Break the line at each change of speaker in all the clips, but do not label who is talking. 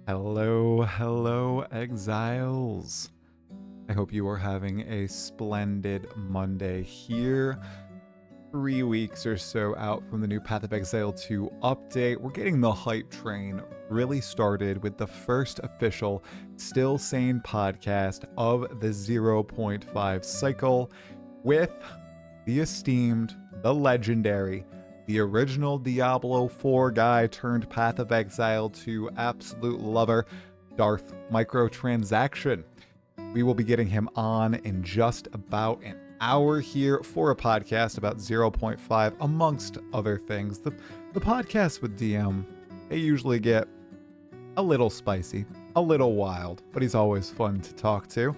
Hello, exiles. I hope you are having a splendid Monday here. 3 weeks or so out from the new Path of Exile 2 update. We're getting the hype train really started with the first official Still Sane podcast of the 0.5 cycle with the esteemed, the legendary, the original Diablo 4 guy turned Path of Exile 2 absolute lover, Darth Microtransaction. We will be getting him on in just about an hour here for a podcast about 0.5, amongst other things. The podcasts with DM, they usually get a little spicy, a little wild, but he's always fun to talk to.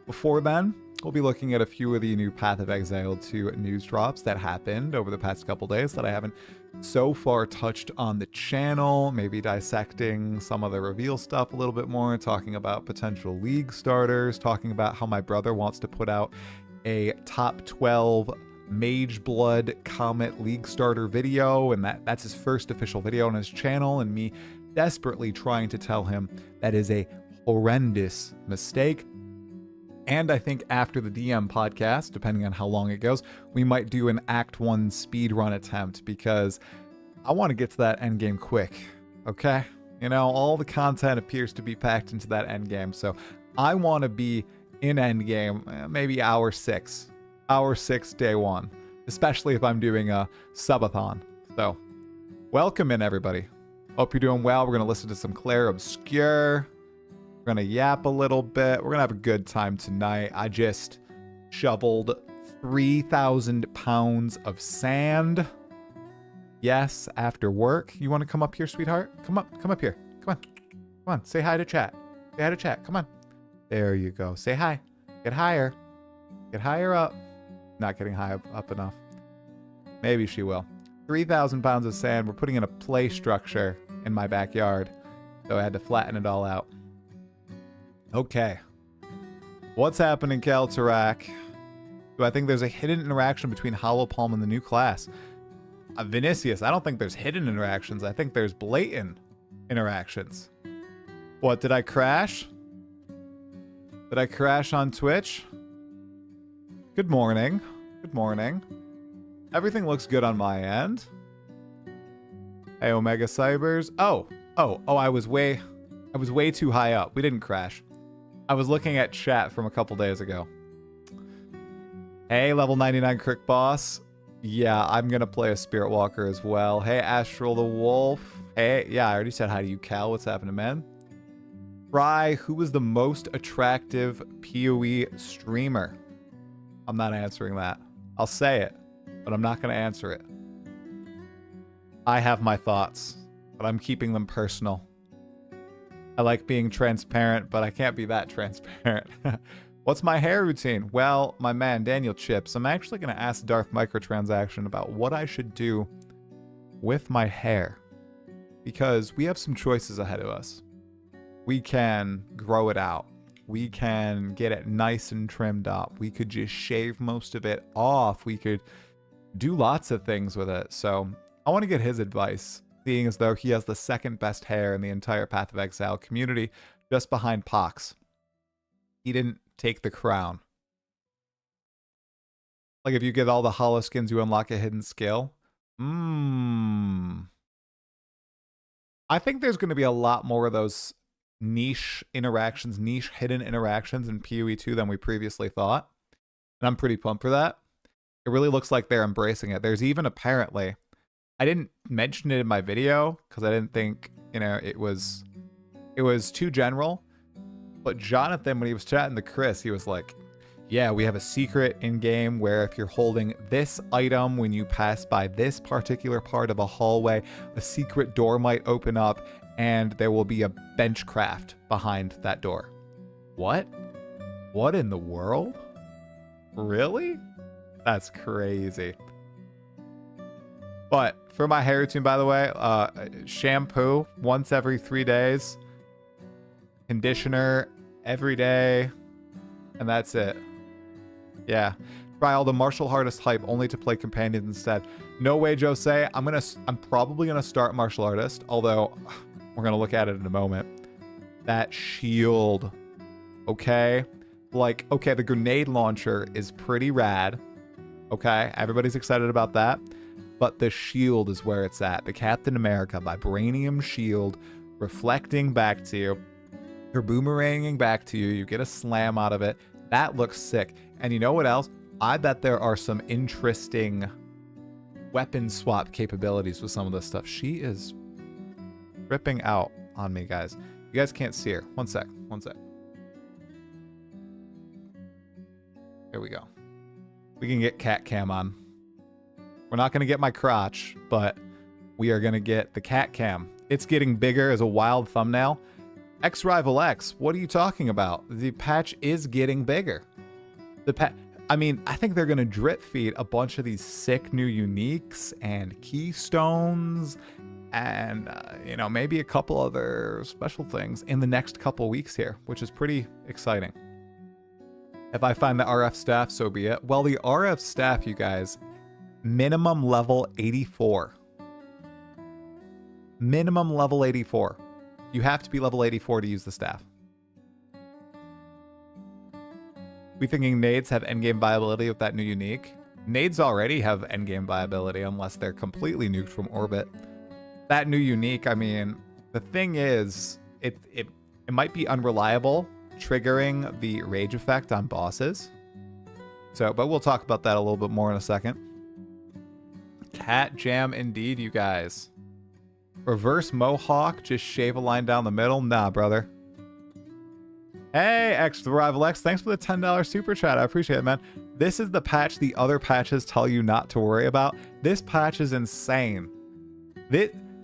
Before then, we'll be looking at a few of the new Path of Exile 2 news drops that happened over the past couple days that I haven't so far touched on the channel, maybe dissecting some of the reveal stuff a little bit more, talking about potential league starters, talking about how my brother wants to put out a top 12 Mage Blood Comet League starter video, and that's his first official video on his channel, and me desperately trying to tell him that is a horrendous mistake. And I think after the DM podcast, depending on how long it goes, we might do an Act 1 speedrun attempt because I want to get to that endgame quick, okay? You know, all the content appears to be packed into that endgame, so I want to be in endgame maybe hour 6, day 1, especially if I'm doing a subathon. So, welcome in, everybody. Hope you're doing well. We're going to listen to some Claire Obscure. We're going to yap a little bit. We're going to have a good time tonight. I just shoveled 3,000 pounds of sand. Yes, after work. You want to come up here, sweetheart? Come up here. Come on, say hi to chat. Come on. There you go. Say hi. Get higher. Get higher up. Not getting high up enough. Maybe she will. 3,000 pounds of sand. We're putting in a play structure in my backyard. So I had to flatten it all out. Okay. What's happening, Kaltarak? Do I think there's a hidden interaction between Hollow Palm and the new class? Vinicius, I don't think there's hidden interactions. I think there's blatant interactions. What, did I crash? Did I crash on Twitch? Good morning. Good morning. Everything looks good on my end. Hey, Omega Cybers. Oh, I was way too high up. We didn't crash. I was looking at chat from a couple days ago. Hey, level 99 Crick Boss. Yeah, I'm gonna play a Spirit Walker as well. Hey, Astral the Wolf. Hey, yeah, I already said hi to you, Cal. What's happening, man? Fry, who was the most attractive PoE streamer? I'm not answering that. I'll say it, but I'm not gonna answer it. I have my thoughts, but I'm keeping them personal. I like being transparent, but I can't be that transparent. What's my hair routine? Well, my man, Daniel Chips, I'm actually going to ask Darth Microtransaction about what I should do with my hair. Because we have some choices ahead of us. We can grow it out. We can get it nice and trimmed up. We could just shave most of it off. We could do lots of things with it. So I want to get his advice, seeing as though he has the second best hair in the entire Path of Exile community, just behind Pox. He didn't take the crown. Like, if you get all the hollow skins, you unlock a hidden skill. I think there's going to be a lot more of those niche interactions, niche hidden interactions in PoE2 than we previously thought. And I'm pretty pumped for that. It really looks like they're embracing it. There's even apparently... I didn't mention it in my video because I didn't think, you know, it was too general. But Jonathan, when he was chatting to Chris, he was like, yeah, we have a secret in-game where if you're holding this item when you pass by this particular part of a hallway, a secret door might open up and there will be a benchcraft behind that door. What? What in the world? Really? That's crazy. But for my hair routine, by the way, shampoo once every 3 days, conditioner every day, and that's it. Yeah. Try all the martial artist hype only to play companions instead. No way, Jose. I'm probably gonna start martial artist, although we're gonna look at it in a moment. that shield, okay? Like, okay, the grenade launcher is pretty rad, okay? Everybody's excited about that. But the shield is where it's at. The Captain America vibranium shield reflecting back to you. You're boomeranging back to you. You get a slam out of it. That looks sick. And you know what else? I bet there are some interesting weapon swap capabilities with some of this stuff. She is ripping out on me, guys. You guys can't see her. One sec. There we go. We can get cat cam on. We're not going to get my crotch, but we are going to get the cat cam. It's getting bigger as a wild thumbnail. X-Rival X, what are you talking about? The patch is getting bigger. I mean, I think they're going to drip feed a bunch of these sick new uniques and keystones and, you know, maybe a couple other special things in the next couple weeks here, which is pretty exciting. If I find the RF staff, so be it. Well, the RF staff, you guys, minimum level 84. Minimum level 84. You have to be level 84 to use the staff. We thinking nades have endgame viability with that new unique? Nades already have endgame viability unless they're completely nuked from orbit. That new unique, I mean, the thing is, it might be unreliable, triggering the rage effect on bosses. So, but we'll talk about that a little bit more in a second. Cat jam indeed, you guys. Reverse mohawk, just shave a line down the middle? Nah, brother. Hey, X-Rival X, thanks for the $10 super chat. I appreciate it, man. This is the patch the other patches tell you not to worry about. This patch is insane.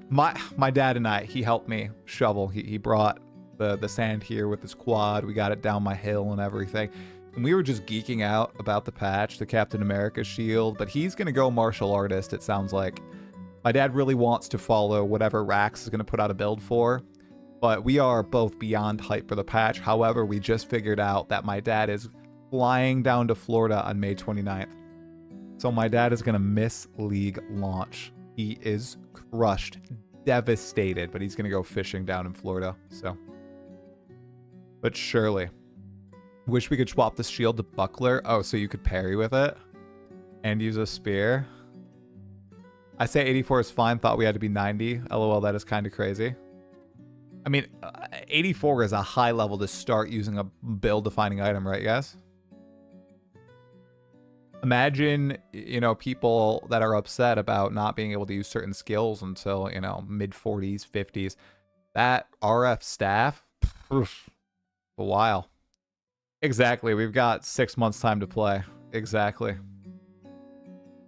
My dad and I, he helped me shovel. He brought the sand here with his quad. We got it down my hill and everything. And we were just geeking out about the patch, the Captain America shield, but he's going to go martial artist, it sounds like. My dad really wants to follow whatever Rax is going to put out a build for, but we are both beyond hype for the patch. However, we just figured out that my dad is flying down to Florida on May 29th. So my dad is going to miss League launch. He is crushed, devastated, but he's going to go fishing down in Florida. So, but surely. Wish we could swap the shield to buckler. Oh, so you could parry with it and use a spear. I say 84 is fine. Thought we had to be 90. LOL, that is kind of crazy. I mean, 84 is a high level to start using a build-defining item, right, guys? Imagine, you know, people that are upset about not being able to use certain skills until, you know, mid-40s, 50s. That RF staff, a while. Exactly. We've got 6 months time to play. Exactly.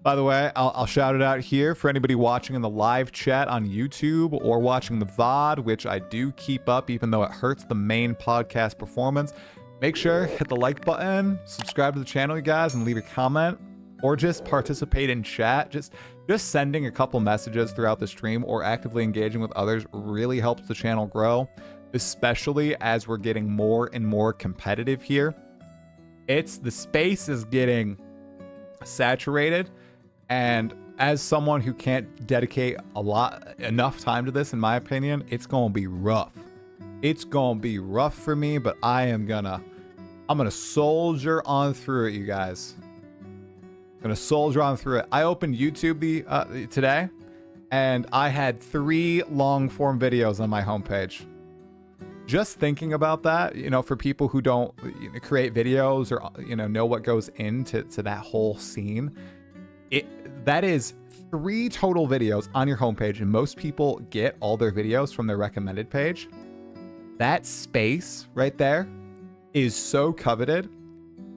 By the way, I'll shout it out here for anybody watching in the live chat on YouTube or watching the VOD, which I do keep up even though it hurts the main podcast performance. Make sure hit the like button, subscribe to the channel, you guys, and leave a comment or just participate in chat. Just sending a couple messages throughout the stream or actively engaging with others really helps the channel grow, especially as we're getting more and more competitive here. The space is getting saturated, and as someone who can't dedicate enough time to this, in my opinion, it's gonna be rough. It's gonna be rough for me, but I'm gonna soldier on through it, you guys. Gonna soldier on through it. I opened YouTube today, and I had 3 long form videos on my homepage. Just thinking about that, you know, for people who don't create videos or, you know what goes into that whole scene, that is 3 total videos on your homepage, and most people get all their videos from their recommended page. That space right there is so coveted,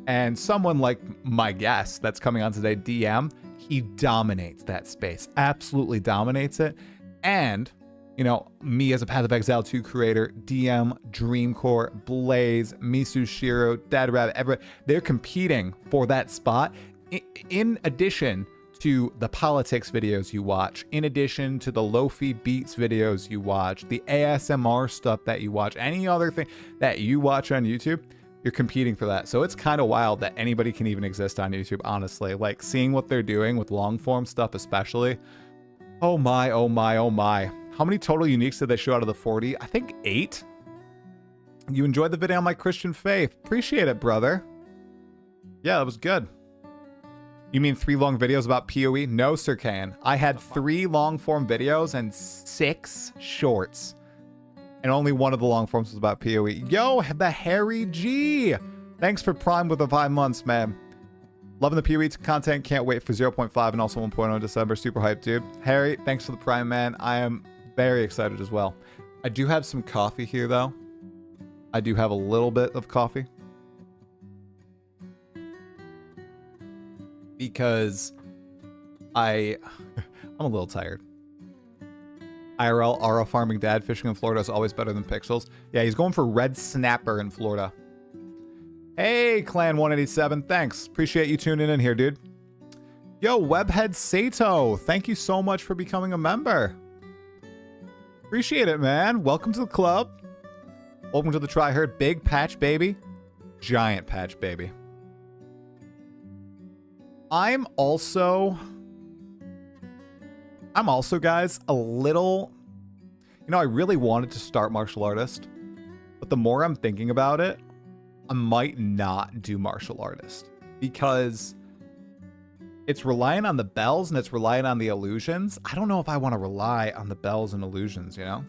and someone like my guest that's coming on today, DM, he dominates that space, absolutely dominates it. And you know, me as a Path of Exile 2 creator, DM, Dreamcore, Blaze, Misushiro, Dad Rabbit, everybody, they're competing for that spot. In addition to the politics videos you watch, in addition to the Lo-Fi Beats videos you watch, the ASMR stuff that you watch, any other thing that you watch on YouTube, you're competing for that. So it's kind of wild that anybody can even exist on YouTube, honestly. Like, seeing what they're doing with long form stuff especially. Oh my, oh my, oh my. How many total uniques did they show out of the 40? I think 8. You enjoyed the video on my Christian faith. Appreciate it, brother. Yeah, that was good. You mean 3 long videos about PoE? No, Sir Can. I had 3 long form videos and 6 shorts. And only one of the long forms was about PoE. Yo, the Harry G. Thanks for Prime with the 5 months, man. Loving the PoE content. Can't wait for 0.5 and also 1.0 in December. Super hyped, dude. Harry, thanks for the Prime, man. I am very excited as well. I do have some coffee here, though. I do have a little bit of coffee. Because I'm a little tired. IRL, Ara farming dad, fishing in Florida is always better than pixels. Yeah, he's going for red snapper in Florida. Hey, Clan 187, thanks. Appreciate you tuning in here, dude. Yo, Webhead Sato, thank you so much for becoming a member. Appreciate it, man. Welcome to the club. Welcome to the Tryherd. Big patch, baby. Giant patch, baby. I'm also, guys, a little, I really wanted to start martial artist, but the more I'm thinking about it, I might not do martial artist because it's relying on the bells and it's relying on the illusions. I don't know if I want to rely on the bells and illusions, you know?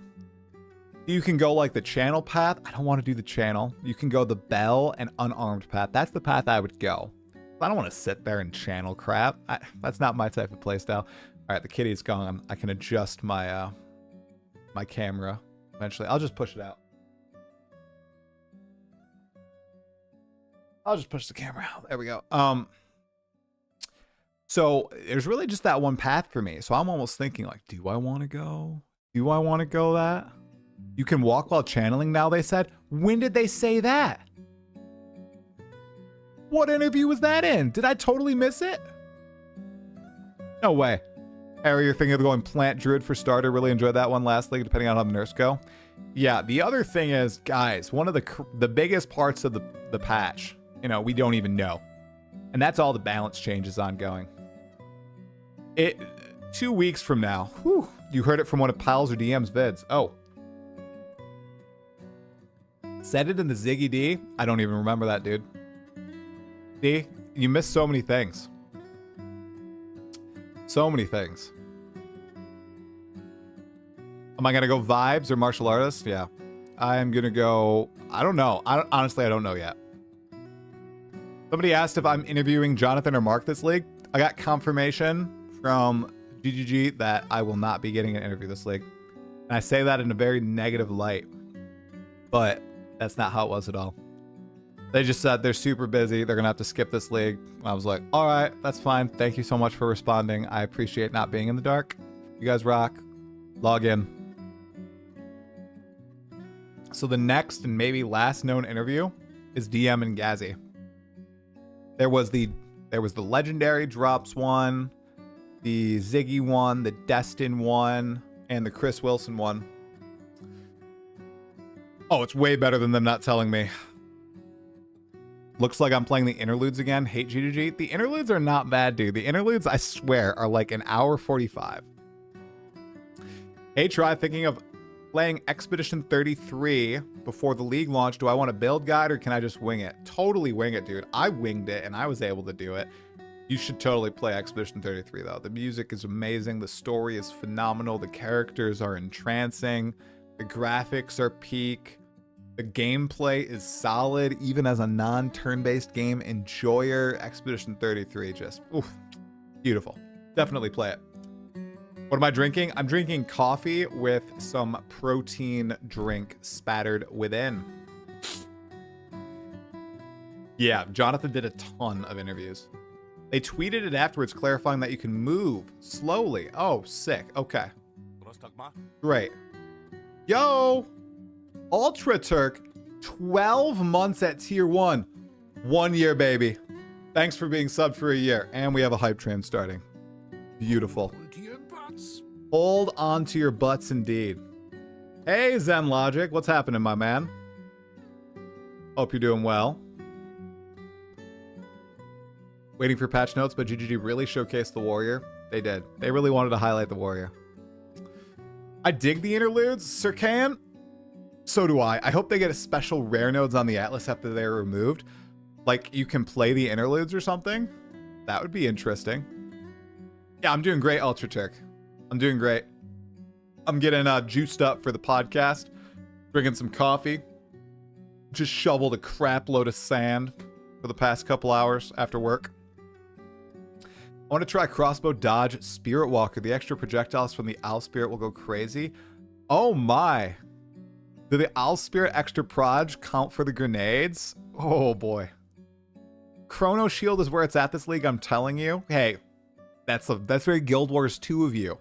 You can go like the channel path. I don't want to do the channel. You can go the bell and unarmed path. That's the path I would go. I don't want to sit there and channel crap. That's not my type of playstyle. All right, the kitty's gone. I can adjust my my camera eventually. I'll just push it out. I'll just push the camera out. There we go. So there's really just that one path for me. So I'm almost thinking like, do I want to go? Do I want to go that? You can walk while channeling now, they said. When did they say that? What interview was that in? Did I totally miss it? No way. Harry, you're thinking of going plant druid for starter. Really enjoyed that one last league, depending on how the nerfs go. Yeah, the other thing is, guys, one of the biggest parts of the patch, we don't even know. And that's all the balance changes ongoing. 2 weeks from now. Whew, you heard it from one of Pals or DM's vids. Oh. Said it in the Ziggy D? I don't even remember that, dude. See, you missed so many things. So many things. Am I going to go vibes or martial artist? Yeah. I'm going to go... I don't know. Honestly, I don't know yet. Somebody asked if I'm interviewing Jonathan or Mark this league. I got confirmation from GGG that I will not be getting an interview this league. And I say that in a very negative light. But that's not how it was at all. They just said they're super busy. They're going to have to skip this league. I was like, all right, that's fine. Thank you so much for responding. I appreciate not being in the dark. You guys rock. Log in. So the next and maybe last known interview is DM and Gazzy. There was the legendary drops one, the Ziggy one, the Destin one, and the Chris Wilson one. Oh, it's way better than them not telling me. Looks like I'm playing the interludes again. Hate GGG. The interludes are not bad, dude. The interludes, I swear, are like an hour 45. Hey, try thinking of playing Expedition 33 before the league launch. Do I want a build guide or can I just wing it? Totally wing it, dude. I winged it and I was able to do it. You should totally play Expedition 33, though. The music is amazing. The story is phenomenal. The characters are entrancing. The graphics are peak. The gameplay is solid, even as a non-turn-based game enjoyer. Expedition 33, just, oof, beautiful. Definitely play it. What am I drinking? I'm drinking coffee with some protein drink spattered within. Yeah, Jonathan did a ton of interviews. They tweeted it afterwards clarifying that you can move slowly. Oh, sick. Okay. Great. Yo! Ultra Turk, 12 months at tier 1. 1 year, baby. Thanks for being subbed for a year. And we have a hype train starting. Beautiful. Hold on to your butts, indeed. Hey, Zen Logic. What's happening, my man? Hope you're doing well. Waiting for patch notes, but GGG really showcased the warrior. They did. They really wanted to highlight the warrior. I dig the interludes, Sir Can. So do I. I hope they get a special rare nodes on the Atlas after they're removed. Like, you can play the interludes or something. That would be interesting. Yeah, I'm doing great, Ultra Turk. I'm doing great. I'm getting juiced up for the podcast. Drinking some coffee. Just shoveled a crap load of sand for the past couple hours after work. I want to try crossbow dodge Spirit Walker. The extra projectiles from the Owl Spirit will go crazy. Oh my. Do the Owl Spirit extra proj count for the grenades? Oh boy. Chrono Shield is where it's at this league, I'm telling you. Hey, that's very Guild Wars 2 of you.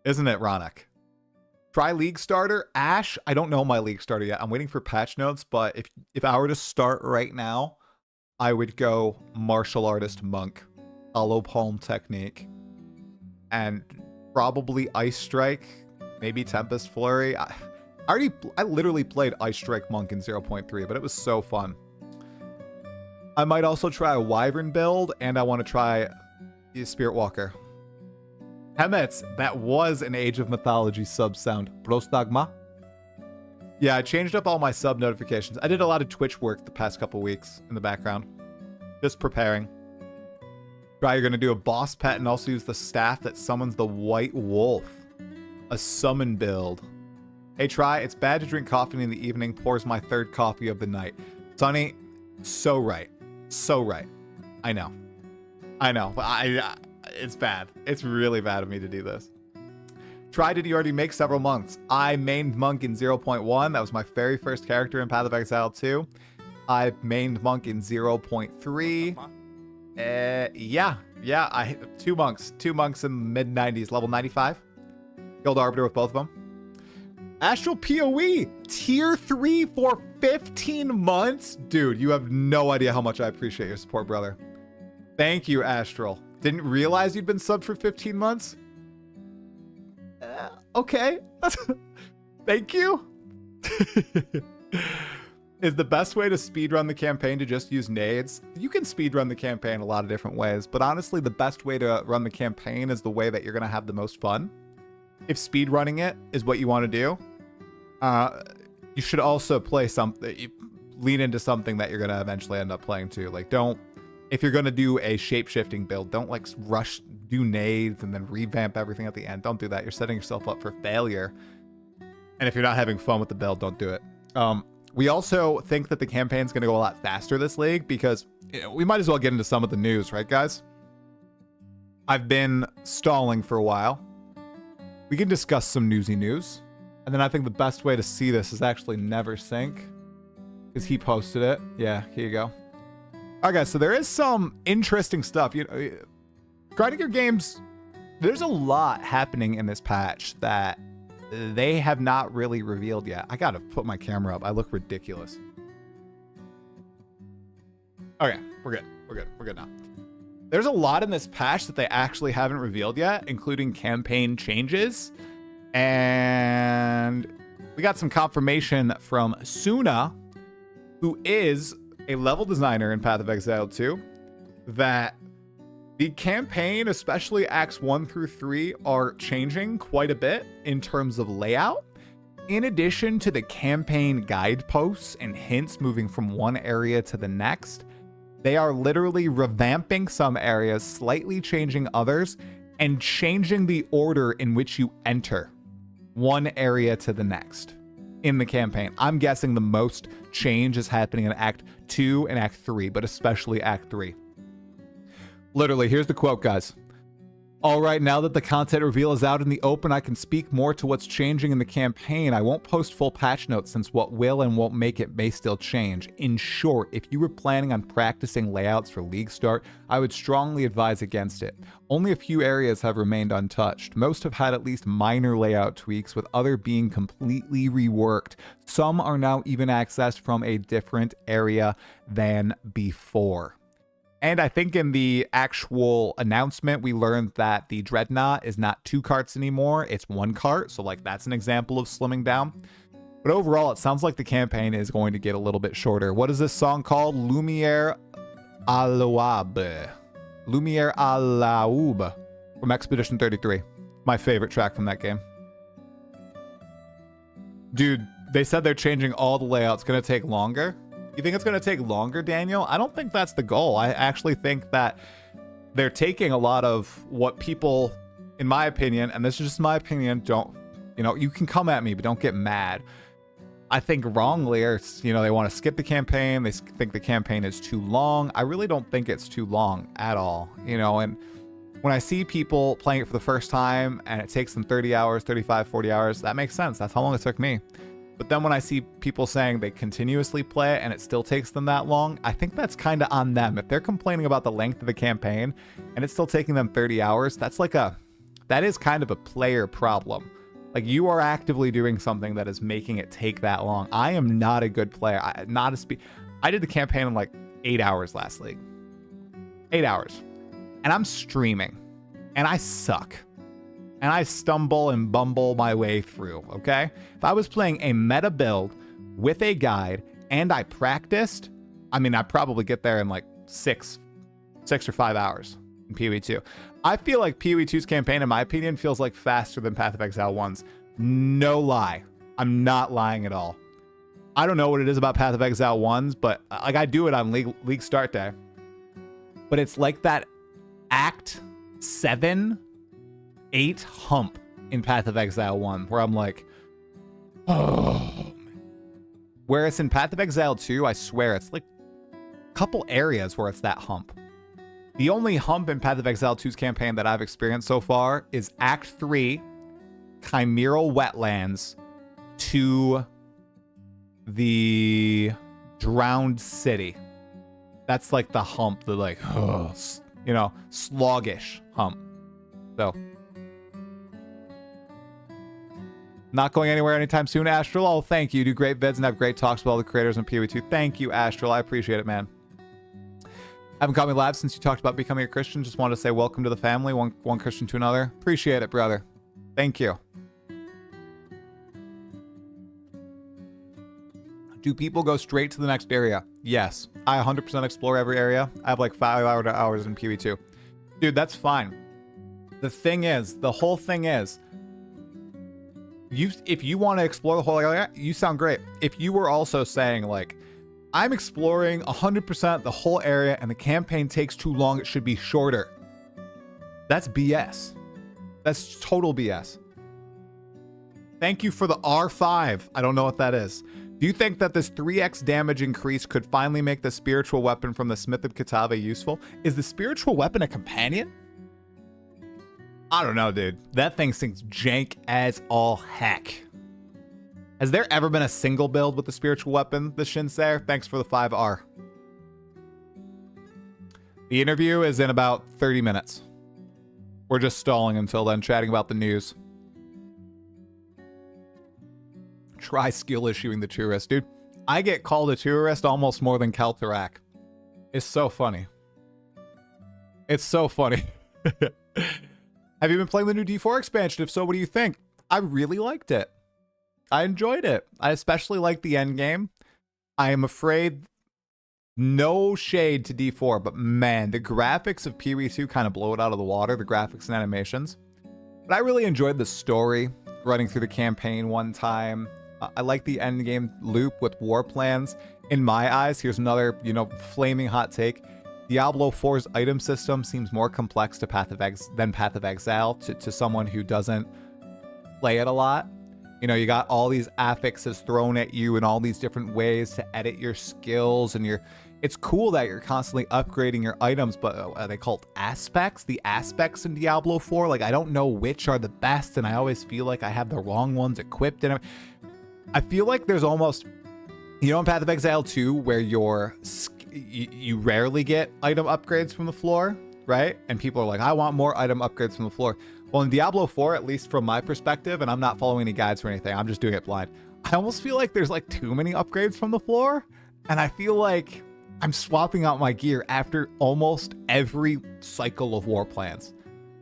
Isn't it, Ronak? Try League Starter. Ash, I don't know my League Starter yet. I'm waiting for patch notes, but if I were to start right now, I would go Martial Artist Monk, Hollow Palm Technique, and probably Ice Strike, maybe Tempest Flurry. I literally played Ice Strike Monk in 0.3, but it was so fun. I might also try a Wyvern build, and I want to try Spirit Walker. Hemets, that was an Age of Mythology sub sound. Prostagma? Yeah, I changed up all my sub notifications. I did a lot of Twitch work the past couple weeks in the background. Just preparing. Try, you're going to do a boss pet and also use the staff that summons the White Wolf. A summon build. Hey, Try, it's bad to drink coffee in the evening. Pours my third coffee of the night. Sonny, so right. So right. I know. I know. But it's bad. It's really bad of me to do this. Try, did you already make several monks? I mained monk in 0.1. That was my very first character in Path of Exile 2. I mained monk in 0.3. Yeah. I 2 monks. 2 monks in mid 90s, level 95. Guild Arbiter with both of them. Astral PoE tier 3 for 15 months. Dude, you have no idea how much I appreciate your support, brother. Thank you, Astral. Didn't realize you'd been subbed for 15 months? Okay. Thank you. Is the best way to speedrun the campaign to just use nades? You can speedrun the campaign a lot of different ways, but honestly, the best way to run the campaign is the way that you're going to have the most fun. If speedrunning it is what you want to do, you should also play something, lean into something that you're going to eventually end up playing too. Like, if you're going to do a shape-shifting build, don't like rush, do nades and then revamp everything at the end. Don't do that. You're setting yourself up for failure. And if you're not having fun with the build, don't do it. We also think that the campaign's going to go a lot faster this league because we might as well get into some of the news, right, guys? I've been stalling for a while. We can discuss some newsy news. And then I think the best way to see this is actually Never Sync, because he posted it. Yeah, here you go. All right, guys, so there is some interesting stuff. You know, grinding your games, there's a lot happening in this patch that they have not really revealed yet. I gotta put my camera up. I look ridiculous. Okay, we're good now. There's a lot in this patch that they actually haven't revealed yet, including campaign changes. And we got some confirmation from Suna, who is a level designer in Path of Exile 2, that the campaign, especially Acts 1 through 3, are changing quite a bit in terms of layout. In addition to the campaign guideposts and hints moving from one area to the next, they are literally revamping some areas, slightly changing others, and changing the order in which you enter one area to the next in the campaign. I'm guessing the most change is happening in Act 2 and Act 3, but especially Act 3. Literally, here's the quote, guys. All right, now that the content reveal is out in the open, I can speak more to what's changing in the campaign. I won't post full patch notes since what will and won't make it may still change. In short, if you were planning on practicing layouts for League Start, I would strongly advise against it. Only a few areas have remained untouched. Most have had at least minor layout tweaks, with others being completely reworked. Some are now even accessed from a different area than before. And I think in the actual announcement, we learned that the Dreadnought is not 2 carts anymore. It's 1 cart. So like that's an example of slimming down. But overall, it sounds like the campaign is going to get a little bit shorter. What is this song called? Lumiere à l'Aube. Lumiere à l'Aube from Expedition 33. My favorite track from that game. Dude, They said they're changing all the layouts. It's going to take longer. You think it's going to take longer, Daniel? I don't think that's the goal. I actually think that they're taking a lot of what people, in my opinion, and this is just my opinion, you can come at me, but don't get mad. I think wrongly, or they want to skip the campaign. They think the campaign is too long. I really don't think it's too long at all, and when I see people playing it for the first time and it takes them 30 hours, 35, 40 hours, that makes sense. That's how long it took me. But then when I see people saying they continuously play it and it still takes them that long, I think that's kind of on them. If they're complaining about the length of the campaign and it's still taking them 30 hours, that is kind of a player problem. Like, you are actively doing something that is making it take that long. I am not a good player. I did the campaign in like 8 hours last league. 8 hours. And I'm streaming. And I suck. And I stumble and bumble my way through, okay? If I was playing a meta build with a guide and I practiced, I'd probably get there in like 6 or 5 hours in PoE2. I feel like PoE2's campaign, in my opinion, feels like faster than Path of Exile 1's. No lie. I'm not lying at all. I don't know what it is about Path of Exile 1's, but like, I do it on league start day. But it's like that Act 7, 8 hump in Path of Exile 1, where I'm like, oh. Whereas in Path of Exile 2, I swear, it's like a couple areas where it's that hump. The only hump in Path of Exile 2's campaign that I've experienced so far is Act 3, Chimeral Wetlands, to the Drowned City. That's like the hump, the like, sluggish hump. So, not going anywhere anytime soon, Astral. Oh, thank you. You do great vids and have great talks with all the creators in PoE2. Thank you, Astral. I appreciate it, man. Haven't caught me live since you talked about becoming a Christian. Just wanted to say welcome to the family, one Christian to another. Appreciate it, brother. Thank you. Do people go straight to the next area? Yes. I 100% explore every area. I have like 5 hours in PoE2. Dude, that's fine. The whole thing is, if you want to explore the whole area, you sound great. If you were also saying like, I'm exploring 100% the whole area and the campaign takes too long, it should be shorter. That's BS. That's total BS. Thank you for the R5. I don't know what that is. Do you think that this 3x damage increase could finally make the spiritual weapon from the Smith of Katava useful? Is the spiritual weapon a companion? I don't know, dude. That thing seems jank as all heck. Has there ever been a single build with the spiritual weapon, the Shinsair? Thanks for the 5R. The interview is in about 30 minutes. We're just stalling until then, chatting about the news. Try skill issuing the tourist. Dude, I get called a tourist almost more than Kaltarak. It's so funny. It's so funny. Have you been playing the new D4 expansion? If so, what do you think? I really liked it. I enjoyed it. I especially like the end game. I am afraid, no shade to D4, but man, the graphics of PoE2 kind of blow it out of the water, the graphics and animations. But I really enjoyed the story, running through the campaign one time. I like the end game loop with war plans. In my eyes, here's another, flaming hot take. Diablo 4's item system seems more complex than Path of Exile to someone who doesn't play it a lot. You got all these affixes thrown at you in all these different ways to edit your skills, and it's cool that you're constantly upgrading your items, but are they called aspects? The aspects in Diablo 4, like, I don't know which are the best, and I always feel like I have the wrong ones equipped, and I feel like there's almost, in Path of Exile 2, where you rarely get item upgrades from the floor, right? And people are like, I want more item upgrades from the floor. Well, in Diablo 4, at least from my perspective, and I'm not following any guides or anything, I'm just doing it blind, I almost feel like there's like too many upgrades from the floor, and I feel like I'm swapping out my gear after almost every cycle of war plans.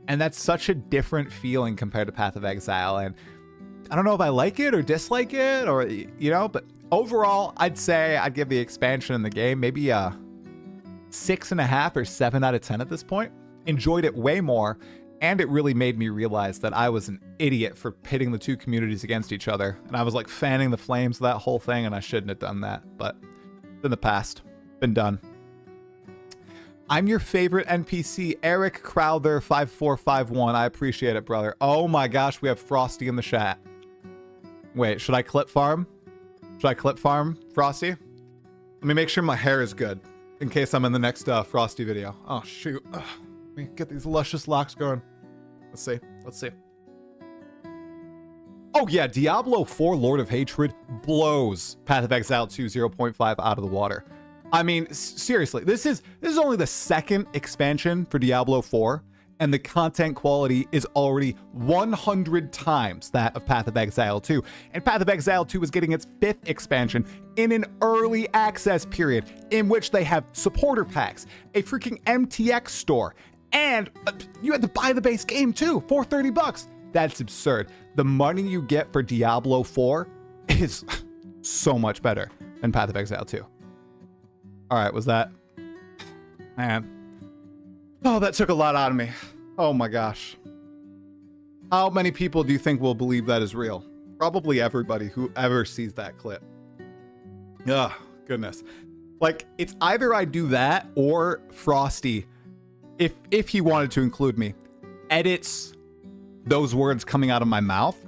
And that's such a different feeling compared to Path of Exile, and I don't know if I like it or dislike it, or, but overall, I'd say I'd give the expansion in the game maybe a 6.5 or 7 out of 10 at this point. Enjoyed it way more. And it really made me realize that I was an idiot for pitting the two communities against each other. And I was like fanning the flames of that whole thing, and I shouldn't have done that. But it's in the past. Been done. I'm your favorite NPC, Eric Crowther 5451. I appreciate it, brother. Oh my gosh, we have Frosty in the chat. Wait, should I clip farm? Should I clip farm Frosty? Let me make sure my hair is good in case I'm in the next Frosty video. Oh, shoot. Ugh. Let me get these luscious locks going. Let's see. Let's see. Oh, yeah. Diablo 4 Lord of Hatred blows Path of Exile 2 0.5 out of the water. I mean, seriously, this is only the second expansion for Diablo 4, and the content quality is already 100 times that of Path of Exile 2. And Path of Exile 2 is getting its 5th expansion in an early access period in which they have supporter packs, a freaking MTX store, and you had to buy the base game too for $30. That's absurd. The money you get for Diablo 4 is so much better than Path of Exile 2. All right, was that? Man. Oh, that took a lot out of me. Oh my gosh. How many people do you think will believe that is real? Probably everybody who ever sees that clip. Ugh, goodness. Like, it's either I do that or Frosty, if he wanted to include me, edits those words coming out of my mouth.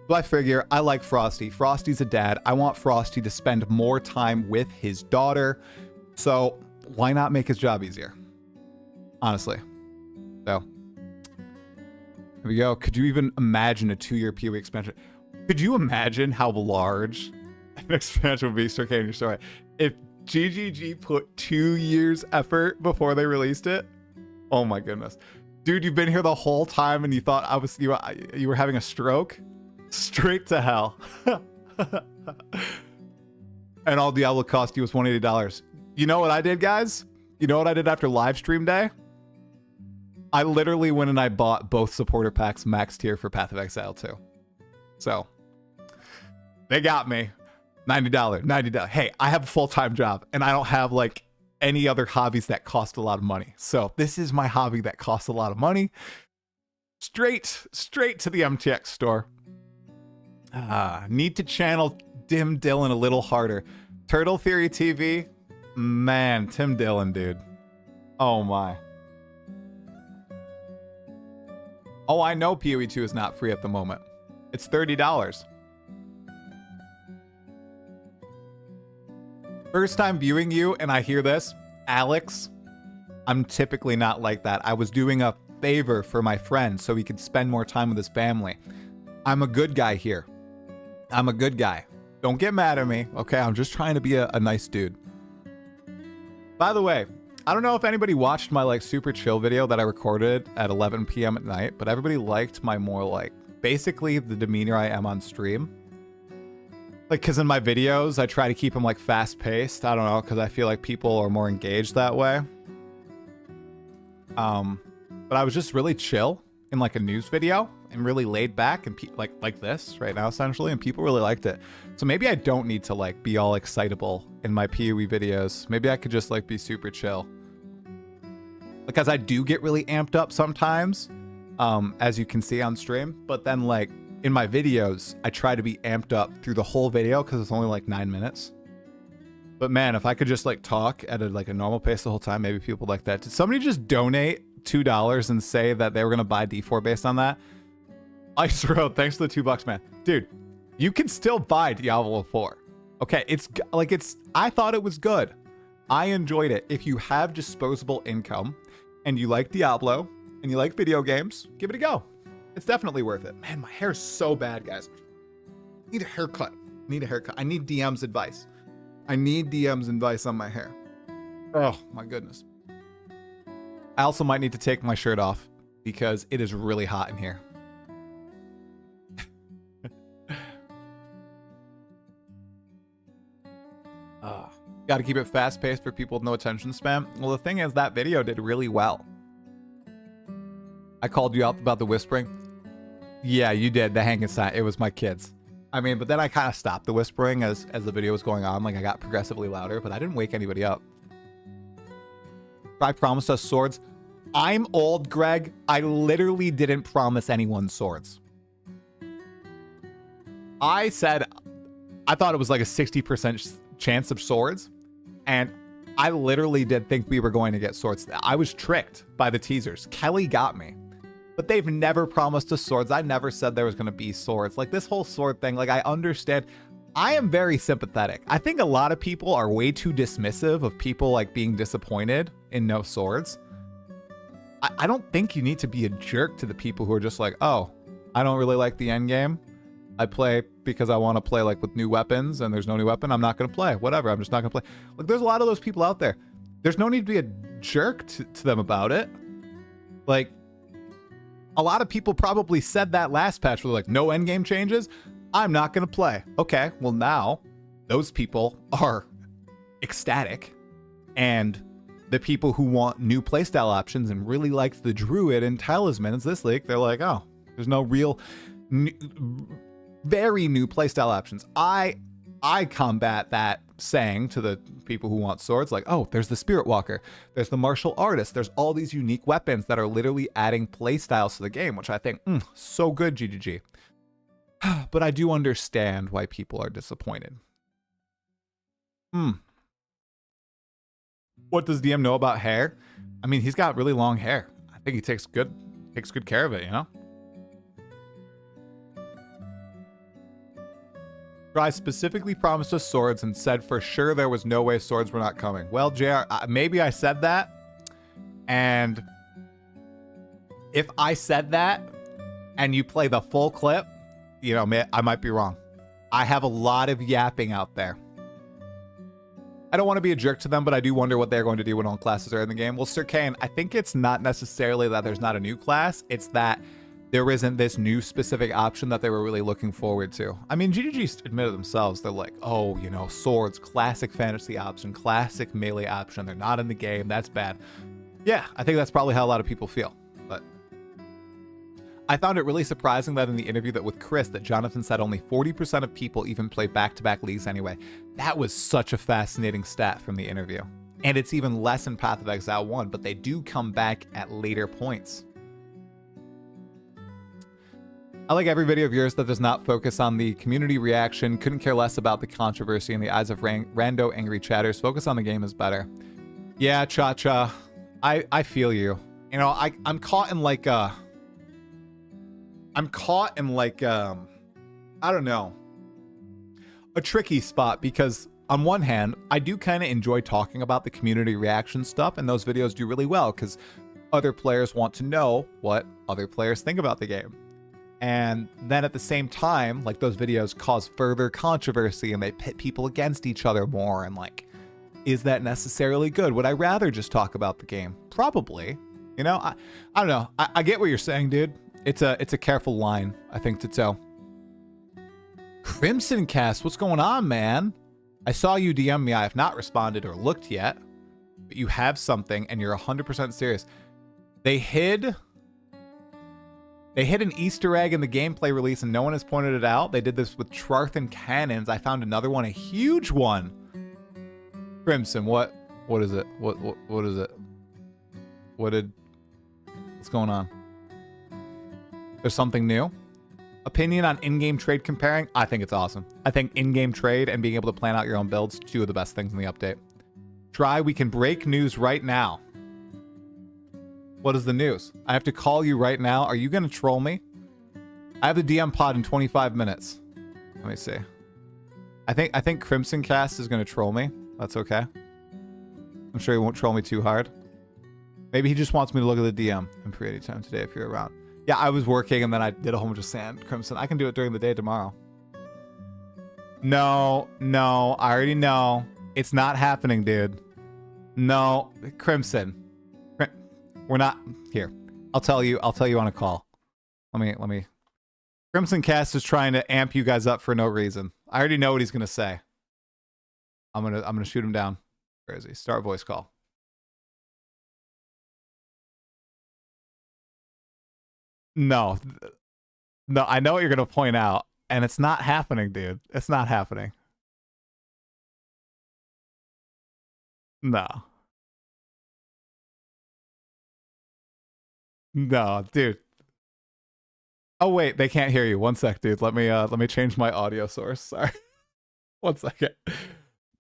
But I figure I like Frosty. Frosty's a dad. I want Frosty to spend more time with his daughter. So why not make his job easier? Honestly. So here we go. Could you even imagine a 2-year PoE expansion? Could you imagine how large an expansion would be, Circadian Your Story, if GGG put 2 years effort before they released it? Oh my goodness. Dude, you've been here the whole time and you thought you were having a stroke? Straight to hell. And all Diablo cost you was $180. You know what I did, guys? You know what I did after live stream day? I literally went and I bought both supporter packs max tier for Path of Exile 2. So, they got me. $90. Hey, I have a full-time job and I don't have like any other hobbies that cost a lot of money. So this is my hobby that costs a lot of money. Straight to the MTX store. Need to channel Tim Dillon a little harder. Turtle Theory TV. Man, Tim Dillon, dude. Oh my. Oh, I know PoE2 is not free at the moment. It's $30. First time viewing you and I hear this, Alex, I'm typically not like that. I was doing a favor for my friend so he could spend more time with his family. I'm a good guy here. I'm a good guy. Don't get mad at me, okay? I'm just trying to be a nice dude. By the way, I don't know if anybody watched my like super chill video that I recorded at 11 p.m. at night, but everybody liked my more like basically the demeanor I am on stream. Like, because in my videos, I try to keep them, like, fast-paced. I don't know, because I feel like people are more engaged that way. But I was just really chill in, like, a news video and really laid back and, like this right now, essentially, and people really liked it. So maybe I don't need to, like, be all excitable in my PoE videos. Maybe I could just, like, be super chill. Because I do get really amped up sometimes, as you can see on stream. But then, like, in my videos, I try to be amped up through the whole video because it's only like 9 minutes. But man, if I could just like talk at a normal pace the whole time, maybe people like that. Did somebody just donate $2 and say that they were gonna buy D4 based on that? Ice Road, thanks for the $2, man. Dude, you can still buy Diablo 4. Okay, I thought it was good. I enjoyed it. If you have disposable income and you like Diablo and you like video games, give it a go. It's definitely worth it. Man, my hair is so bad, guys. I need a haircut. I need DM's advice. I need DM's advice on my hair. Oh, my goodness. I also might need to take my shirt off because it is really hot in here. Got to keep it fast-paced for people with no attention span. Well, the thing is, that video did really well. I called you out about the whispering. Yeah, you did. The hanging sign. It was my kids. I mean, but then I kind of stopped the whispering as the video was going on. Like, I got progressively louder, but I didn't wake anybody up. I promised us swords. I'm old, Greg. I literally didn't promise anyone swords. I said I thought it was like a 60% chance of swords, and I literally did think we were going to get swords. I was tricked by the teasers. Kelly got me. But they've never promised us swords. I never said there was going to be swords. Like, this whole sword thing, like, I understand. I am very sympathetic. I think a lot of people are way too dismissive of people, like, being disappointed in no swords. I don't think you need to be a jerk to the people who are just like, oh, I don't really like the end game. I play because I want to play, like, with new weapons, and there's no new weapon. I'm not going to play. Whatever. I'm just not going to play. Like, there's a lot of those people out there. There's no need to be a jerk to them about it. Like, a lot of people probably said that last patch where they're like, no endgame changes, I'm not going to play. Okay, well now those people are ecstatic, and the people who want new playstyle options and really like the druid and talismans this league, they're like, oh, there's no real very new playstyle options. I combat that saying to the people who want swords, like, oh, there's the Spirit Walker, there's the Martial Artist, there's all these unique weapons that are literally adding playstyles to the game, which I think, so good, GGG. But I do understand why people are disappointed. What does DM know about hair? I mean, he's got really long hair. I think he takes good care of it, you know? Try specifically promised us swords and said for sure there was no way swords were not coming. Well, JR, maybe I said that. And if I said that and you play the full clip, you know, I might be wrong. I have a lot of yapping out there. I don't want to be a jerk to them, but I do wonder what they're going to do when all classes are in the game. Well, Sir Kane, I think it's not necessarily that there's not a new class. It's that there isn't this new specific option that they were really looking forward to. I mean, GGG admitted themselves. They're like, oh, you know, swords, classic fantasy option, classic melee option. They're not in the game. That's bad. Yeah, I think that's probably how a lot of people feel. But I found it really surprising that in the interview that with Chris, that Jonathan said only 40% of people even play back-to-back leagues anyway. That was such a fascinating stat from the interview. And it's even less in Path of Exile 1, but they do come back at later points. I like every video of yours that does not focus on the community reaction. Couldn't care less about the controversy in the eyes of rando angry chatters. Focus on the game is better. Yeah, Cha-Cha. I feel you. You know, I'm caught in like I don't know, a tricky spot, because on one hand, I do kind of enjoy talking about the community reaction stuff, and those videos do really well because other players want to know what other players think about the game. And then at the same time, like, those videos cause further controversy and they pit people against each other more. And like, is that necessarily good? Would I rather just talk about the game? Probably. You know, I don't know. I get what you're saying, dude. It's a careful line, I think, to tell. Crimson Cast, what's going on, man? I saw you DM me. I have not responded or looked yet, but you have something and you're 100% serious. They hid an Easter egg in the gameplay release and no one has pointed it out. They did this with Trarthan Cannons. I found another one, a huge one. Crimson, what is it? What is it? What's going on? There's something new? Opinion on in-game trade comparing? I think it's awesome. I think in-game trade and being able to plan out your own builds, two of the best things in the update. Try, we can break news right now. What is the news? I have to call you right now. Are you going to troll me? I have the DM pod in 25 minutes. Let me see. I think Crimson Cast is going to troll me. That's okay. I'm sure he won't troll me too hard. Maybe he just wants me to look at the DM. I'm free anytime today if you're around. Yeah, I was working and then I did a whole bunch of sand. Crimson, I can do it during the day tomorrow. No, I already know. It's not happening, dude. No, Crimson. We're not here. I'll tell you on a call. Let me. Crimson Cast is trying to amp you guys up for no reason. I already know what he's gonna say. I'm gonna shoot him down. Where is he? Start voice call. No, I know what you're gonna point out, and it's not happening, dude. It's not happening. No. No, dude. Oh wait, they can't hear you. One sec, dude. Let me change my audio source. Sorry. 1 second.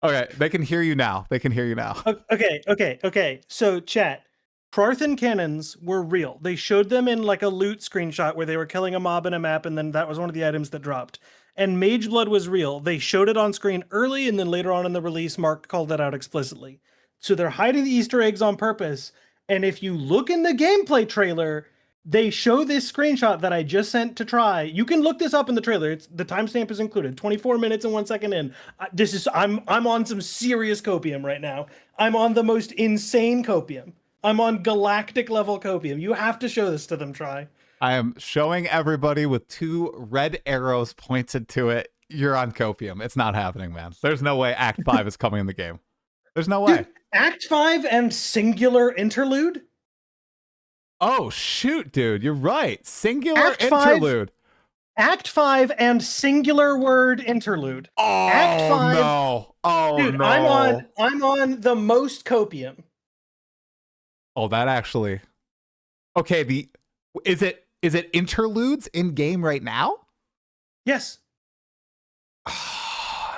Okay, they can hear you now. They can hear you now.
Okay. So chat. Prarthan cannons were real. They showed them in like a loot screenshot where they were killing a mob in a map, and then that was one of the items that dropped. And Mage Blood was real. They showed it on screen early, and then later on in the release, Mark called that out explicitly. So they're hiding the Easter eggs on purpose. And if you look in the gameplay trailer, they show this screenshot that I just sent to try. You can look this up in the trailer. It's the timestamp is included. 24 minutes and 1 second in. I'm on some serious copium right now. I'm on the most insane copium. I'm on galactic level copium. You have to show this to them, Try.
I am showing everybody with 2 red arrows pointed to it. You're on copium. It's not happening, man. There's no way Act 5 is coming in the game. There's no way.
Dude, Act 5 and singular interlude?
Oh, shoot, dude. You're right. Singular Act interlude.
5, Act 5 and singular word interlude.
Oh, Act 5, no. Oh,
dude,
no.
I'm on the most copium.
Oh, that actually. Okay, is it interludes in game right now?
Yes.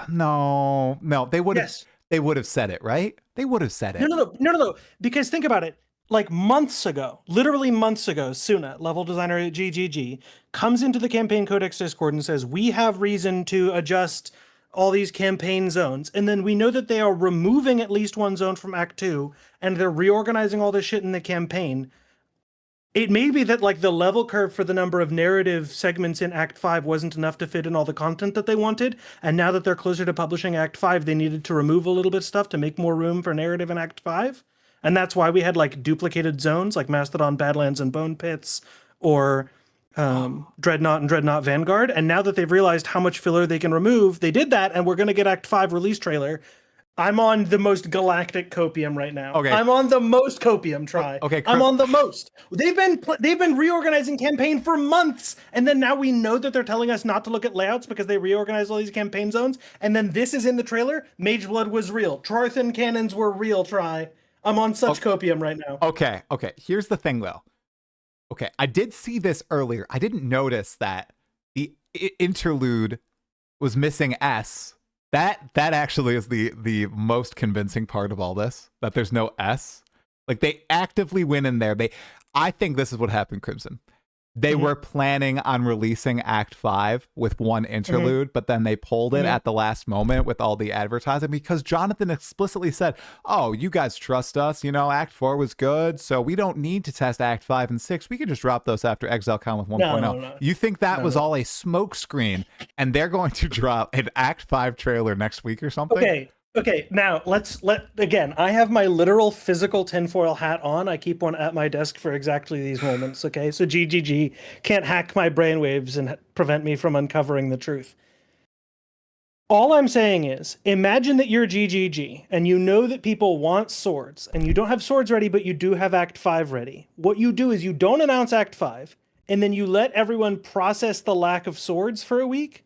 No. They would have. Yes. They would have said it, right? They would have said it.
No. Because think about it. Like months ago, literally months ago, Suna, level designer at GGG, comes into the campaign codex Discord and says, we have reason to adjust all these campaign zones. And then we know that they are removing at least one zone from Act 2, and they're reorganizing all this shit in the campaign. It may be that like the level curve for the number of narrative segments in Act 5 wasn't enough to fit in all the content that they wanted. And now that they're closer to publishing Act 5, they needed to remove a little bit of stuff to make more room for narrative in Act 5. And that's why we had like duplicated zones like Mastodon, Badlands, and Bone Pits, or Dreadnought and Dreadnought Vanguard. And now that they've realized how much filler they can remove, they did that, and we're going to get Act 5 release trailer. I'm on the most galactic copium right now. Okay. I'm on the most copium, Try. Okay. I'm on the most. They've been reorganizing campaign for months, and then now we know that they're telling us not to look at layouts because they reorganized all these campaign zones. And then this is in the trailer. Mage Blood was real. Trarthan cannons were real, Try. I'm on such copium right now.
Okay. Here's the thing, though. Okay, I did see this earlier. I didn't notice that the interlude was missing S. That actually is the most convincing part of all this, that there's no S. Like, they actively went in there. I think this is what happened, Crimson. They were planning on releasing Act 5 with one interlude, but then they pulled it at the last moment with all the advertising because Jonathan explicitly said, oh, you guys trust us. You know, Act 4 was good, so we don't need to test Act 5 and 6. We can just drop those after ExileCon with 1.0. No. You think that was all a smoke screen, and they're going to drop an Act 5 trailer next week or something?
Okay, now again, I have my literal physical tinfoil hat on. I keep one at my desk for exactly these moments, okay? So GGG can't hack my brainwaves and prevent me from uncovering the truth. All I'm saying is, imagine that you're GGG, and you know that people want swords, and you don't have swords ready, but you do have Act 5 ready. What you do is you don't announce Act 5, and then you let everyone process the lack of swords for a week,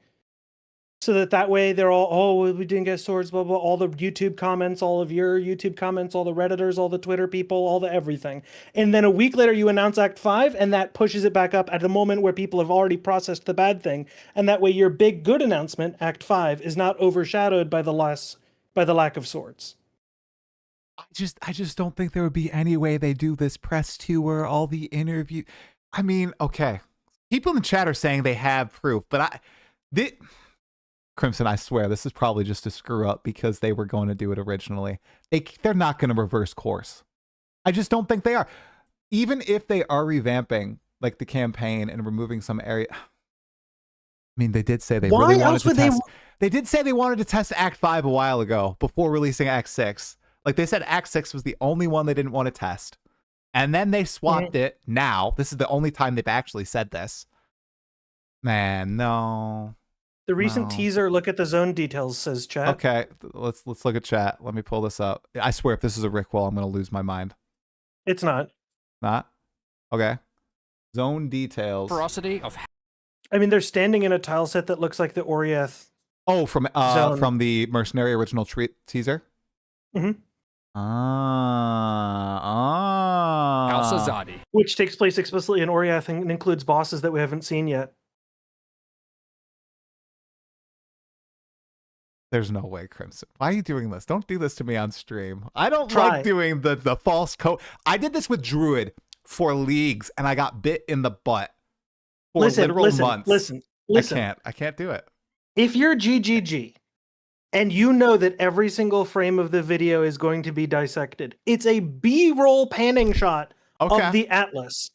so that way they're all, oh, we didn't get swords, blah, blah, all the YouTube comments, all of your YouTube comments, all the Redditors, all the Twitter people, all the everything. And then a week later you announce Act 5, and that pushes it back up at the moment where people have already processed the bad thing. And that way your big good announcement, Act 5, is not overshadowed by the lack of swords.
I just don't think there would be any way they do this press tour, all the interview. I mean, okay. People in the chat are saying they have proof, but Crimson, I swear, this is probably just a screw up because they were going to do it originally. They're not going to reverse course. I just don't think they are. Even if they are revamping like the campaign and removing some area. I mean, they did say they really wanted to test. They did say they wanted to test Act 5 a while ago before releasing Act 6. Like they said, Act 6 was the only one they didn't want to test. And then they swapped it now. This is the only time they've actually said this. Man, no.
The recent teaser, look at the zone details, says chat.
Okay, let's look at chat. Let me pull this up. I swear if this is a Rickwell, I'm going to lose my mind.
It's not.
Not? Okay. Zone details.
Ferocity of...
I mean, they're standing in a tile set that looks like the Oriath.
Oh, from the Mercenary original teaser?
Mm-hmm.
House
Azadi.
Which takes place explicitly in Oriath and includes bosses that we haven't seen yet.
There's no way, Crimson. Why are you doing this? Don't do this to me on stream. I don't
Try.
like doing the false code. I did this with Druid for leagues, and I got bit in the butt for literal months.
Listen.
I can't do it.
If you're GGG and you know that every single frame of the video is going to be dissected, it's a B-roll panning shot of the Atlas.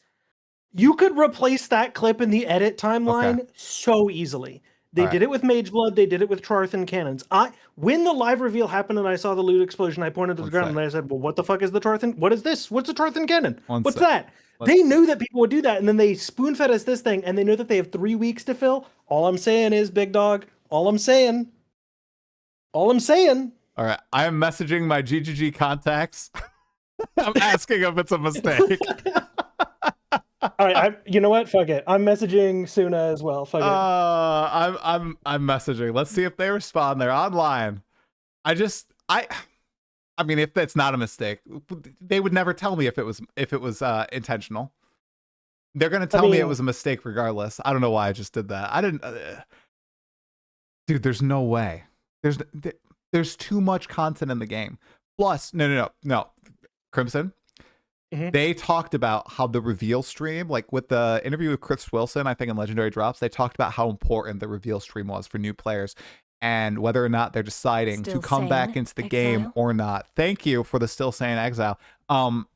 You could replace that clip in the edit timeline so easily. They did it with Mageblood. They did it with Trarthan cannons. When the live reveal happened and I saw the loot explosion, I pointed to the ground and I said, well, what the fuck is the Trarthan? What is this? What's a Trarthan cannon? What's that? They knew that people would do that, and then they spoon-fed us this thing, and they know that they have 3 weeks to fill. All I'm saying is, big dog, all I'm saying. All
right, I am messaging my GGG contacts. I'm asking if it's a mistake.
All right, you know what? Fuck it. I'm messaging Suna as well. Fuck it.
I'm messaging. Let's see if they respond. They're online. I mean, if that's not a mistake, they would never tell me if it was intentional. They're gonna tell me it was a mistake regardless. I don't know why I just did that. I didn't. Dude, there's no way. There's too much content in the game. Plus, no, Crimson. Mm-hmm. They talked about how the reveal stream, like with the interview with Chris Wilson, I think in Legendary Drops, they talked about how important the reveal stream was for new players and whether or not they're deciding to come back into the game or not. Thank you for the Still Sane Exile. And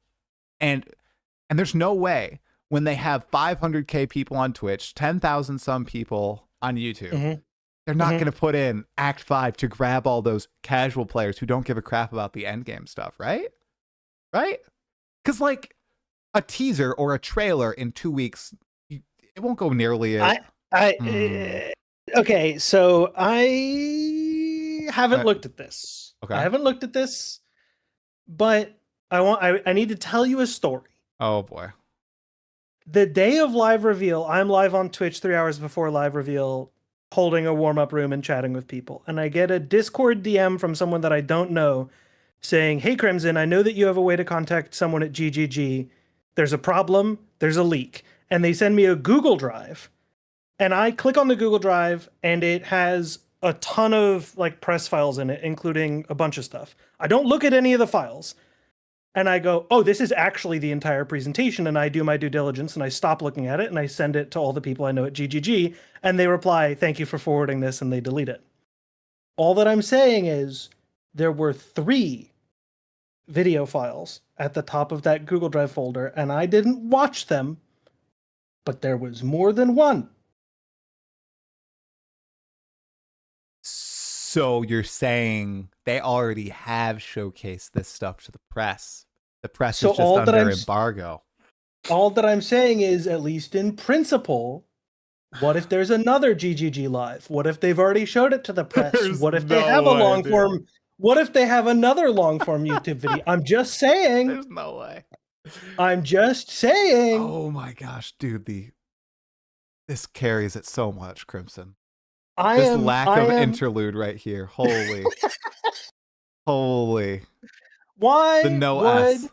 there's no way when they have 500K people on Twitch, 10,000 some people on YouTube, they're not going to put in Act 5 to grab all those casual players who don't give a crap about the end game stuff, right? Right? Because, like, a teaser or a trailer in 2 weeks, it won't go nearly
okay, so I haven't looked at this.
Okay.
I haven't looked at this, but I need to tell you a story.
Oh, boy.
The day of live reveal, I'm live on Twitch 3 hours before live reveal, holding a warm-up room and chatting with people. And I get a Discord DM from someone that I don't know saying, hey, Crimson, I know that you have a way to contact someone at GGG. There's a problem. There's a leak. And they send me a Google Drive. And I click on the Google Drive, and it has a ton of like press files in it, including a bunch of stuff. I don't look at any of the files. And I go, oh, this is actually the entire presentation. And I do my due diligence, and I stop looking at it, and I send it to all the people I know at GGG. And they reply, thank you for forwarding this, and they delete it. All that I'm saying is there were 3 video files at the top of that Google Drive folder, and I didn't watch them, but there was more than one.
So you're saying they already have showcased this stuff to the press. The press is just under embargo.
All that I'm saying is, at least in principle, what if there's another GGG live? What if they've already showed it to the press? What if they have a long form? What if they have another long form YouTube video? I'm just saying.
There's no way.
I'm just saying.
Oh my gosh, dude, this carries it so much, Crimson. This lack of interlude right here. Holy. Holy.
Why
S.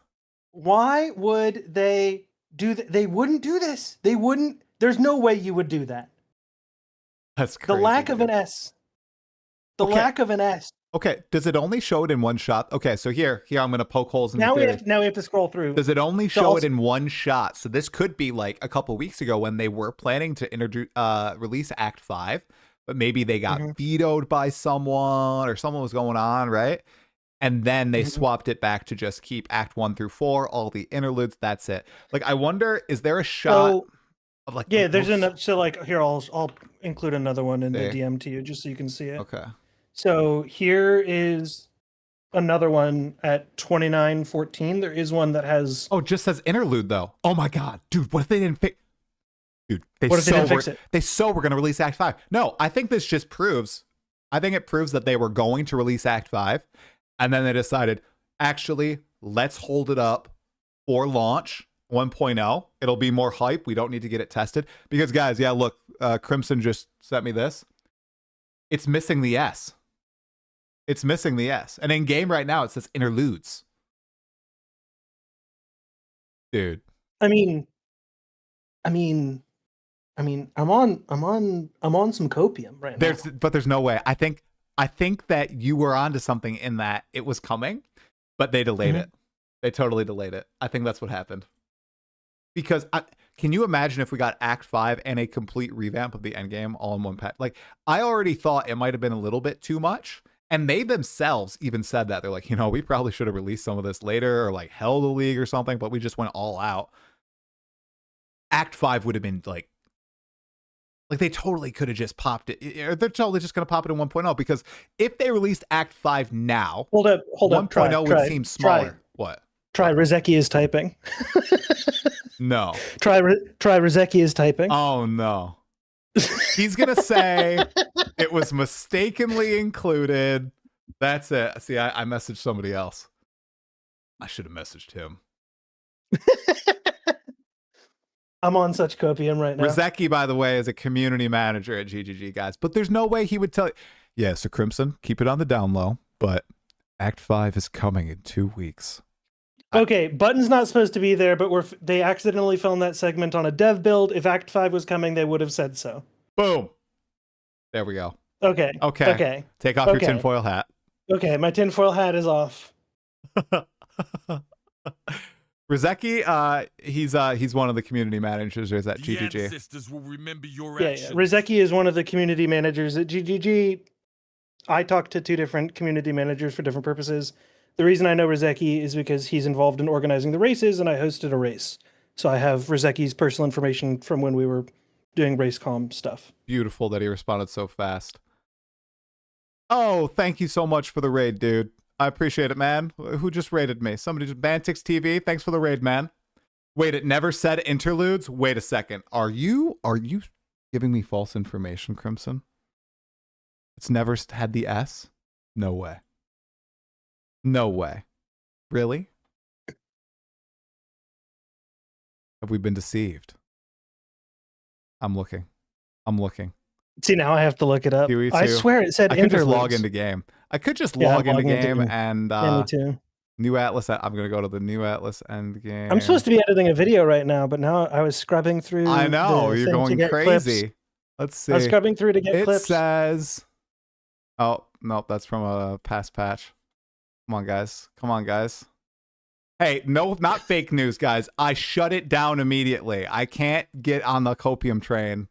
Why would they do that? They wouldn't do this. They wouldn't. There's no way you would do that.
That's crazy.
The lack of an S. Lack of an S.
Okay, does it only show it in one shot? Okay, so here I'm going to poke holes in the theory.
Now we have to scroll through.
Does it only show it in one shot? So this could be like a couple weeks ago when they were planning to release Act 5, but maybe they got vetoed by someone or someone was going on, right? And then they swapped it back to just keep Act 1 through 4, all the interludes, that's it. Like, I wonder, is there a shot of like...
Yeah, there's enough. So like, here, I'll include another one in the DM to you just so you can see it.
Okay.
So here is another one at 29:14. There is one that has...
Oh, it just says interlude, though. Oh, my God. Dude, what if they didn't fix... Dude,
what if they didn't fix it?
They were going to release Act 5. No, I think this just proves... I think it proves that they were going to release Act 5, and then they decided, actually, let's hold it up for launch 1.0. It'll be more hype. We don't need to get it tested. Because, guys, yeah, look, Crimson just sent me this. It's missing the S. It's missing the S. And in game right now, it says interludes. dude.
I mean, I'm on some copium right now.
There's no way. I think that you were onto something in that it was coming, but they delayed it. They totally delayed it. I think that's what happened. Because can you imagine if we got Act 5 and a complete revamp of the endgame all in one pack? Like, I already thought it might have been a little bit too much. And they themselves even said that. They're like, we probably should have released some of this later or like held a league or something, but we just went all out. Act 5 would have been like they totally could have just popped it. They're totally just going to pop it in 1.0 because if they released Act 5 now,
hold up.
1.0 would seem smaller. What?
Try Rizeki is typing.
No.
Try Rizeki is typing.
Oh, no. He's going to say it was mistakenly included. That's it. See, I messaged somebody else. I should have messaged him.
I'm on such copium right now.
Rizeki, by the way, is a community manager at GGG, guys. But there's no way he would tell you. Yeah, so Crimson, keep it on the down low. But Act 5 is coming in 2 weeks.
Okay, Button's not supposed to be there, but they accidentally filmed that segment on a dev build. If Act 5 was coming, they would have said so.
Boom. There we go.
Okay.
Take off your tinfoil hat.
Okay, my tinfoil hat is off.
Rizeki, he's one of the community managers at GGG.
Ancestors will remember your
actions. Yeah. Rizeki is one of the community managers at GGG. I talked to 2 different community managers for different purposes. The reason I know Rizeki is because he's involved in organizing the races, and I hosted a race. So I have Rizeki's personal information from when we were doing RaceCom stuff.
Beautiful that he responded so fast. Oh, thank you so much for the raid, dude. I appreciate it, man. Who just raided me? Somebody just Bantix TV. Thanks for the raid, man. Wait, it never said interludes? Wait a second. Are you giving me false information, Crimson? It's never had the S? No way. No way. Really? Have we been deceived? I'm looking.
See, now I have to look it up.
PoE2.
I swear it said interludes.
I could just log into game. I could just log into game and
me too.
New Atlas. I'm going to go to the New Atlas end game.
I'm supposed to be editing a video right now, but now I was scrubbing through.
I know. You're going crazy.
Clips.
Let's see.
I was scrubbing through to get clips.
It says... Oh, nope. That's from a past patch. Come on, guys. Hey, no, not fake news, guys. I shut it down immediately. I can't get on the copium train.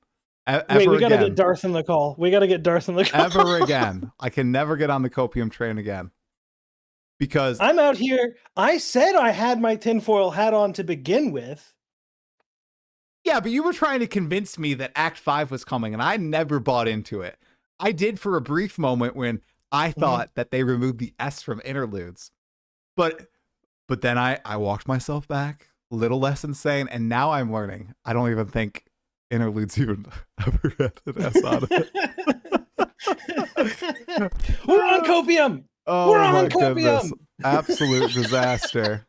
Wait, we gotta get Darth in the call.
Ever again. I can never get on the copium train again. Because
I'm out here. I said I had my tinfoil hat on to begin with.
Yeah, but you were trying to convince me that Act 5 was coming, and I never bought into it. I did for a brief moment when I thought that they removed the S from interludes. But then I walked myself back, a little less insane, and now I'm learning. I don't even think interludes even ever had an S on it.
We're on copium.
Oh, we're on copium. Goodness. Absolute disaster.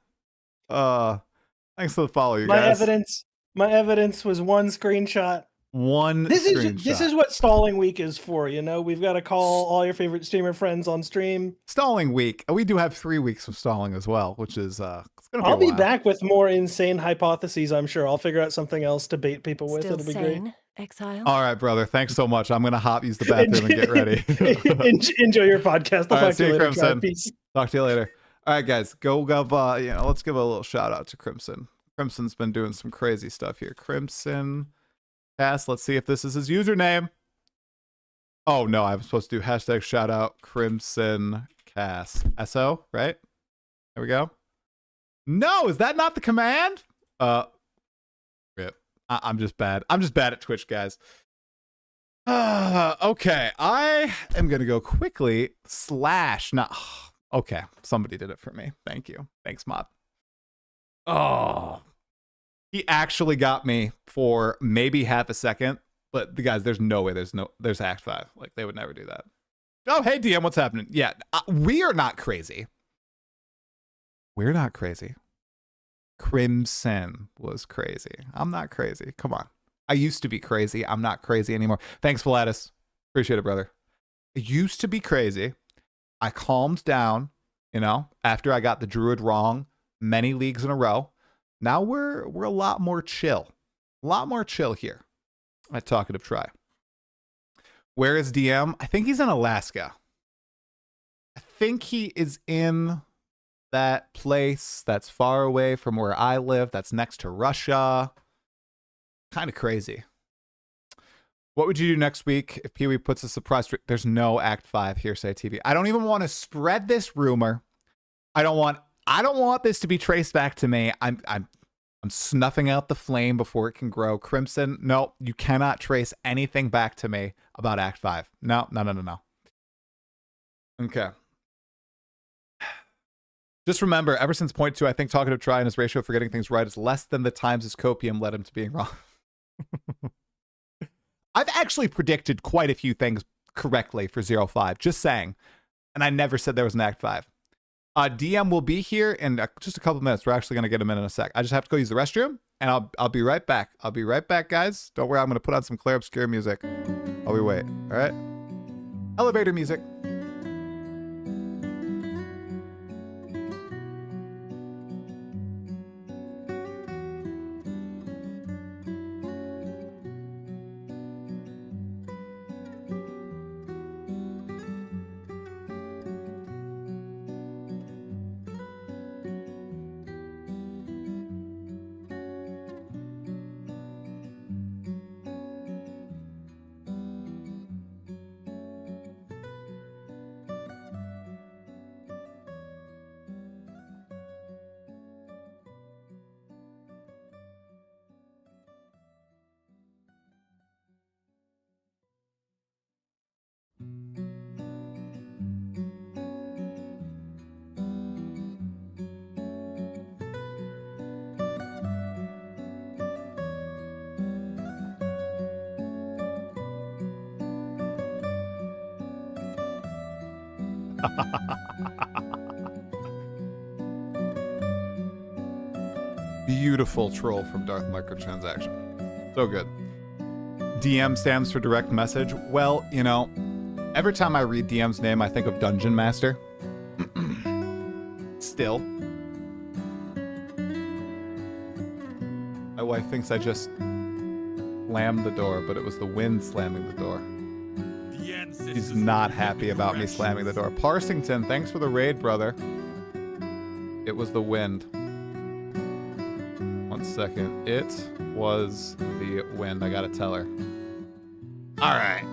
Thanks for the follow, you guys.
My evidence was one screenshot. This is what stalling week is for, We've got to call all your favorite streamer friends on stream.
Stalling week. We do have 3 weeks of stalling as well, which is it's gonna be
I'll be back with more insane hypotheses, I'm sure. I'll figure out something else to bait people with.
Still
It'll be
sane,
great.
Exile.
All right, brother. Thanks so much. I'm gonna use the bathroom and get ready.
Enjoy your podcast. I'll talk to you later.
Crimson.
Peace.
Talk to you later. All right, guys. Go give let's give a little shout out to Crimson. Crimson's been doing some crazy stuff here. Crimson Cast. Let's see if this is his username. Oh no, I'm supposed to do hashtag shout out Crimson Cast. SO, right? There we go. No, is that not the command? Rip. I'm just bad. I'm just bad at Twitch, guys. Okay, I am gonna go quickly / not. Okay, somebody did it for me. Thank you. Thanks, Mod. Oh, he actually got me for maybe half a second, but the guys, there's no way there's Act 5. Like, they would never do that. Oh, hey, DM, what's happening? Yeah, we are not crazy. We're not crazy. Crimson was crazy. I'm not crazy. Come on. I used to be crazy. I'm not crazy anymore. Thanks, Vladis. Appreciate it, brother. I used to be crazy. I calmed down, after I got the Druid wrong many leagues in a row. Now we're a lot more chill. A lot more chill here at Talkative Try. Where is DM? I think he's in Alaska. I think he is in that place that's far away from where I live, that's next to Russia. Kind of crazy. What would you do next week if PoE puts a surprise? There's no Act 5 Hearsay TV. I don't even want to spread this rumor. I don't want this to be traced back to me. I'm snuffing out the flame before it can grow. Crimson, no, you cannot trace anything back to me about Act 5. No. Okay. Just remember, ever since point 2, I think Talkative Try and his ratio for getting things right is less than the times his copium led him to being wrong. I've actually predicted quite a few things correctly for 05, just saying. And I never said there was an Act 5. DM will be here in just a couple minutes. We're actually going to get him in a sec. I just have to go use the restroom, and I'll be right back. I'll be right back, guys. Don't worry, I'm going to put on some Claire Obscure music while we wait. All right? Elevator music. Beautiful troll from Darth Microtransaction. So good. DM stands for direct message. Well, you know, every time I read DM's name, I think of Dungeon Master. Still. My wife thinks I just slammed the door, but it was the wind slamming the door. He's not happy about me slamming the door. Parsington, thanks for the raid, brother. It was the wind. 1 second. It was the wind. I gotta tell her. All right.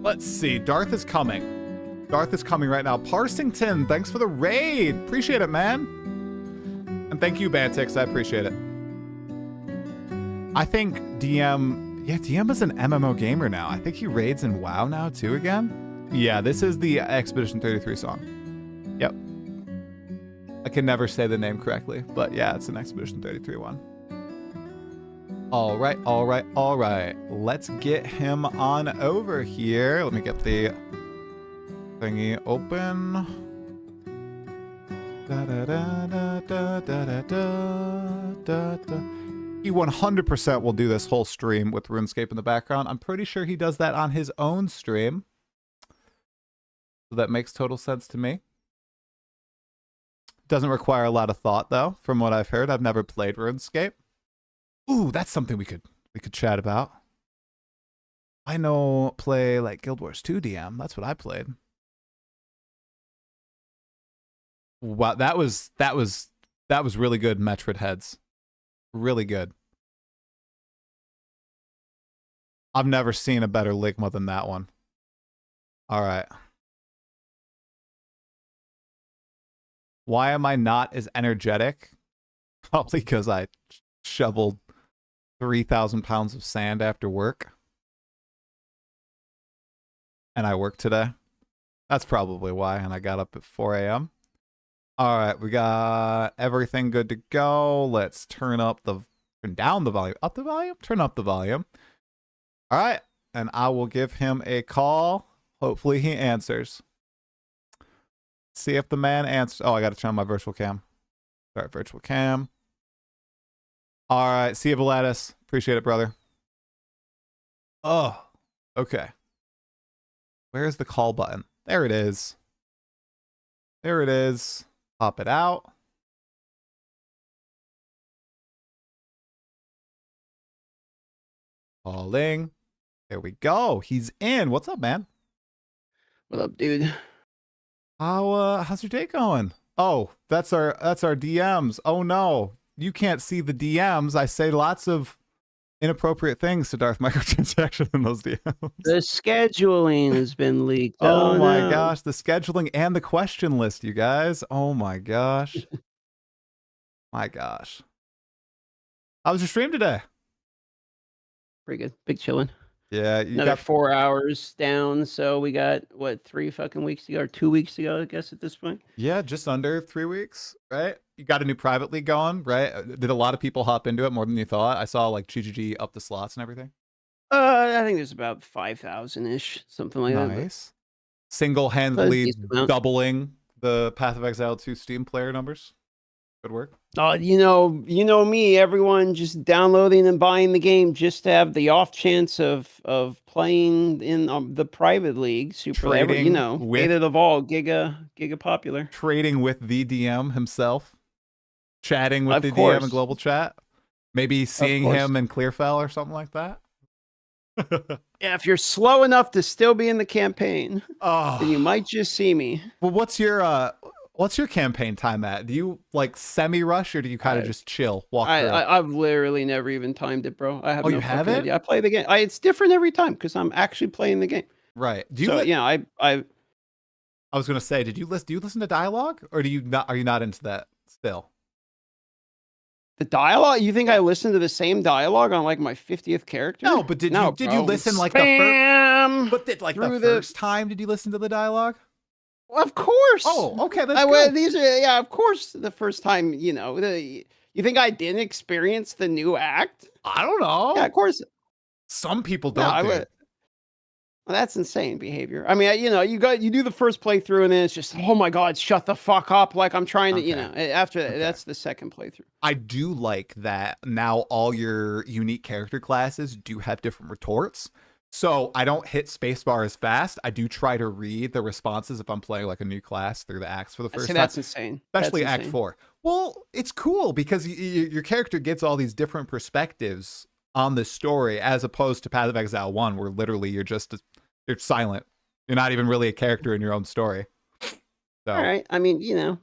Let's see. Darth is coming. Darth is coming right now. Parsington, thanks for the raid. Appreciate it, man. And thank you, Bantix. I appreciate it. I think DM... Yeah, DM is an MMO gamer now. I think he raids in WoW now, too, again. Yeah, this is the Expedition 33 song. Yep. I can never say the name correctly, but yeah, it's an Expedition 33 one. All right. Let's get him on over here. Let me get the thingy open. He 100% will do this whole stream with RuneScape in the background. I'm pretty sure he does that on his own stream. So that makes total sense to me. Doesn't require a lot of thought, though, from what I've heard. I've never played RuneScape. Ooh, that's something we could chat about. I know play like Guild Wars 2 DM. That's what I played. Wow, that was really good, Metroid heads. Really good. I've never seen a better Ligma than that one. All right. Why am I not as energetic? Probably because I shoveled 3,000 pounds of sand after work. And I worked today. That's probably why. And I got up at 4 a.m. All right, we got everything good to go. Let's turn down the volume, up the volume, turn up the volume. All right, and I will give him a call. Hopefully he answers. See if the man answers. Oh, I got to turn on my virtual cam. All right, virtual cam. All right, see you, Vladis. Appreciate it, brother. Oh, okay. Where's the call button? There it is. There it is. Pop it out. Calling. There we go. He's in. What's up, man?
What up, dude?
How's your day going? Oh, that's our DMs. Oh no, you can't see the DMs. I say lots of inappropriate things to Darth Microtransaction in those DMs.
The scheduling has been leaked.
Oh my
no.
gosh, the scheduling and the question list, you guys. Oh my gosh. My gosh. How was your stream today?
Pretty good. Big chilling.
Yeah, you
Another
got
4 hours down. So we got, what, 3 fucking weeks to go? Or 2 weeks to go, I guess, at this point?
just under 3 weeks, right? You got a new private league going, right? Did a lot of people hop into it more than you thought? I saw like GGG up the slots and everything.
I think there's about 5,000-ish, something like that.
Nice. Single-handedly
decent amount.
doubling the Path of Exile 2 Steam player numbers. Good work.
Oh, you know me, everyone just downloading and buying the game just to have the off chance of playing in the private league. Super,
Trading with-
hated of all, giga popular.
Trading with the DM himself. Chatting with
Of
the DM
course.
in global chat. Maybe seeing
course.
him in Clearfell or something like that.
Yeah, if you're slow enough to still be in the campaign, then you
Oh,
might just see me.
well, what's your campaign time at? Do you like semi-rush or do you kind of just chill, walk through?
I've literally never even timed it, bro. I have
Oh,
no
you
fucking
haven't?
idea. I play the game. It's different every time because I'm actually playing the game.
Right. Do you
So
I was gonna say, do you listen to dialogue or are you not into that still?
the dialogue. You think I listen to the same dialogue on like my 50th character?
No, but did you
bro.
listen like
Spam!
but did like the
through
first time did you listen to the dialogue?
Well, of course.
Oh, okay, that's
Well,
good.
these are of course the first time. You think I didn't experience the new act?
I don't know.
Yeah, of course.
Some people
No,
don't.
I
do.
would. Well, that's insane behavior. I mean, you do the first playthrough and then it's just, oh my god, shut the fuck up! Like I'm trying to,
Okay.
After that,
Okay.
that's the second playthrough.
I do like that now all your unique character classes do have different retorts. So I don't hit spacebar as fast. I do try to read the responses if I'm playing like a new class through the acts for the first
See,
time.
that's insane.
Especially
That's
Act
insane.
4. Well, it's cool because your character gets all these different perspectives on the story as opposed to Path of Exile 1 where literally you're silent. You're not even really a character in your own story. So
All right. I mean,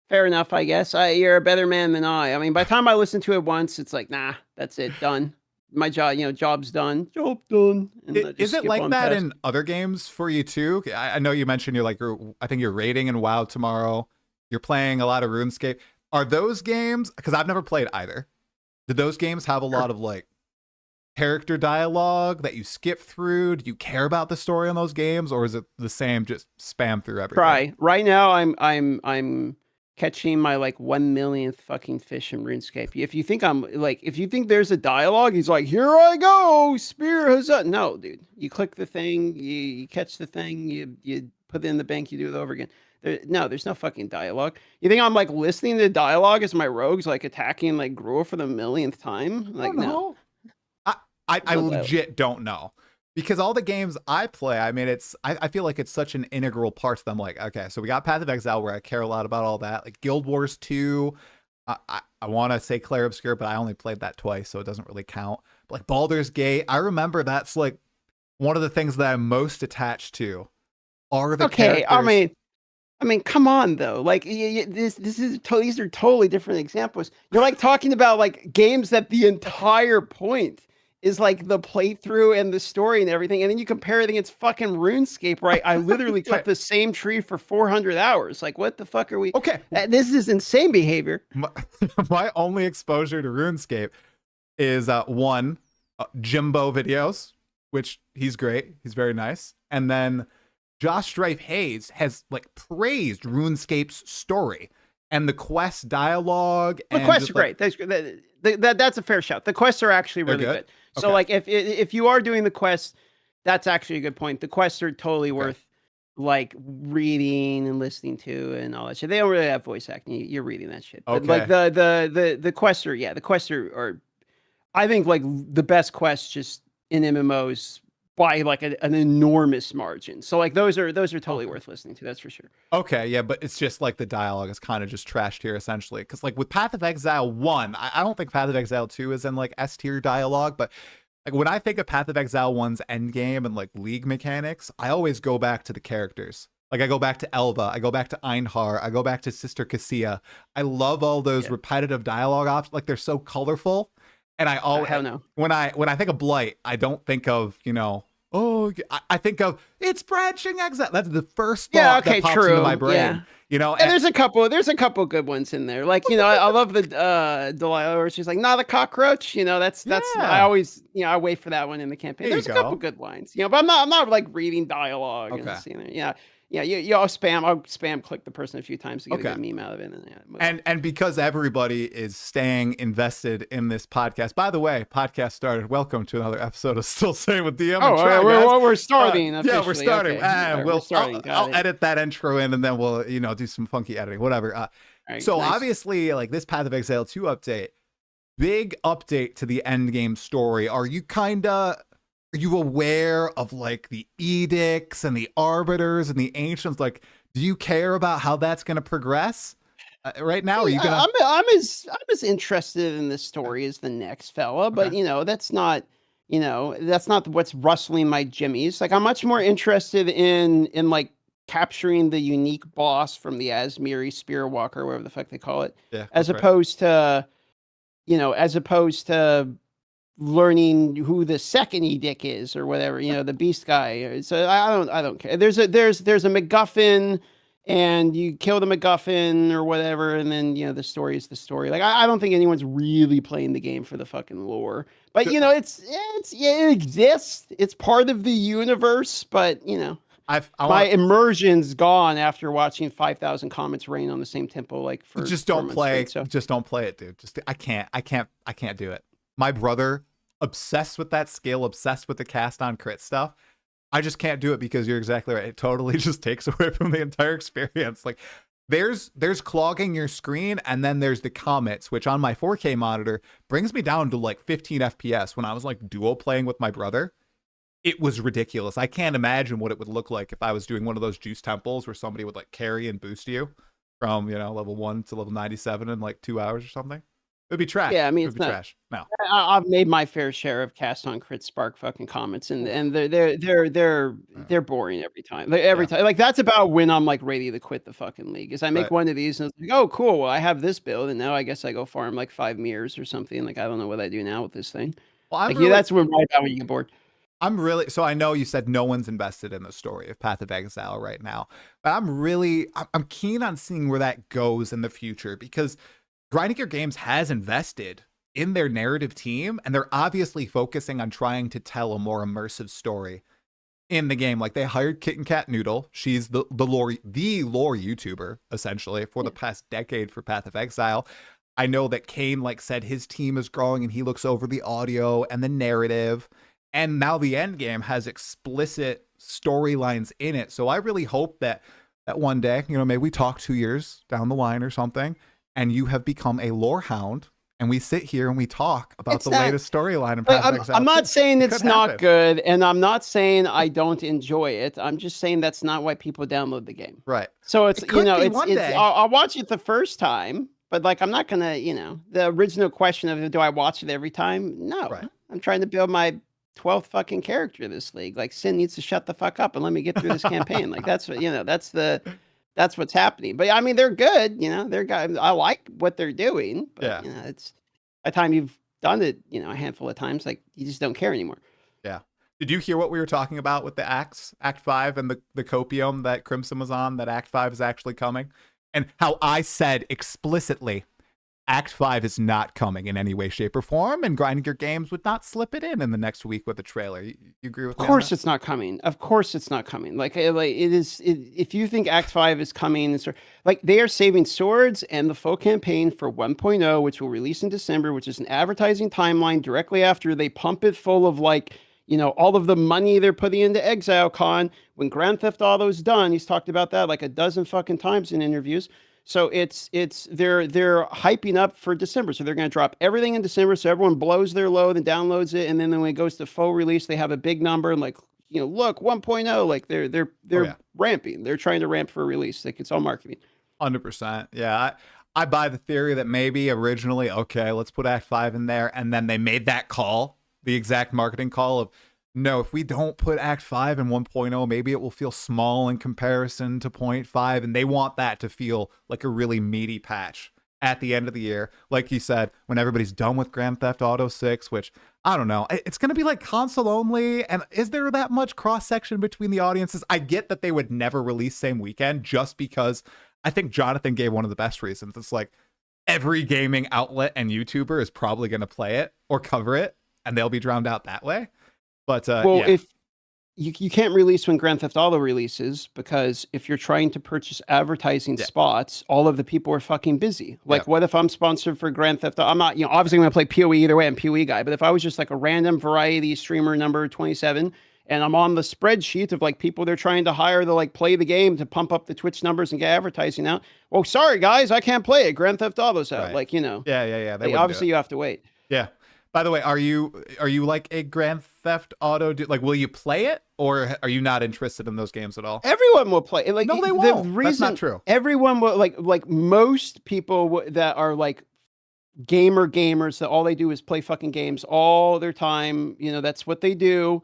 fair enough, I guess. You're a better man than I. I mean, by the time I listen to it once, it's like, nah, that's it, done. My job, job's done. Job done. And I just
Is it
skip
like
on
that
past.
in other games for you too? I know you mentioned I think you're raiding in WoW tomorrow. You're playing a lot of RuneScape. Are those games, because I've never played either, do those games have a lot of like character dialogue that you skip through? Do you care about the story on those games, or is it the same, just spam through everything?
Try. Right now, I'm catching my like 1 millionth fucking fish in RuneScape. If you think there's a dialogue, he's like, here I go, spear huzzah. No, dude. You click the thing, you catch the thing, you put it in the bank, you do it over again. There's no fucking dialogue. You think I'm like listening to dialogue as my rogues like attacking like Gruul for the millionth time? Like,
I don't
no.
know. I
No dialogue.
legit don't know. Because all the games I play, I mean, I feel like it's such an integral part to them. Like, okay, so we got Path of Exile where I care a lot about all that. Like Guild Wars 2, I want to say Clair Obscur, but I only played that twice, so it doesn't really count. But like Baldur's Gate, I remember that's like one of the things that I'm most attached to are the
Okay,
characters.
I mean, come on though. Like these are totally different examples. You're like talking about like games that the entire point is like the playthrough and the story and everything, and then you compare everything. It's fucking RuneScape, right? I literally cut
Right.
the same tree for 400 hours. Like, what the fuck are we?
Okay,
This is insane behavior.
my only exposure to RuneScape is one, Jimbo videos, which he's great. He's very nice. And then Josh Strife Hayes has like praised RuneScape's story and the quest dialogue.
The
and
quests
just,
are
like,
great. That's a fair shout. The quests are actually
They're
really
good?
good. So
Okay.
like if you are doing the quests, that's actually a good point. The quests are totally worth like reading and listening to and all that shit. They don't really have voice acting. You're reading that shit. But like the quests are I think like the best quests just in MMOs by like an enormous margin. So like those are totally worth listening to. That's for sure.
Okay, yeah, but it's just like the dialogue is kind of just trashed here essentially. Because like with Path of Exile 1, I don't think Path of Exile 2 is in like S tier dialogue, but Like when I think of Path of Exile 1's endgame and like league mechanics, I always go back to the characters. Like I go back to Elva, I go back to Einhar, I go back to Sister Cassia. I love all those repetitive dialogue options. Like they're so colorful. And I always when I think of Blight, I don't think of, you know, I think of it's branching exile. That's the first thought that pops into my brain. Yeah. You know,
and there's a couple good ones in there. Like, you know, I love the Delilah where she's like, "Not a cockroach." You know, that's I always, you know, I wait for that one in the campaign. There's a couple good lines, you know, but I'm not like reading dialogue. Okay. And seeing it. Yeah. Yeah, I'll spam click the person a few times to get a good meme out of it.
And because everybody is staying invested in this podcast. By the way, podcast started. Welcome to another episode of Still Sane with DM.
We're starting.
Yeah, we're starting.
Okay.
We're starting. I'll edit that intro in, and then we'll do some funky editing, whatever. So obviously, like this Path of Exile 2 update, big update to the end game story. Are you aware of like the edicts and the arbiters and the ancients? Like, do you care about how that's going to progress right now? Are you gonna?
I'm as interested in this story as the next fella, but you know that's not what's rustling my jimmies. Like I'm much more interested in like capturing the unique boss from the Asmiri Spear Walker, whatever the fuck they call it, as opposed to learning who the second edict is or whatever, you know, the beast guy. So I don't care. There's a MacGuffin and you kill the MacGuffin or whatever, and then you know the story is the story. Like I don't think anyone's really playing the game for the fucking lore. But you know, it exists. It's part of the universe, but you know, my immersion's gone after watching 5,000 comets rain on the same temple like for
just don't play straight, so. Just don't play it, dude. I can't do it. My brother, obsessed with that skill, obsessed with the cast on crit stuff. I just can't do it because you're exactly right. It totally just takes away from the entire experience. Like there's clogging your screen, and then there's the comets, which on my 4K monitor brings me down to like 15 FPS. When I was like duo playing with my brother, it was ridiculous. I can't imagine what it would look like if I was doing one of those juice temples where somebody would like carry and boost you from, you know, level 1 to level 97 in like 2 hours or something. It'd be trash.
Yeah, I mean,
it's trash. No,
I've made my fair share of cast on crit spark fucking comments, and they're boring every time. Like that's about when I'm like ready to quit the fucking league. Is I make one of these and it's like, oh cool, well I have this build, and now I guess I go farm like 5 mirrors or something. Like I don't know what I do now with this thing. Well, that's when you get bored.
So I know you said no one's invested in the story of Path of Exile right now, but I'm keen on seeing where that goes in the future, because Grinding Your Games has invested in their narrative team, and they're obviously focusing on trying to tell a more immersive story in the game. Like they hired Kitten Cat Noodle. She's the lore YouTuber essentially for the past decade for Path of Exile. I know that Kane like said his team is growing and he looks over the audio and the narrative, and now the end game has explicit storylines in it. So I really hope that one day, you know, maybe we talk 2 years down the line or something, and you have become a lore hound, and we sit here and we talk about latest storyline in Path of Exile.
I'm not saying it's not good, and I'm not saying I don't enjoy it. I'm just saying that's not why people download the game.
Right.
So it's I'll watch it the first time, but like I'm not gonna, you know, the original question of do I watch it every time? No. Right. I'm trying to build my 12th fucking character in this league. Like Sin needs to shut the fuck up and let me get through this campaign. Like that's what, you know, that's what's happening. But I mean, they're good, you know, they're guys. I like what they're doing, but you know, it's by the time you've done it, you know, a handful of times, like you just don't care anymore.
Yeah. Did you hear what we were talking about with the Act 5 and the copium that Crimson was on, that Act 5 is actually coming? And how I said explicitly, Act 5 is not coming in any way, shape, or form, and Grinding Your Games would not slip it in the next week with a trailer. You agree with me?
Of course it's not coming. Of course it's not coming. Like it is. If you think Act 5 is coming, like they are saving Swords and the full campaign for 1.0, which will release in December, which is an advertising timeline directly after they pump it full of like, you know, all of the money they're putting into ExileCon. When Grand Theft Auto is done, he's talked about that like a dozen fucking times in interviews. So they're hyping up for December. So they're going to drop everything in December, so everyone blows their load and downloads it, and then when it goes to full release, they have a big number and like, you know, look, 1.0, like they're ramping. They're trying to ramp for a release. Like it's all marketing.
100%. Yeah. I buy the theory that maybe originally, okay, let's put Act 5 in there, and then they made that call. the exact marketing call of, no, if we don't put Act 5 in 1.0, maybe it will feel small in comparison to 0.5, and they want that to feel like a really meaty patch at the end of the year. Like you said, when everybody's done with Grand Theft Auto 6, which, I don't know, it's going to be like console only, and is there that much cross-section between the audiences? I get that they would never release same weekend, just because I think Jonathan gave one of the best reasons. It's like, every gaming outlet and YouTuber is probably going to play it or cover it, and they'll be drowned out that way. But
well,
yeah.
if you can't release when Grand Theft Auto releases, because if you're trying to purchase advertising spots, all of the people are fucking busy. Like, what if I'm sponsored for Grand Theft Auto? I'm not, obviously I'm going to play PoE either way. I'm PoE guy. But if I was just like a random variety streamer number 27, and I'm on the spreadsheet of like people they're trying to hire to like play the game to pump up the Twitch numbers and get advertising out. Well, sorry guys, I can't play it. Grand Theft Auto's out.
Right.
Like,
Yeah.
Like, obviously you have to wait.
Yeah. By the way, are you like a Grand Theft Auto dude? Like, will you play it, or are you not interested in those games at all?
Everyone will play it. Like,
no, they won't.
The reason
That's not true.
Everyone will like most people that are like gamers that all they do is play fucking games all their time. That's what they do.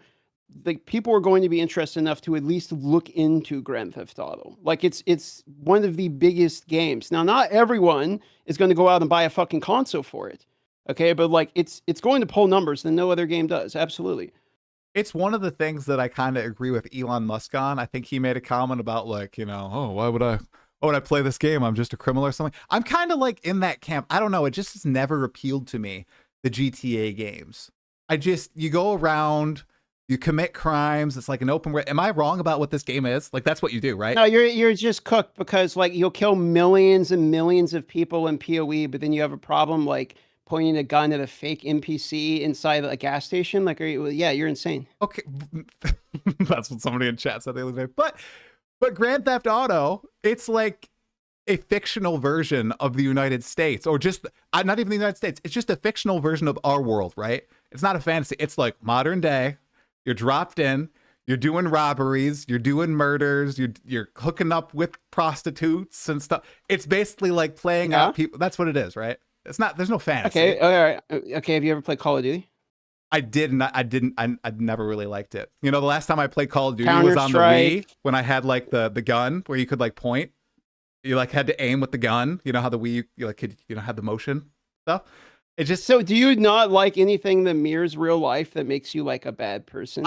Like, people are going to be interested enough to at least look into Grand Theft Auto. Like, it's one of the biggest games. Now, not everyone is going to go out and buy a fucking console for it. Okay, but like it's going to pull numbers that no other game does. Absolutely.
It's one of the things that I kind of agree with Elon Musk on. I think he made a comment about like, oh, why would I play this game? I'm just a criminal or something. I'm kind of like in that camp. I don't know. It just has never appealed to me, the GTA games. You go around, you commit crimes. It's like an open world. Am I wrong about what this game is? Like, that's what you do, right?
No, you're just cooked, because like you'll kill millions and millions of people in PoE, but then you have a problem like pointing a gun at a fake NPC inside a gas station. Like, you're insane.
Okay. That's what somebody in chat said the other day. But Grand Theft Auto, it's like a fictional version of the United States, or just not even the United States. It's just a fictional version of our world, right? It's not a fantasy. It's like modern day. You're dropped in, you're doing robberies, you're doing murders, you're hooking up with prostitutes and stuff. It's basically like playing out people. That's what it is, right? It's not. There's no fantasy.
Okay. All right. Okay. Have you ever played Call of Duty?
I didn't. I never really liked it. The last time I played Call of Duty was on the Wii, when I had like the gun where you could like point. You like had to aim with the gun. You know how the Wii you like could had the motion stuff. It just.
So do you not like anything that mirrors real life that makes you like a bad person?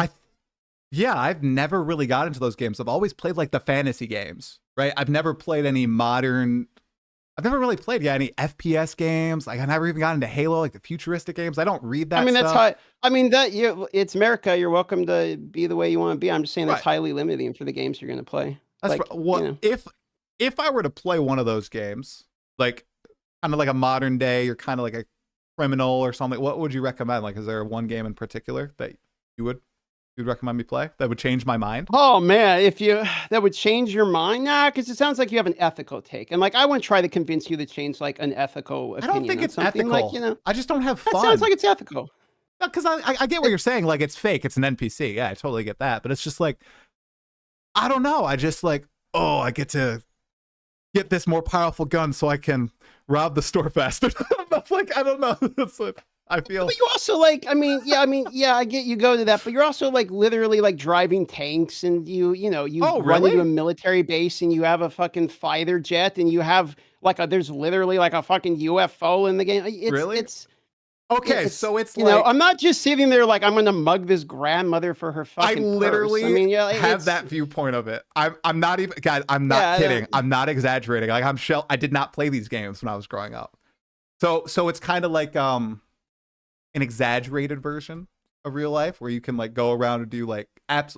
Yeah, I've never really got into those games. I've always played like the fantasy games, right? I've never played any modern. I've never really played any FPS games. Like, I never even got into Halo, like the futuristic games. I don't read that.
That's how. It's America. You're welcome to be the way you want to be. I'm just saying that's highly limiting for the games you're going to play.
That's if I were to play one of those games, like kind of like a modern day, or kind of like a criminal or something, what would you recommend? Like, is there one game in particular that you'd recommend me play that would change my mind?
Oh man, that would change your mind? Nah, because it sounds like you have an ethical take, and like I wouldn't try to convince you to change like an ethical opinion.
I don't think it's ethical.
Like,
I just don't have fun.
That sounds like it's ethical.
No, because I get what you're saying. Like, it's fake. It's an NPC. Yeah, I totally get that. But it's just like, I don't know. I just like, I get to get this more powerful gun so I can rob the store faster. Like, I don't know. That's what I feel.
But you also like, I get you go to that, but you're also like literally like driving tanks, and you run into a military base, and you have a fucking fighter jet, and you have like there's literally like a fucking UFO in the game. So it's like, I'm not just sitting there like I'm gonna mug this grandmother for her fucking
I literally
purse.
have that viewpoint of it. I'm not even, guys, I'm not kidding. I'm not exaggerating. Like, I did not play these games when I was growing up. So it's kind of like an exaggerated version of real life, where you can like go around and do like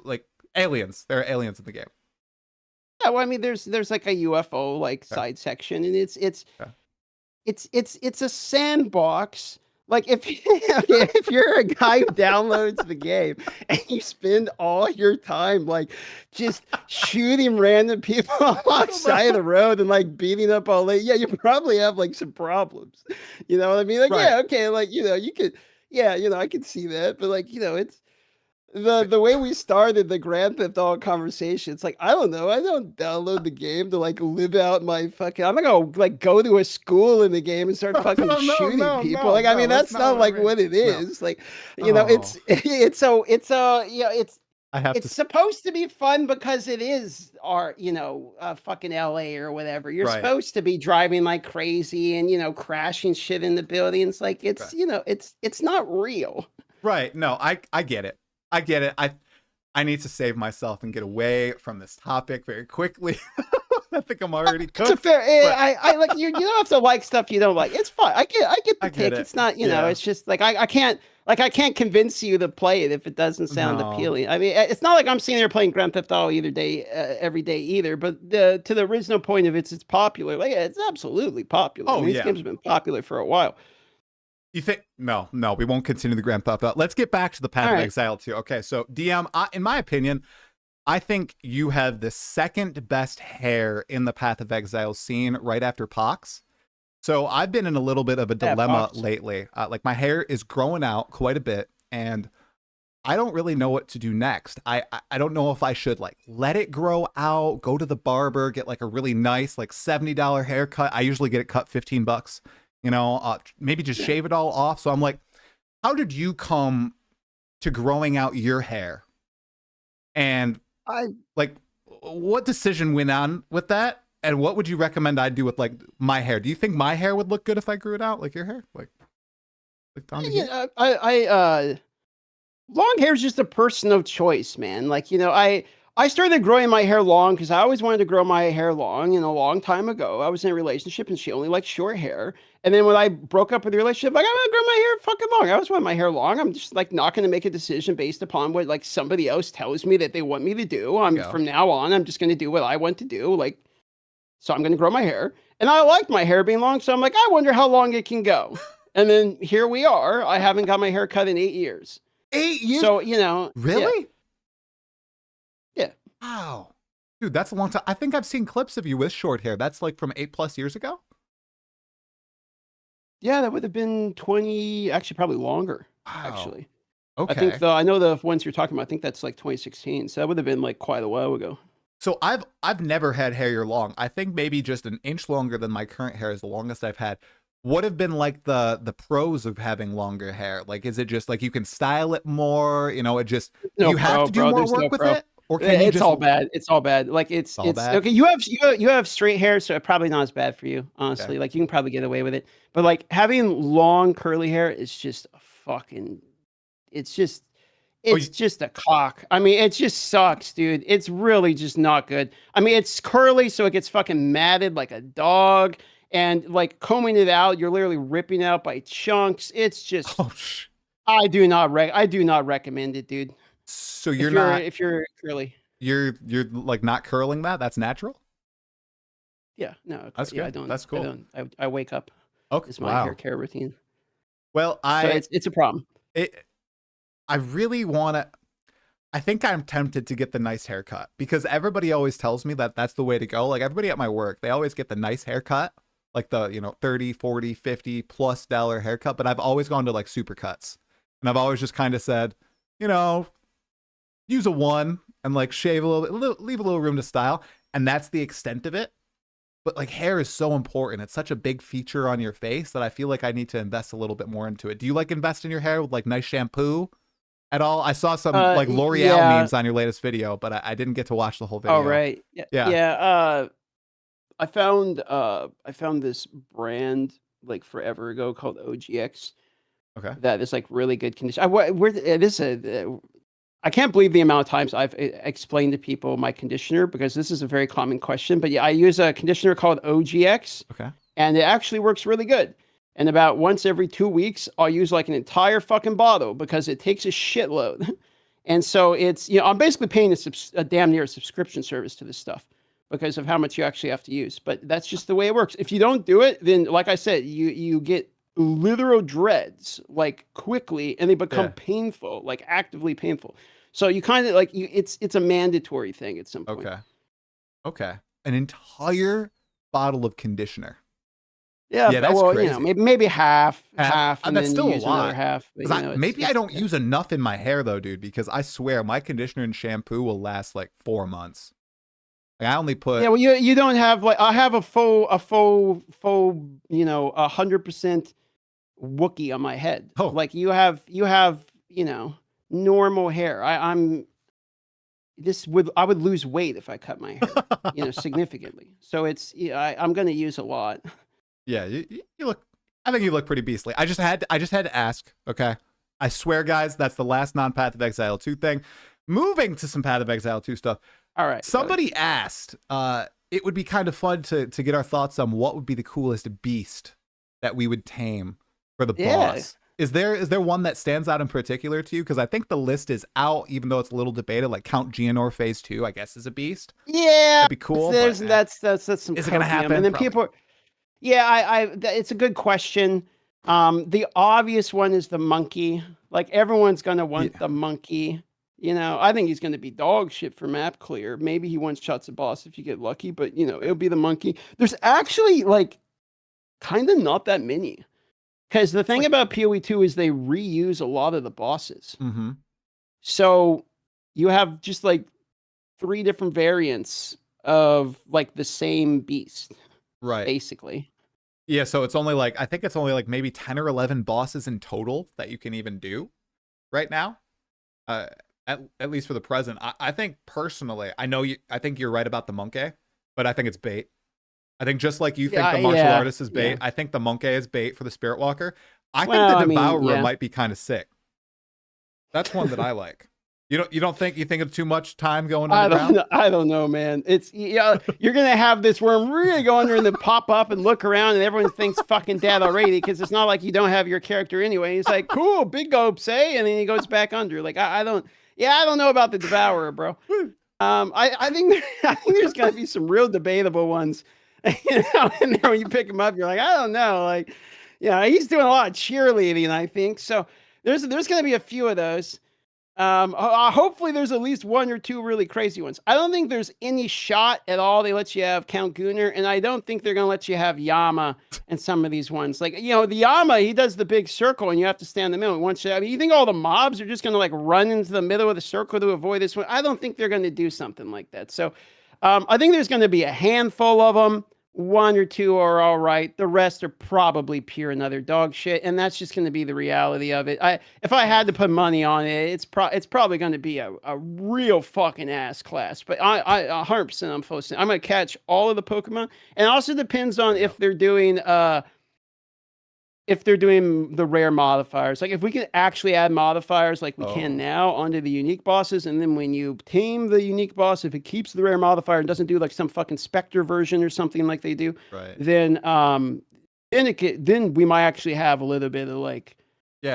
like aliens. There are aliens in the game.
Yeah, well, there's like a UFO like side section, and it's a sandbox. Like, if you're a guy who downloads the game and you spend all your time like just shooting random people alongside the road and like beating up all late, you probably have like some problems. You know what I mean? Like, right. Yeah, okay, like you could, I can see that, but like it's The way we started the Grand Theft Auto conversation, it's like, I don't know, I don't download the game to like live out my fucking. I'm not gonna like go to a school in the game and start fucking
No,
shooting people.
no,
like, I mean,
that's
that's not
what I
like
mean.
what it
No.
is. Like, you know,
Oh. I have
it's
to.
supposed to be fun because it is fucking LA or whatever. You're
Right.
supposed to be driving like crazy and crashing shit in the buildings. Like it's
Right.
it's not real.
Right. No, I get it. I get it. I need to save myself and get away from this topic very quickly. I think I'm already cooked.
It's a fair.
but-
I like you. You don't have to like stuff you don't like. It's fine. I get the
I get
take.
it.
It's not.
Yeah.
It's just like I can't convince you to play it if it doesn't sound
No.
appealing. I mean, it's not like I'm sitting there playing Grand Theft Auto every day either. But to the original point of it's popular. Like it's absolutely popular.
Oh,
I mean,
yeah.
This game's been popular for a while.
You think no, we won't continue the Grand Theft Auto. Let's get back to the Path
All
of
right.
Exile 2. Okay, so DM, in my opinion, I think you have the second best hair in the Path of Exile scene right after Pox. So I've been in a little bit of a
Yeah,
dilemma
Pox.
lately. Like my hair is growing out quite a bit, and I don't really know what to do next. I don't know if I should like let it grow out, go to the barber, get like a really nice like $70 haircut. I usually get it cut $15. Maybe just shave it all off. So I'm like, how did you come to growing out your hair? And like, what decision went on with that? And what would you recommend I do with like my hair? Do you think my hair would look good if I grew it out like your hair? Like down to here?
Yeah, long hair is just a personal choice, man. Like, I started growing my hair long because I always wanted to grow my hair long. A long time ago, I was in a relationship and she only liked short hair. And then when I broke up with the relationship, like, I'm gonna grow my hair fucking long. I always want my hair long. I'm just like not gonna make a decision based upon what like somebody else tells me that they want me to do. From now on, I'm just gonna do what I want to do. Like, so I'm gonna grow my hair. And I liked my hair being long, so I'm like, I wonder how long it can go. And then here we are. I haven't got my hair cut in 8 years.
8 years?
So,
Really?
Yeah.
Wow. Dude, that's a long time. I think I've seen clips of you with short hair. That's like from 8+ years ago?
Yeah, that would have been 20, actually probably longer,
Wow.
actually.
Okay.
I think I know the ones you're talking about, I think that's like 2016. So that would have been like quite a while ago.
So I've never had hair long. I think maybe just an inch longer than my current hair is the longest I've had. What have been like the pros of having longer hair? Like, is it just like you can style it more? It just
No
you have
pro,
to do
bro.
more
There's
work
no
with
pro.
it, or can you
It's
just?
all bad. It's all bad. Like it's
all bad?
okay. You have straight hair, so probably not as bad for you, honestly.
Okay.
Like you can probably get away with it. But like having long curly hair is just a fucking. It's just a cock. I mean, it just sucks, dude. It's really just not good. I mean, it's curly, so it gets fucking matted like a dog. And like combing it out, you're literally ripping out by chunks. It's just,
Oh,
I do not recommend it, dude.
so
If you're curly.
you're like not curling that? That's natural?
Yeah, no,
That's
yeah, I
good.
don't.
That's cool.
I wake up.
Okay.
It's my hair care routine.
Well,
So it's a problem.
I really want to. I think I'm tempted to get the nice haircut because everybody always tells me that that's the way to go. Like everybody at my work, they always get the nice haircut, like the, 30, 40, 50 plus dollar haircut. But I've always gone to like super cuts, and I've always just kind of said, use a one and like shave a little bit, leave a little room to style. And that's the extent of it. But like hair is so important. It's such a big feature on your face that I feel like I need to invest a little bit more into it. Do you like invest in your hair with like nice shampoo at all? I saw some like L'Oreal memes on your latest video, but I didn't get to watch the whole video.
Oh, right. Yeah. I found this brand like forever ago called OGX.
Okay.
That is like really good condition. I can't believe the amount of times I've explained to people my conditioner because this is a very common question. But yeah, I use a conditioner called OGX. Okay. And it actually works really good. And about once every 2 weeks, I'll use like an entire fucking bottle because it takes a shitload. And so it's, I'm basically paying a damn near subscription service to this stuff because of how much you actually have to use. But that's just the way it works. If you don't do it, then like I said, you get literal dreads like quickly and they become painful, like actively painful. So you kind of like it's a mandatory thing at some point.
Okay. An entire bottle of conditioner.
Yeah,
Yeah, that's
well,
crazy.
maybe half, and
That's
then
still
you
a
use another
lot.
half. But,
'Cause maybe I don't
it's-
use enough in my hair though, dude, because I swear my conditioner and shampoo will last like 4 months. Like, I only put
Yeah, well, you don't have like I have a full 100% Wookiee on my head.
Oh.
Like you have normal hair. I would lose weight if I cut my hair, significantly. So I'm gonna use a lot.
Yeah, you look. I think you look pretty beastly. I just had to ask. Okay, I swear, guys, that's the last non-Path of Exile 2 thing. Moving to some Path of Exile 2 stuff.
All right.
Somebody asked. It would be kind of fun to get our thoughts on what would be the coolest beast that we would tame for the boss. Is there one that stands out in particular to you? Because I think the list is out, even though it's a little debated. Like Count Geonor Phase 2, I guess, is a beast.
Yeah,
that'd be cool.
That's some.
Is it gonna happen?
And then
Probably.
people. Yeah, it's a good question. The obvious one is the monkey. Like everyone's gonna want the monkey. I think he's gonna be dog shit for map clear. Maybe he one shots a boss if you get lucky, but it'll be the monkey. There's actually like kind of not that many. Because the thing about PoE2 is they reuse a lot of the bosses.
Mm-hmm.
So you have just like 3 different variants of like the same beast.
Right.
Basically.
Yeah, so I think it's only like maybe 10 or 11 bosses in total that you can even do right now. At least for the present. I think personally, I think you're right about the monkey, but I think it's bait. I think just like you think the martial artist is bait, I think the monkey is bait for the Spirit Walker. I think the Devourer might be kind of sick. That's one that I like. You don't think it's too much time going underground?
I don't know, man. It's you're gonna have this worm really go under and then pop up and look around and everyone thinks fucking dead already because it's not like you don't have your character anyway. He's like, cool, big gulps, eh? And then he goes back under. Like I don't know about the Devourer, bro. I think there's gonna be some real debatable ones. And then when you pick him up, you're like, I don't know, like, he's doing a lot of cheerleading, I think. So there's going to be a few of those. Hopefully there's at least 1 or 2 really crazy ones. I don't think there's any shot at all they let you have Count Gunnar, and I don't think they're going to let you have Yama and some of these ones. Like, the Yama, he does the big circle, and you have to stand in the middle. You think all the mobs are just going to, like, run into the middle of the circle to avoid this one? I don't think they're going to do something like that. So I think there's going to be a handful of them. 1 or 2 are all right. The rest are probably pure another dog shit, and that's just going to be the reality of it. If I had to put money on it, it's probably going to be a real fucking ass class. But I 100% I'm focusing. I'm going to catch all of the Pokemon, and it also depends on if they're doing the rare modifiers. Like if we can actually add modifiers like we can now onto the unique bosses, and then when you tame the unique boss, if it keeps the rare modifier and doesn't do like some fucking Spectre version or something like they do, then we might actually have a little bit of like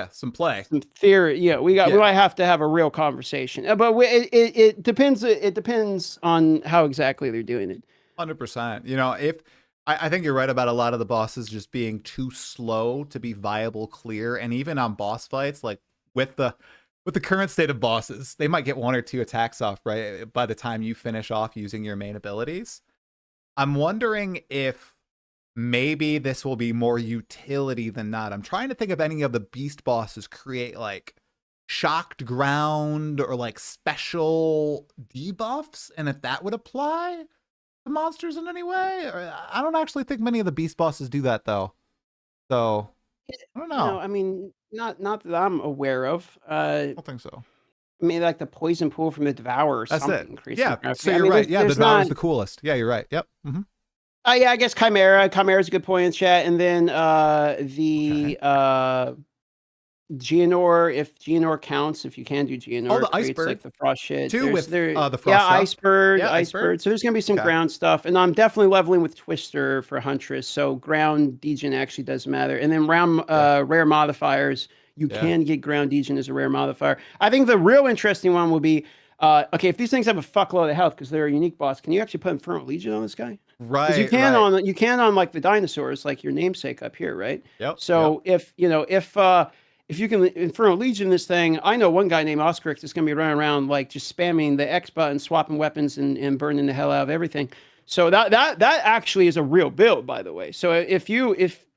some play,
some theory. We might have to have a real conversation. But it depends. It depends on how exactly they're doing it.
100%. If I think you're right about a lot of the bosses just being too slow to be viable clear, and even on boss fights, like with the current state of bosses, they might get 1 or 2 attacks off right by the time you finish off using your main abilities. I'm wondering if maybe this will be more utility than not. I'm trying to think of any of the beast bosses create like shocked ground or like special debuffs, and if that would apply the monsters in any way. I don't actually think many of the beast bosses do that though. So I don't know.
I mean, not that I'm aware of.
I don't think so.
Maybe like the poison pool from the Devourer or
That's
something.
it. Yeah. So you're right. Yeah, the Devourer's the coolest. Yeah, you're right. Yep. Mm-hmm.
Yeah, I guess Chimera. Chimera's a good point in chat. And then Geonor, if Geonor counts, if you can do Geonor,
the Iceberg,
like the frost shit.
Too, with the frost.
Icebird. So there's gonna be some ground stuff, and I'm definitely leveling with Twister for Huntress. So ground degen actually does matter, and then rare modifiers. You can get ground degen as a rare modifier. I think the real interesting one will be if these things have a fuckload of health because they're a unique boss. Can you actually put Infernal Legion on this guy?
Right.
Because you can on like the dinosaurs, like your namesake up here, right?
Yep.
So if you can Infernal Legion this thing, I know one guy named Oscarix is going to be running around like just spamming the X button, swapping weapons and burning the hell out of everything. So that actually is a real build, by the way. So if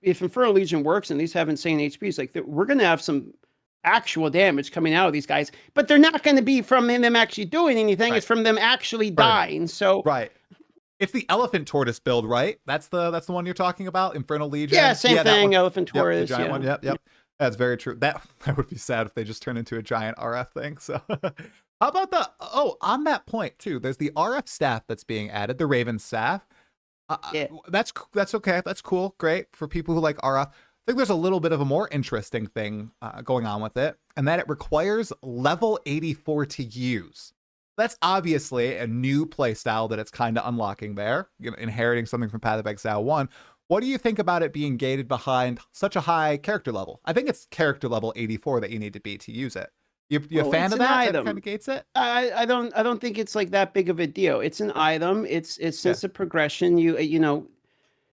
Infernal Legion works and these have insane HPs, like we're gonna have some actual damage coming out of these guys, but they're not going to be from them actually doing anything.
Right.
It's from them actually
Burning.
dying. So
Right. It's the Elephant Tortoise build, right? That's the one you're talking about, Infernal Legion.
Yeah, same thing. Elephant
Yep,
Tortoise.
the giant one. Yep. That's very true. That would be sad if they just turn into a giant RF thing. So, how about on that point too? There's the RF staff that's being added, the Raven staff.
Yeah.
That's okay. That's cool. Great for people who like RF. I think there's a little bit of a more interesting thing going on with it, and that it requires level 84 to use. That's obviously a new playstyle that it's kind of unlocking there, inheriting something from Path of Exile 1. What do you think about it being gated behind such a high character level? I think it's character level 84 that you need to be to use it. You a fan of that? That kind of gates it?
I don't think it's like that big of a deal. It's an item. It's sense of progression. You know,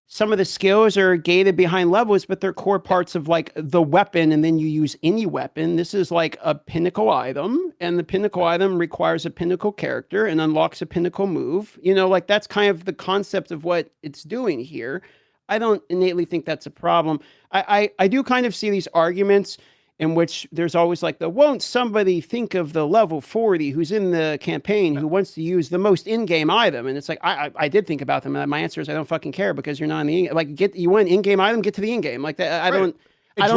some of the skills are gated behind levels, but they're core parts of like the weapon, and then you use any weapon. This is like a pinnacle item, and the pinnacle item requires a pinnacle character and unlocks a pinnacle move. You know, like that's kind of the concept of what it's doing here. I don't innately think that's a problem. I do kind of see these arguments in which there's always like won't somebody think of the level 40 who's in the campaign who wants to use the most in-game item? And it's like, I did think about them, and my answer is I don't fucking care, because you're not in the you want an in-game item, get to the in-game. Like that, I don't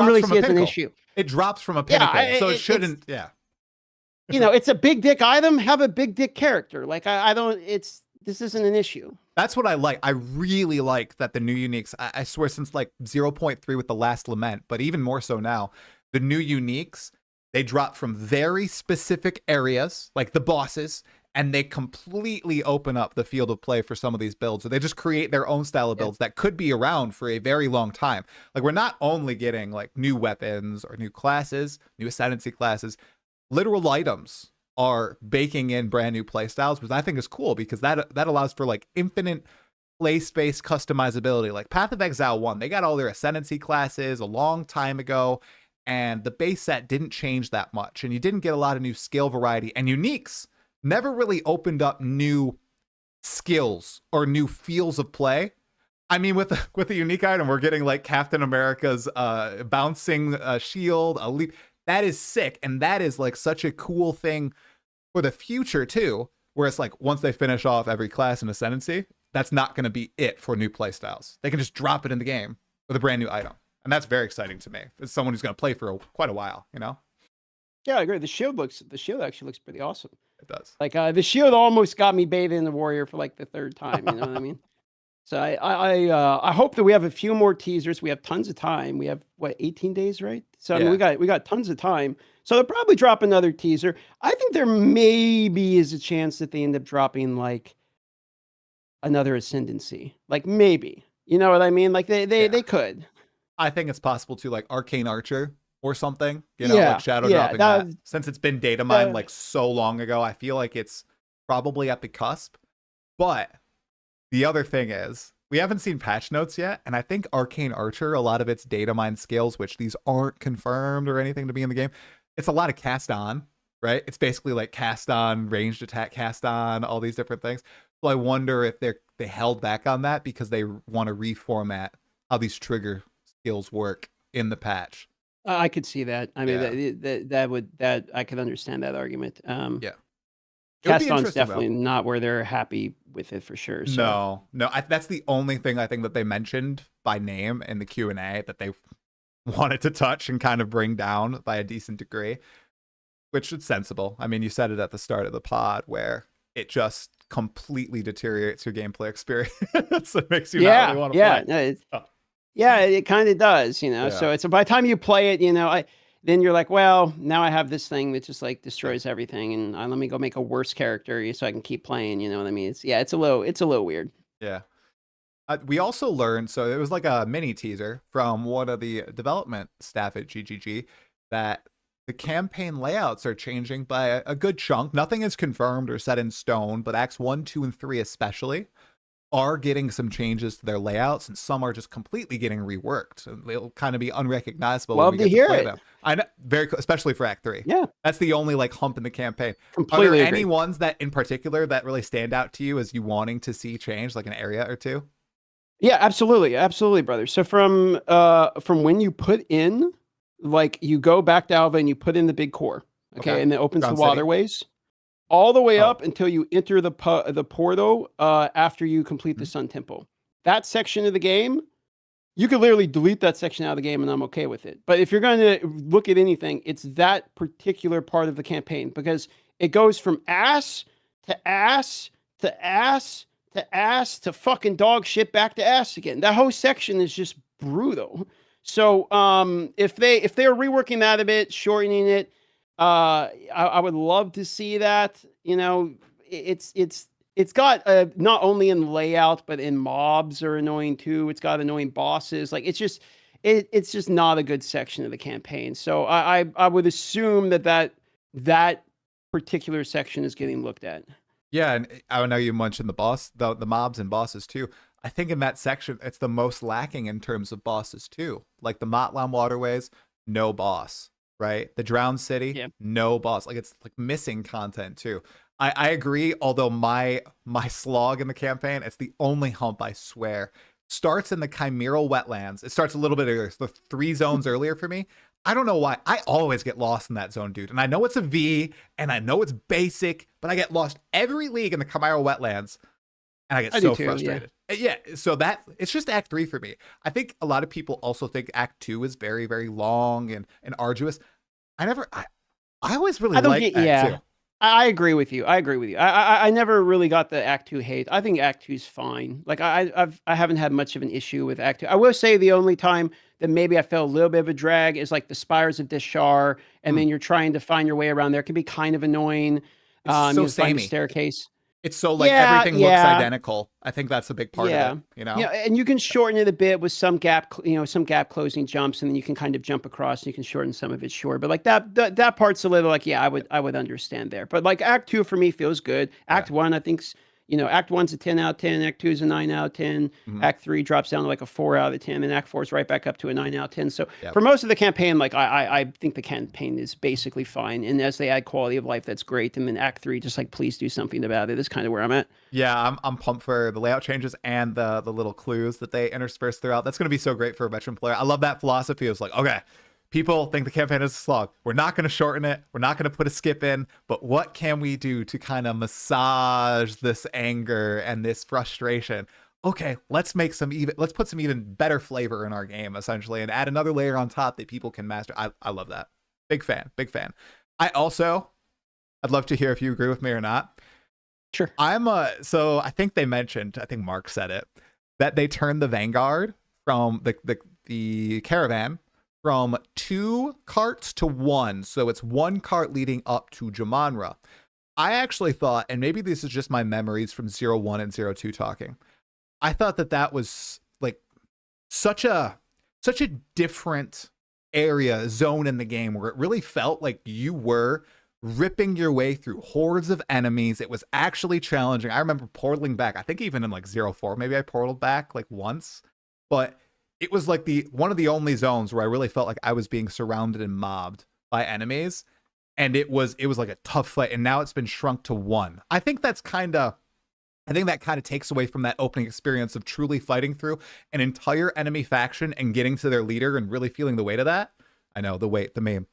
really see it as an issue.
It drops from a pinnacle, so it shouldn't.
You know, it's a big dick item, have a big dick character. Like this isn't an issue.
That's what I like. I really like that the new uniques, I swear since like 0.3 with the Last Lament, but even more so now, the new uniques, they drop from very specific areas, like the bosses, and they completely open up the field of play for some of these builds. So they just create their own style of builds that could be around for a very long time. Like we're not only getting like new weapons or new classes, new ascendancy classes, literal items are baking in brand new play styles, which I think is cool because that allows for like infinite play space customizability. Like Path of Exile 1, they got all their ascendancy classes a long time ago, and the base set didn't change that much, and you didn't get a lot of new skill variety, and uniques never really opened up new skills or new feels of play. I mean, with a unique item, we're getting like Captain America's bouncing shield, a leap. That is sick, and that is like such a cool thing for the future too, where it's like once they finish off every class in ascendancy, that's not going to be it for new playstyles. They can just drop it in the game with a brand new item. And that's very exciting to me. As someone who's going to play for quite a while, you know?
Yeah, I agree. The shield actually looks pretty awesome.
It does.
Like the shield almost got me baited in the warrior for like the third time. You know what I mean? So I hope that we have a few more teasers. We have tons of time. We have 18 days, right? So I mean, we got tons of time. So they'll probably drop another teaser. I think there maybe is a chance that they end up dropping like another ascendancy. Like maybe. You know what I mean? Like they could.
I think it's possible to like Arcane Archer or something, you know, like shadow dropping that. Since it's been data mined like so long ago, I feel like it's probably at the cusp. But the other thing is, we haven't seen patch notes yet, and I think Arcane Archer, a lot of its data mine skills, which these aren't confirmed or anything to be in the game, it's a lot of cast on, right? It's basically like cast on, ranged attack, cast on, all these different things. So I wonder if they held back on that because they want to reformat how these trigger skills work in the patch.
I could see that. I mean, that I could understand that argument. Cast on's definitely not where they're happy with it for sure. So.
No, that's the only thing I think that they mentioned by name in the Q&A that they wanted to touch and kind of bring down by a decent degree, which is sensible. I mean, you said it at the start of the pod where it just completely deteriorates your gameplay experience. It makes you not really want to play.
Yeah, it kind of does, you know. Yeah. So it's by the time you play it, you know, then you're like, well, now I have this thing that just like destroys everything, and let me go make a worse character so I can keep playing. You know what I mean? It's a little weird.
Yeah. We also learned, so it was like a mini teaser from one of the development staff at GGG that the campaign layouts are changing by a good chunk. Nothing is confirmed or set in stone, but Acts 1, 2, and 3 especially are getting some changes to their layouts, and some are just completely getting reworked. And they'll kind of be unrecognizable
Love
when
to
we get
hear
to play
it.
them. I know, especially for Act 3.
Yeah.
That's the only like hump in the campaign.
Completely
Are there
agree.
any ones that in particular that really stand out to you as you wanting to see change, like an area or two?
Yeah, absolutely, brother. So from when you put in, like, you go back to Alva and you put in the big core, okay, and it opens
Ground
the
City.
waterways, all the way
Oh.
up until you enter the portal after you complete the Sun Temple. That section of the game, you could literally delete that section out of the game, and I'm okay with it. But if you're going to look at anything, it's that particular part of the campaign, because it goes from ass to ass to ass to ass to fucking dog shit back to ass again. That whole section is just brutal. So if they're reworking that a bit, shortening it, I would love to see that. You know, it's got not only in layout, but in mobs are annoying too. It's got annoying bosses. Like, it's just not a good section of the campaign. So I would assume that particular section is getting looked at.
Yeah, and I know you mentioned the mobs and bosses too. I think in that section, it's the most lacking in terms of bosses too. Like the Matlam Waterways, no boss, right? The Drowned City, no boss. Like, it's like missing content too. I agree, although my slog in the campaign, it's the only hump, I swear, starts in the Chimeral Wetlands. It starts a little bit earlier. It's the 3 zones earlier for me. I don't know why. I always get lost in that zone, dude. And I know it's a V, and I know it's basic, but I get lost every league in the Chimeral Wetlands, and I get so frustrated. Yeah, so it's just Act 3 for me. I think a lot of people also think Act 2 is very, very long and arduous. I always really liked Act 2.
I agree with you. I never really got the Act 2 hate. I think Act 2 is fine. Like, I haven't had much of an issue with Act 2. I will say the only time that maybe I felt a little bit of a drag is like the Spires of Deshar, and then you're trying to find your way around there. It can be kind of annoying.
It's so
you find a
samey.
staircase.
It's so like everything looks identical. I think that's a big part of it, you know?
Yeah, and you can shorten it a bit with some gap closing jumps, and then you can kind of jump across, and you can shorten some of it short. But like that part's a little like, I would understand there. But like Act 2 for me feels good. Act 1, I think, Act 1's a 10 out of 10, Act 2 is a 9 out of 10, Act 3 drops down to like a 4 out of 10, and Act 4 is right back up to a 9 out of 10. So for most of the campaign, like I think the campaign is basically fine. And as they add quality of life, that's great. And then Act 3, just like, please do something about it, is kind of where I'm at.
Yeah, I'm pumped for the layout changes and the little clues that they intersperse throughout. That's going to be so great for a veteran player. I love that philosophy. It's like, okay, people think the campaign is a slog. We're not going to shorten it. We're not going to put a skip in. But what can we do to kind of massage this anger and this frustration? Okay, let's put some even better flavor in our game, essentially, and add another layer on top that people can master. I love that. Big fan. I'd love to hear if you agree with me or not.
Sure.
So I think they mentioned, I think Mark said it, that they turned the Vanguard from the caravan from 2 carts to 1. So it's 1 cart leading up to Jamanra. I actually thought, and maybe this is just my memories from 0-1 and 0-2 talking, I thought that was like such a different zone in the game, where it really felt like you were ripping your way through hordes of enemies. It was actually challenging. I remember portaling back. I think even in like 0-4, maybe I portaled back like once, but it was like one of the only zones where I really felt like I was being surrounded and mobbed by enemies, and it was like a tough fight. And now it's been shrunk to 1. I think that kind of takes away from that opening experience of truly fighting through an entire enemy faction and getting to their leader and really feeling the weight of that. I know, the meme.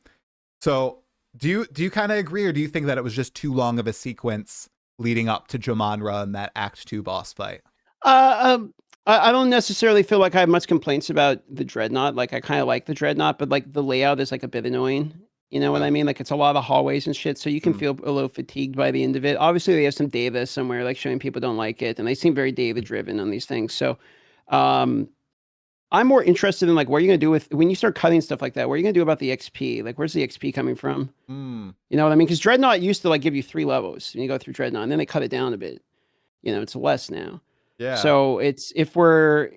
So do you kind of agree, or do you think that it was just too long of a sequence leading up to Jamanra and that Act 2 boss fight?
I don't necessarily feel like I have much complaints about the Dreadnought. Like, I kind of like the Dreadnought, but like the layout is like a bit annoying. You know what I mean? Like, it's a lot of hallways and shit, so you can feel a little fatigued by the end of it. Obviously, they have some data somewhere, like showing people don't like it, and they seem very data-driven on these things. So, I'm more interested in like, what are you going to do when you start cutting stuff like that? What are you going to do about the XP? Like, where's the XP coming from? You know what I mean? Because Dreadnought used to like give you 3 levels when you go through Dreadnought, and then they cut it down a bit. You know, it's less now.
Yeah.
So if we're,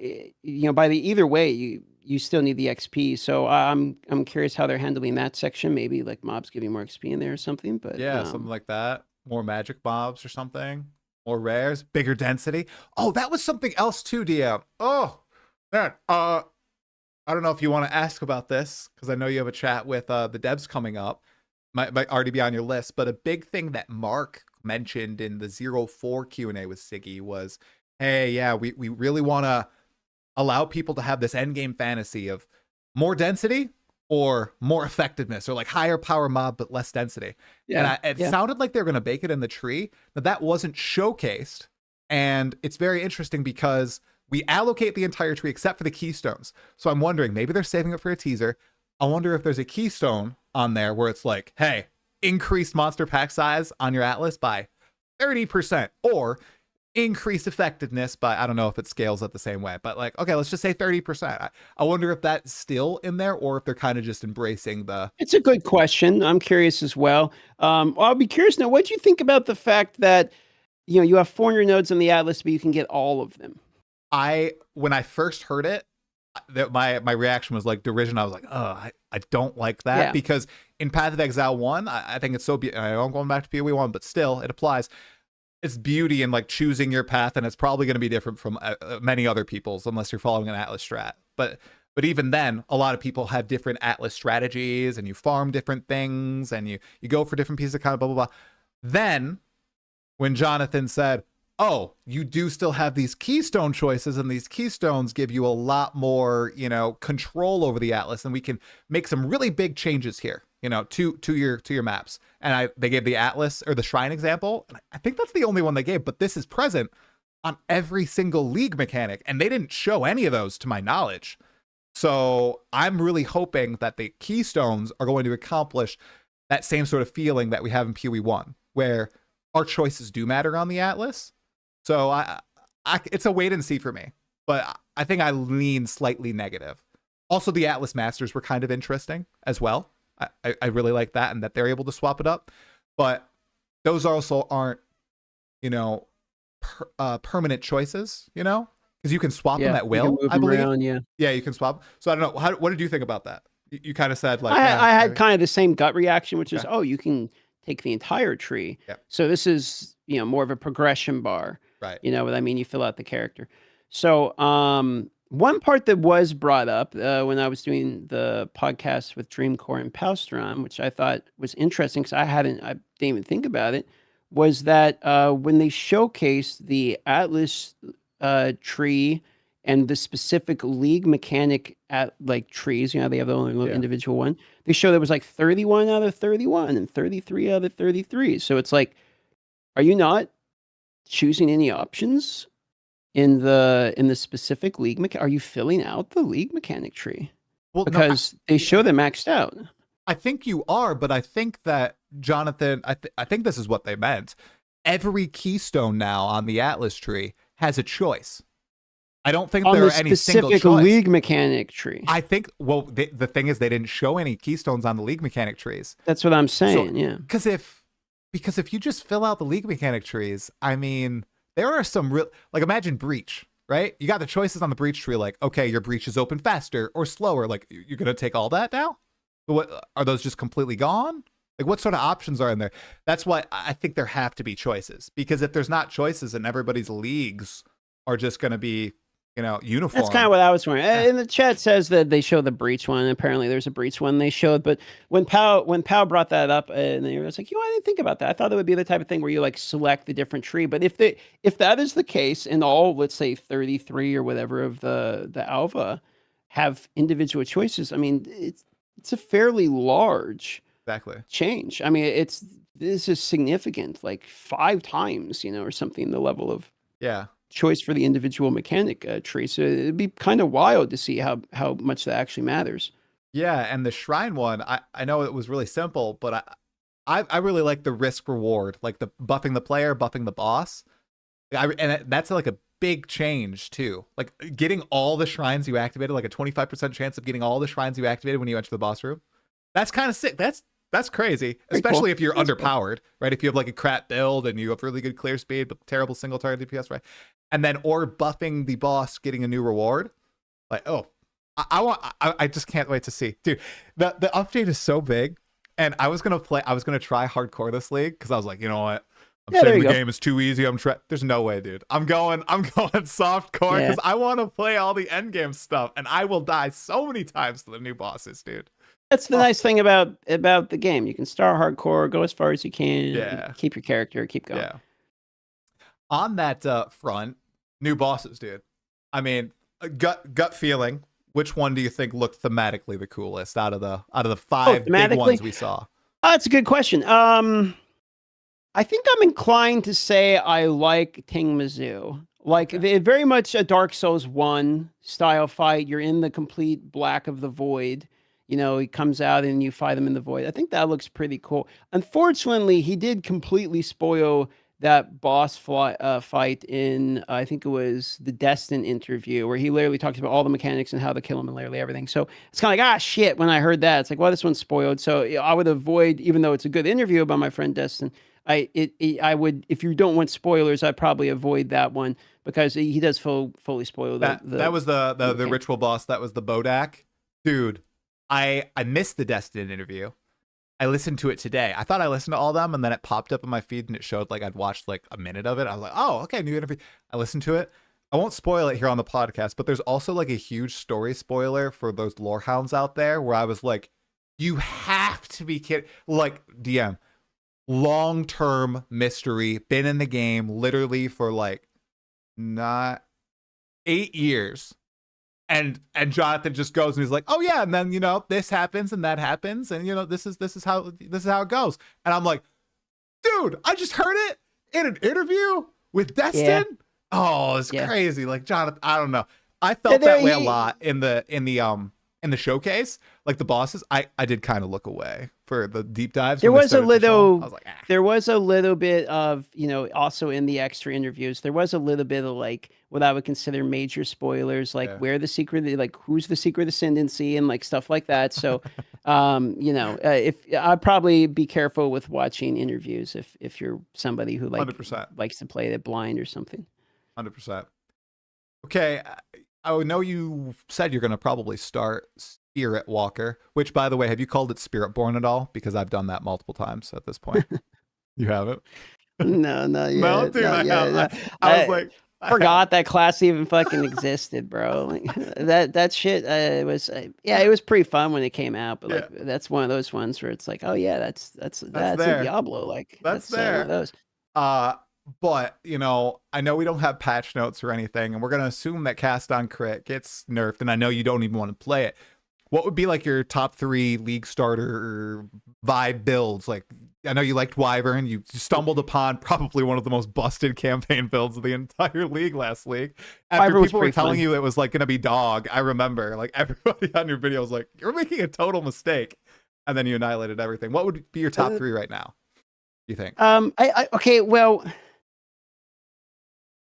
by the either way, you still need the XP. So I'm curious how they're handling that section. Maybe like mobs giving more XP in there or something. But
yeah, something like that. More magic mobs or something. more rares, bigger density. Oh, that was something else too, DM. Oh, man. I don't know if you want to ask about this because I know you have a chat with the devs coming up. Might already be on your list, but a big thing that Mark mentioned in the 04 Q&A with Siggy was, hey, yeah, we really want to allow people to have this endgame fantasy of more density or more effectiveness, or like higher power mob but less density.
Yeah,
And it sounded like they were going to bake it in the tree, but that wasn't showcased. And it's very interesting because we allocate the entire tree except for the keystones. So I'm wondering, maybe they're saving it for a teaser. I wonder if there's a keystone on there where it's like, hey, increase monster pack size on your Atlas by 30%, or increase effectiveness by, I don't know if it scales it the same way, but like, okay, let's just say 30%. I wonder if that's still in there or if they're kind of just embracing the...
It's a good question. I'm curious as well. I'll be curious now, what do you think about the fact that, you know, you have 400 nodes on the Atlas, but you can get all of them?
When I first heard it, my reaction was like derision. I was like, oh, I don't like that, because in Path of Exile 1, I think it's so I'm going back to PoE 1, but still it applies. It's beauty in like choosing your path, and it's probably going to be different from many other people's unless you're following an Atlas strat. But even then, a lot of people have different Atlas strategies, and you farm different things, and you go for different pieces of kind of blah blah blah. Then when Jonathan said, oh, you do still have these keystone choices, and these keystones give you a lot more, you know, control over the Atlas, and we can make some really big changes here, you know, to your maps. And they gave the Atlas or the Shrine example. And I think that's the only one they gave, but this is present on every single league mechanic, and they didn't show any of those to my knowledge. So I'm really hoping that the keystones are going to accomplish that same sort of feeling that we have in PoE 1, where our choices do matter on the Atlas. So it's a wait and see for me, but I think I lean slightly negative. Also, the Atlas Masters were kind of interesting as well. I really like that, and that they're able to swap it up, but those also aren't, you know, permanent choices, you know, because you can swap them at will, I believe.
Around,
yeah, you can swap. So I don't know. What did you think about that? You kind of said like,
I had kind of the same gut reaction, which is, oh, you can take the entire tree.
Yeah.
So this is, you know, more of a progression bar.
Right.
You know what I mean? You fill out the character. So one part that was brought up when I was doing the podcast with Dreamcore and Palstrom, which I thought was interesting because I didn't even think about it, was that when they showcased the Atlas tree and the specific league mechanic at like trees, you know, they have their own little individual one. They showed there was like 31 out of 31 and 33 out of 33. So it's like, are you not choosing any options in the specific league mechanic? Are you filling out the league mechanic tree? Well, because they show them maxed out.
I think you are, but I think that Jonathan, I think this is what they meant. Every keystone now on the Atlas tree has a choice. I don't think there are any single choice.
Specific league mechanic tree.
I think, well, the thing is they didn't show any keystones on the league mechanic trees.
That's what I'm saying,
so,
yeah.
Because if you just fill out the league mechanic trees, I mean, there are some real, like imagine Breach, right? You got the choices on the Breach tree, like, okay, your Breach is open faster or slower. Like, you're going to take all that now? What, are those just completely gone? Like, what sort of options are in there? That's why I think there have to be choices, because if there's not choices and everybody's leagues are just going to be, you know, uniform.
That's kind of what I was wondering. And the chat says that they show the Breach one. Apparently there's a Breach one they showed, but when Pow brought that up, and they was like, I didn't think about that. I thought it would be the type of thing where you like select the different tree. But if that is the case, and all, let's say 33 or whatever of the alpha have individual choices, I mean, it's a fairly large change. I mean, this is significant, like 5 times, you know, or something, the level of choice for the individual mechanic tree. So it'd be kind of wild to see how much that actually matters.
Yeah, and the Shrine one, I know it was really simple, but I really like the risk reward, like the buffing the player, buffing the boss. And that's like a big change too. Like getting all the shrines you activated, like a 25% chance of getting all the shrines you activated when you enter the boss room. That's kind of sick. That's crazy, especially if you're underpowered, right? If you have like a crap build and you have really good clear speed but terrible single target DPS, right? And then or buffing the boss, getting a new reward. Like, oh, I just can't wait to see, dude. The update is so big, and I was gonna try hardcore this league because I was like, you know what,
Yeah, there
saying
you
the
go.
game is too easy. There's no way, dude. I'm going soft core
Yeah.
because I want to play all the end game stuff, and I will die so many times to the new bosses, dude.
That's the nice thing about the game. You can start hardcore, go as far as you can,
Yeah.
keep your character, keep going.
Yeah. On that front, new bosses, dude. I mean, gut feeling. Which one do you think looked thematically the coolest out of the 5 big ones we saw?
That's a good question. I think I'm inclined to say I like Ting Mizzou. Like very much a Dark Souls 1 style fight. You're in the complete black of the void. You know, he comes out and you fight him in the void. I think that looks pretty cool. Unfortunately, he did completely spoil that boss fight in, I think it was the Destin interview, where he literally talks about all the mechanics and how to kill him and literally everything. So it's kind of like, shit, when I heard that, it's like, well, this one's spoiled. So I would avoid, even though it's a good interview about my friend Destin, I would, if you don't want spoilers, I'd probably avoid that one because he does fully spoil
that was the ritual boss. That was the Bodak. Dude, I missed the Destin interview. I listened to it today. I thought I listened to all of them, and then it popped up in my feed, and it showed like I'd watched like a minute of it. I was like, oh, okay, new interview. I listened to it. I won't spoil it here on the podcast, but there's also like a huge story spoiler for those lorehounds out there where I was like, you have to be kidding. Like, DM, long-term mystery, been in the game literally for like not 8 years. And Jonathan just goes and he's like, oh yeah, and then this happens and that happens, and this is how it goes. And I'm like, dude, I just heard it in an interview with Destin.
Yeah.
Oh, it's crazy. Like, Jonathan, I don't know. I felt that way a lot in the showcase. Like the bosses, I did kind of look away for the deep dives.
There was a little,
I was like,
there was a little bit of, also in the extra interviews, there was a little bit of like what I would consider major spoilers, like where the secret, like who's the secret ascendancy and like stuff like that. So, if I'd probably be careful with watching interviews if you're somebody who
100%.
likes to play it blind or something.
100%. Okay. I know you said you're going to probably start Spirit Walker, which, by the way, have you called it Spiritborn at all? Because I've done that multiple times at this point. You haven't?
No, not yet.
No, dude, I have. I was like,
forgot that class even fucking existed, bro. Like, that shit. It was pretty fun when it came out, but like that's one of those ones where it's like, oh yeah, that's a Diablo. Like
that's
there.
One
of those.
But, I know we don't have patch notes or anything, and we're going to assume that Cast on Crit gets nerfed, and I know you don't even want to play it. What would be like your top 3 League starter vibe builds? Like, I know you liked Wyvern. You stumbled upon probably one of the most busted campaign builds of the entire league last league. After people were telling you it was like going to be dog, I remember like everybody on your video was like, you're making a total mistake. And then you annihilated everything. What would be your top 3 right now, do you think?
Okay, well,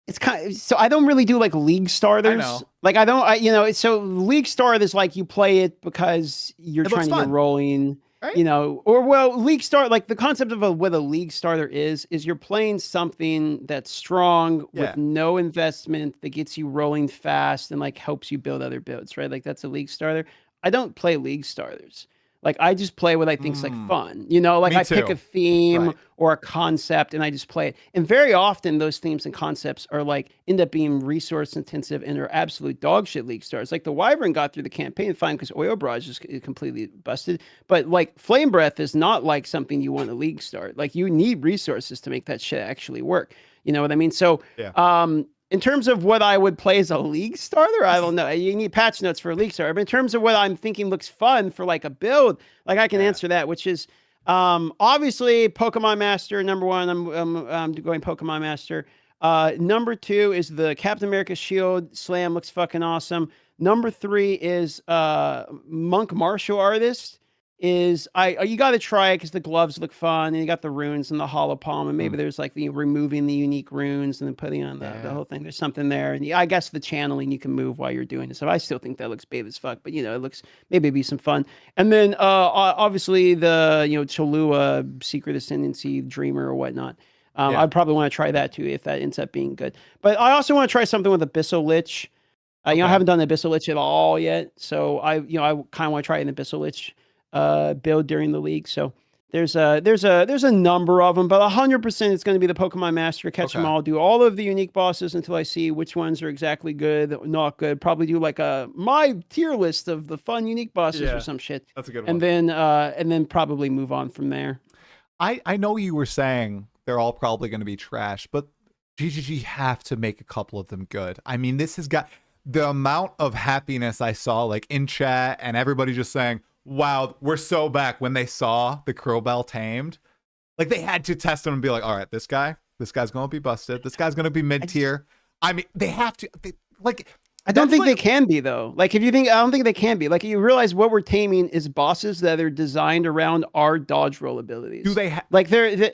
it's kind of, so I don't really do like league starters.
I know.
Like so league starters, like you play it because you're trying to get rolling, right? League start, like the concept of what a league starter is you're playing something that's strong with no investment that gets you rolling fast and like helps you build other builds, right? Like that's a league starter. I don't play league starters. Like I just play what I think's like fun, like I pick a theme or a concept and I just play it. And very often those themes and concepts are like end up being resource intensive and are absolute dog shit league stars. Like the Wyvern got through the campaign fine because Oil Barrage is completely busted. But like Flame Breath is not like something you want a league start. Like you need resources to make that shit actually work. You know what I mean? So in terms of what I would play as a league starter, I don't know. You need patch notes for a league starter. But in terms of what I'm thinking looks fun for like a build, like I can answer that, which is obviously Pokemon Master, number 1. I'm going Pokemon Master. Number 2 is the Captain America Shield Slam, looks fucking awesome. Number 3 is Monk Martial Artist. You got to try it because the gloves look fun and you got the runes and the hollow palm and maybe there's like removing the unique runes and then putting on the whole thing. There's something there, and I guess the channeling you can move while you're doing it. So I still think that looks bait as fuck, but it looks maybe it'd be some fun. And then obviously the Cholua Secret Ascendancy Dreamer or whatnot. I'd probably want to try that too if that ends up being good. But I also want to try something with Abyssal Lich. I haven't done Abyssal Lich at all yet, so I kind of want to try an Abyssal Lich build during the league. So There's a number of them, but 100% it's going to be the Pokemon Master. Catch them all. Do all of the unique bosses until I see which ones are exactly good, not good. Probably do like my tier list of the fun unique bosses or some shit.
That's a good one.
And then probably move on from there.
I know you were saying they're all probably going to be trash, but GGG have to make a couple of them good. I mean, this has got the amount of happiness I saw like in chat and everybody just saying, wow, we're so back when they saw the Crowbell tamed. Like they had to test him and be like, all right, this guy's going to be busted. This guy's going to be mid-tier. I mean, they have to
I don't think they can be though. Like I don't think they can be. Like you realize what we're taming is bosses that are designed around our dodge roll abilities.
Do they
like they're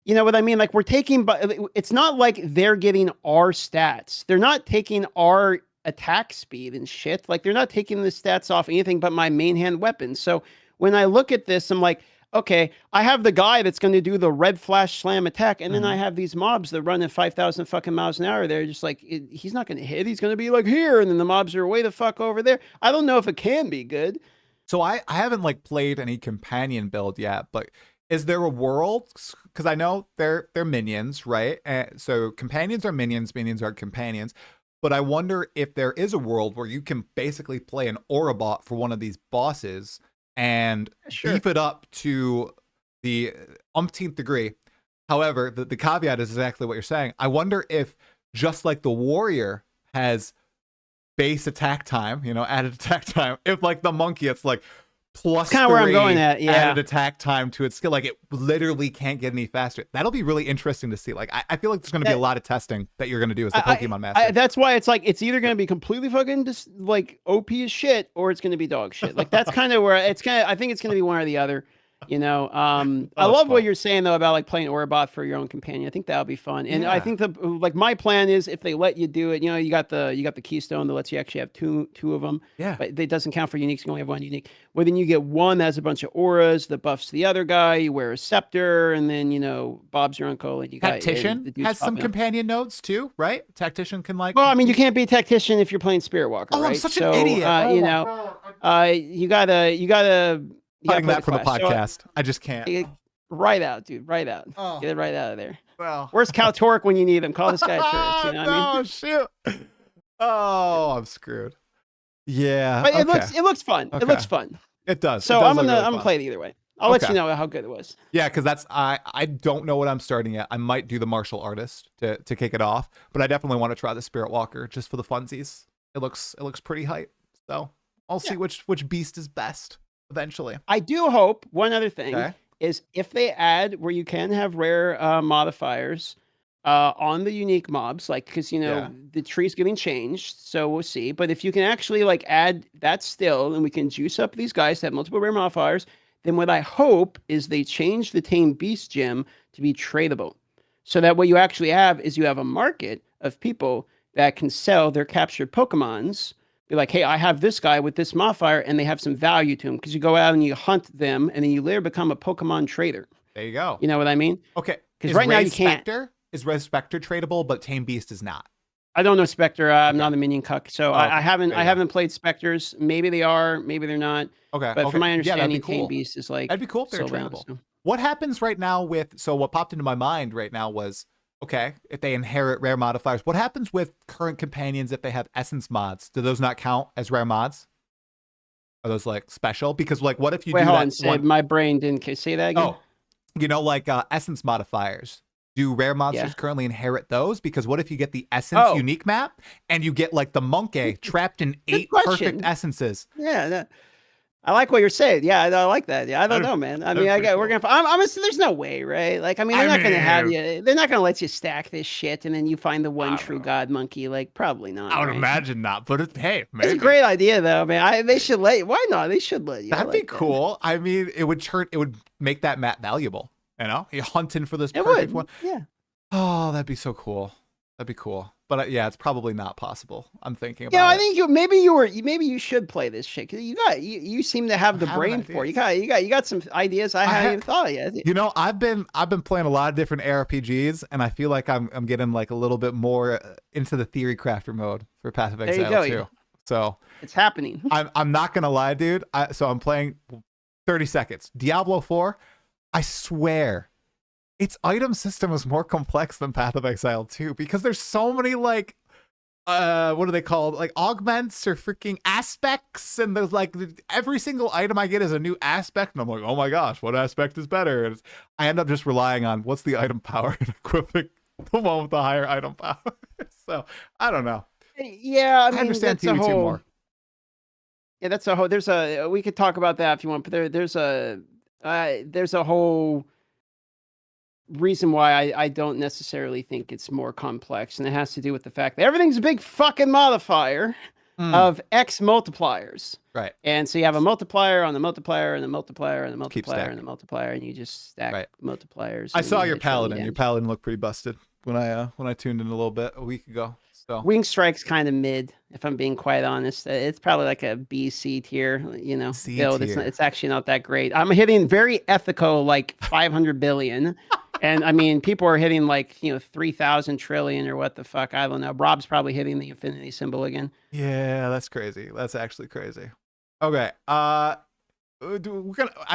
you know what I mean? Like we're taking, but it's not like they're getting our stats. They're not taking our attack speed and shit. Like they're not taking the stats off anything but my main hand weapons. So when I look at this, I'm like, okay, I have the guy that's going to do the red flash slam attack, and then I have these mobs that run at 5,000 fucking miles an hour. They're just like, he's not going to hit. He's going to be like here, and then the mobs are way the fuck over there. I don't know if it can be good.
So I haven't like played any companion build yet, but is there a world? Because I know they're minions, right? So companions are minions, minions are companions. But I wonder if there is a world where you can basically play an Aurabot for one of these bosses and beef it up to the umpteenth degree. However, the caveat is exactly what you're saying. I wonder if just like the warrior has base attack time, added attack time, if like the monkey, it's like plus
kind of where I'm going at. Yeah.
Added attack time to its skill. Like it literally can't get any faster. That'll be really interesting to see. Like I feel like there's going to be a lot of testing that you're going to do as the Pokemon Master.
That's why it's like it's either going to be completely fucking just like OP as shit, or it's going to be dog shit. Like that's kind of where it's kind of. I think it's going to be one or the other. I love what you're saying though about like playing Aurabot for your own companion. I think that'll be fun. And I think my plan is if they let you do it, you got the keystone that lets you actually have two of them.
Yeah.
But it doesn't count for uniques. You only have one unique. Well, then you get one that has a bunch of auras that buffs the other guy. You wear a scepter, and then Bob's your uncle, and you got
Tactician has some companion nodes too, right? Tactician can like.
Well, I mean, you can't be a tactician if you're playing Spirit Walker.
Oh,
right?
I'm such an idiot.
You gotta.
Cutting that from the podcast. I just can't.
Right out, dude. Right out.
Oh.
Get it right out of there.
Well,
where's Cal Torque when you need him? Call this guy a tourist. You know what I mean?
Shoot. Oh, I'm screwed. Yeah.
But it looks fun.
Okay.
It looks fun.
It does.
So I'm gonna play it either way. I'll let you know how good it was.
Yeah, because I don't know what I'm starting at. I might do the martial artist to kick it off, but I definitely want to try the Spirit Walker just for the funsies. It looks pretty hype. So I'll see which beast is best eventually.
I do hope one other thing is if they add where you can have rare modifiers on the unique mobs, like because the tree's getting changed, so we'll see. But if you can actually like add that still, and we can juice up these guys to have multiple rare modifiers, then what I hope is they change the Tame Beast gem to be tradable, so that what you actually have is you have a market of people that can sell their captured Pokemons. Be like, hey, I have this guy with this modifier, and they have some value to him because you go out and you hunt them, and then you later become a Pokemon trader.
There you go.
You know what I mean?
Okay.
Because right now you can't.
Is Res Spectre tradable, but Tame Beast is not?
I don't know Spectre. I'm not a minion cuck, so I haven't played Spectres. Maybe they are, maybe they're not.
Okay.
But from my understanding,
cool.
Tame Beast is like
that'd be cool if they're
around,
tradable.
so.
What happens right now what popped into my mind right now was, okay, if they inherit rare modifiers, what happens with current companions if they have essence mods? Do those not count as rare mods? Are those like special? Because like, what if you do that?
My brain didn't say that again.
Oh, like essence modifiers. Do rare monsters currently inherit those? Because what if you get the essence unique map and you get like the monkey trapped in 8 perfect essences?
Yeah. I like what you're saying. Yeah, I like that. Yeah, I don't know, man. I mean, we're gonna. I'm there's no way, right? Like, I mean, they're not gonna have you. They're not gonna let you stack this shit, and then you find the one true god monkey. Like, probably not.
I would imagine not. But hey, maybe.
It's a great idea, though, man. They should let you. Why not? They should let you.
That'd be cool. I mean, it would make that map valuable. You're hunting for this perfect one.
Yeah.
Oh, that'd be so cool. That'd be cool. But it's probably not possible. I'm thinking about.
Yeah, I think maybe you should play this shit because you seem to have the brain for it. You got some ideas I haven't even thought of yet.
I've been playing a lot of different ARPGs, and I feel like I'm getting like a little bit more into the theory crafter mode for Path of Exile too. So
it's happening.
I'm not gonna lie, dude. So I'm playing 30 seconds. Diablo 4. I swear, its item system is more complex than Path of Exile 2 because there's so many like what are they called? Like augments or freaking aspects, and there's like every single item I get is a new aspect, and I'm like, oh my gosh, what aspect is better? And I end up just relying on what's the item power and equipping the one with the higher item power. So I don't know.
Yeah, I mean,
understand
that's a
PoE2
whole,
more.
Yeah, that's a whole. We could talk about that if you want, but there's a whole reason why I don't necessarily think it's more complex, and it has to do with the fact that everything's a big fucking modifier of X multipliers.
Right.
And so you have a multiplier on the multiplier and the multiplier and the
Keep
multiplier and
stacking.
the multiplier, and you just stack multipliers.
I
and
saw
you
your
hit till the
paladin. Your
end.
paladin looked pretty busted when I tuned in a little bit a week ago. So
Wing Strike's kind of mid, if I'm being quite honest. It's probably like a B C tier, you know.
C
build.
tier.
It's actually not that great. I'm hitting very ethical, like 500 billion. And I mean, people are hitting like, 3,000 trillion or what the fuck. I don't know. Rob's probably hitting the infinity symbol again.
yeah, that's crazy. That's actually crazy. Okay. I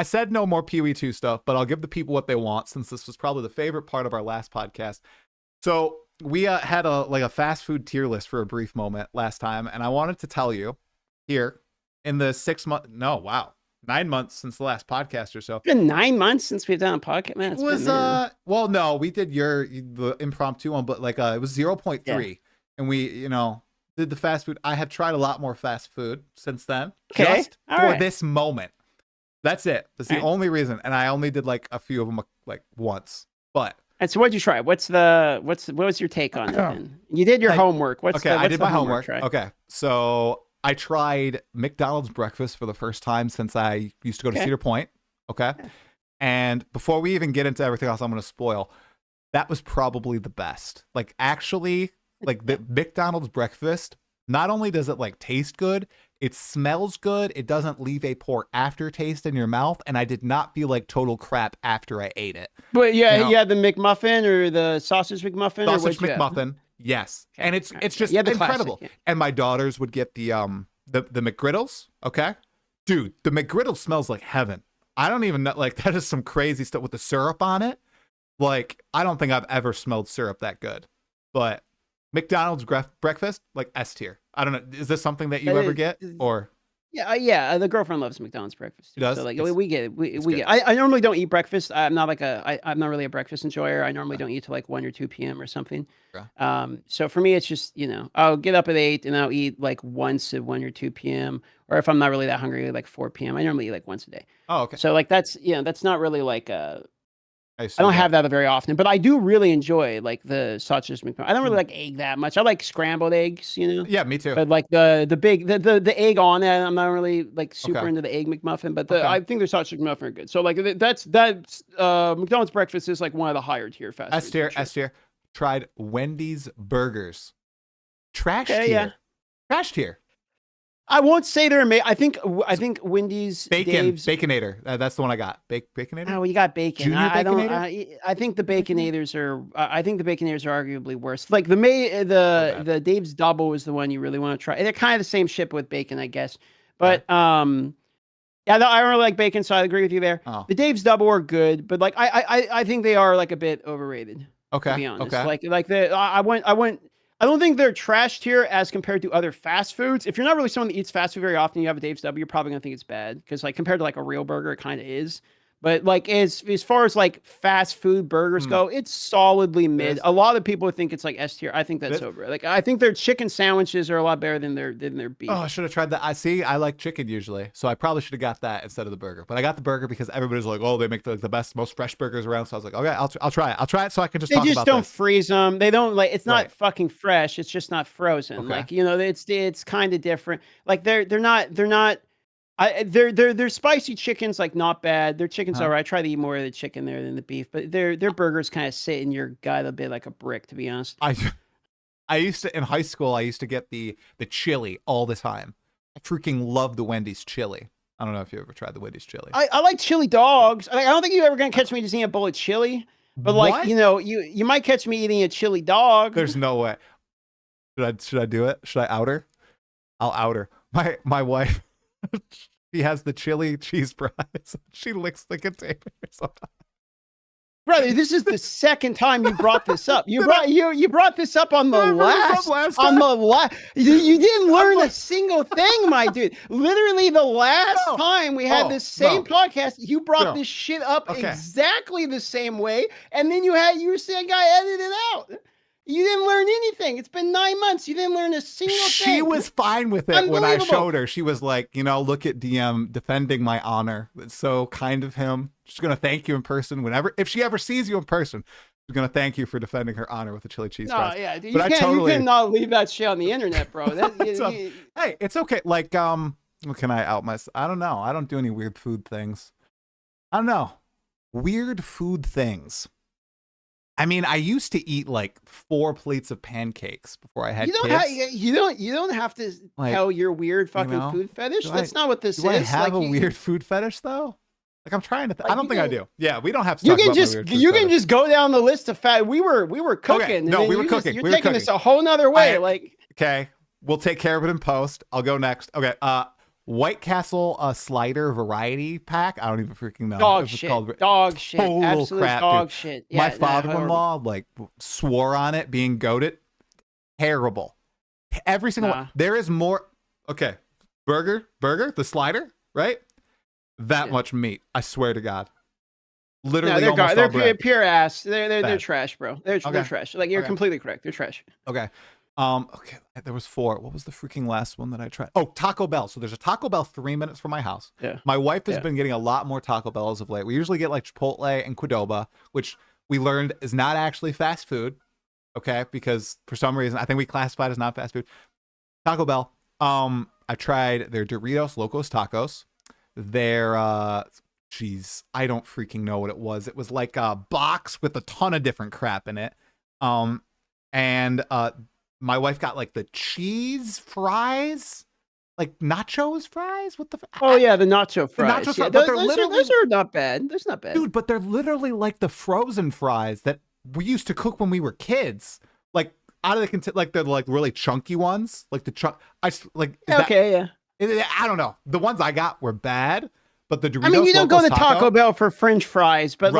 said no more PoE2 stuff, but I'll give the people what they want since this was probably the favorite part of our last podcast. So we had a fast food tier list for a brief moment last time, and I wanted to tell you here in the 9 months since the last podcast or so.
It's been 9 months since we've done a podcast. Man, it's been
well, no, we did the impromptu one, but like it was 0.3,
Yeah.
and we did the fast food. I have tried a lot more fast food since then,
Okay,
just
all
for
right.
this moment. That's it. That's the
All right.
only reason, and I only did like a few of them like once, but.
And so what'd you try? What was your take on it then? You did your homework.
I did my homework.
Try?
Okay. So I tried McDonald's breakfast for the first time since I used to go to Cedar Point. Okay. And before we even get into everything else I'm going to spoil, that was probably the best. Like actually, like the McDonald's breakfast, not only does it like taste good, it smells good. It doesn't leave a poor aftertaste in your mouth. And I did not feel like total crap after I ate it.
But yeah, you had the McMuffin or the sausage McMuffin?
Sausage
or
McMuffin. Yes.
Okay.
And it's just
Yeah, the
incredible.
classic, yeah.
And my daughters would get the McGriddles. Okay. Dude, the McGriddle smells like heaven. I don't even know. Like, that is some crazy stuff with the syrup on it. Like, I don't think I've ever smelled syrup that good. But McDonald's breakfast, like S tier. I don't know. Is this something that you ever get? Or
Yeah. The girlfriend loves McDonald's breakfast.
She does?
So like
It's-
we get it. We
it's
get
good.
it. I normally don't eat breakfast. I'm not really a breakfast enjoyer. I normally don't eat till like 1 or 2 p.m. or something.
Okay.
So for me, it's just I'll get up at 8 and I'll eat like once at 1 or 2 p.m. Or if I'm not really that hungry, like 4 p.m. I normally eat like once a day.
Oh, okay.
So like that's not really like I
see
don't
that.
have that very often, but I do really enjoy like the sausage McMuffin. I don't really like egg that much. I like scrambled eggs,
Yeah, me too.
But like the egg on it, I'm not really like super
Okay.
into the egg McMuffin. But
Okay.
I think the sausage McMuffin are good. So like that's McDonald's breakfast is like one of the higher tier fast
S
foods,
tier,
for sure.
S tier. Tried Wendy's burgers. Trash
Okay,
tier.
yeah.
Trash tier.
I won't say they're amazing. I think Wendy's Dave's.
Baconator. That's the one I got. Baconator.
Oh, you got bacon.
Junior
I don't.
Baconator?
I think the baconators are. I think the baconators are arguably worse. Like the
bad.
the Dave's double is the one you really want to try. And they're kind of the same shit with bacon, I guess. But yeah, no, I don't really like bacon, so I agree with you there.
Oh.
The Dave's double are good, but like I think they are like a bit overrated.
Okay.
To be honest,
Okay.
I don't think they're trash tier as compared to other fast foods. If you're not really someone that eats fast food very often, you have a Dave's W, you're probably gonna think it's bad because like compared to like a real burger, it kind of is. But like as far as like fast food burgers go, it's solidly mid.
is.
A lot of people think it's like S tier. I think that's
is.
over. Like I think their chicken sandwiches are a lot better than their beef.
Oh, I should have tried that. I like chicken usually, so I probably should have got that instead of the burger. But I got the burger because everybody's like, "Oh, they make the best, most fresh burgers around." So I was like, "Okay, I'll try it. I'll try it so I can just
They
talk
just
about
don't
this."
freeze them. They don't like it's not
Right.
fucking fresh. It's just not frozen.
Okay.
Like it's kind of different. Like they're not. Their spicy chicken's like not bad. Their chicken's alright. I try to eat more of the chicken there than the beef, but their burgers kind of sit in your gut a bit like a brick, to be honest.
I used to in high school. I used to get the chili all the time. I freaking love the Wendy's chili. I don't know if you ever tried the Wendy's chili.
I like chili dogs. I don't think you're ever gonna catch me just eating a bowl of chili, but like
What?
you might catch me eating a chili dog.
There's no way. Should I do it? Should I out her? I'll out her. My wife. She has the chili cheese fries. She licks the containers.
Brother, this is the second time you brought this up. You brought this up on the last you didn't learn a single thing, my dude. Literally the last time we had this same podcast, you brought this shit up exactly the same way, and then you were saying I edited it out. You didn't learn anything. It's been 9 months. You didn't learn a single thing.
She was fine with it when I showed her. She was like, look at DM defending my honor. It's so kind of him. She's going to thank you in person if she ever sees you in person. She's going to thank you for defending her honor with the chili cheese fries.
Yeah, dude, you cannot leave that shit on the internet, bro.
Hey, it's okay. Like, what can I out myself? I don't know. I don't do any weird food things. I don't know. Weird food things. I mean, I used to eat like 4 plates of pancakes before I had kids.
You don't have to tell your weird fucking food fetish. That's not what this is.
Do I have a weird food fetish though? Like I'm trying to. I don't think I do. Yeah, we don't have to.
You can just go down the list of fat. We were cooking.
Okay. No, we were cooking.
You're taking this a whole nother way.
Okay, we'll take care of it in post. I'll go next. Okay. White Castle slider variety pack. I don't even freaking know.
Dog shit. Absolute
crap,
dog
dude.
shit.
Yeah, my father-in-law swore on it being goated. Terrible. Every single one. There is more. Okay. Burger, the slider, right? That much meat. I swear to God. Literally,
they're pure ass. They're trash, bro. They're trash. Like you're completely correct. They're trash.
Okay. Okay, there was 4. What was the freaking last one that I tried? Oh, Taco Bell. So there's a Taco Bell 3 minutes from my house.
Yeah.
My wife has been getting a lot more Taco Bell as of late. We usually get like Chipotle and Qdoba, which we learned is not actually fast food. Okay, because for some reason I think we classified as not fast food. Taco Bell. I tried their Doritos Locos Tacos. Their I don't freaking know what it was. It was like a box with a ton of different crap in it. My wife got like the cheese fries, like nachos fries. What the?
The nacho fries. The nacho fries. Those are not bad. Those not bad,
dude. But they're literally like the frozen fries that we used to cook when we were kids. Like out of the like they're like really chunky ones, like the chunk. I don't know. The ones I got were bad, but the Doritos. I mean,
you don't go to Taco Bell for French fries, but they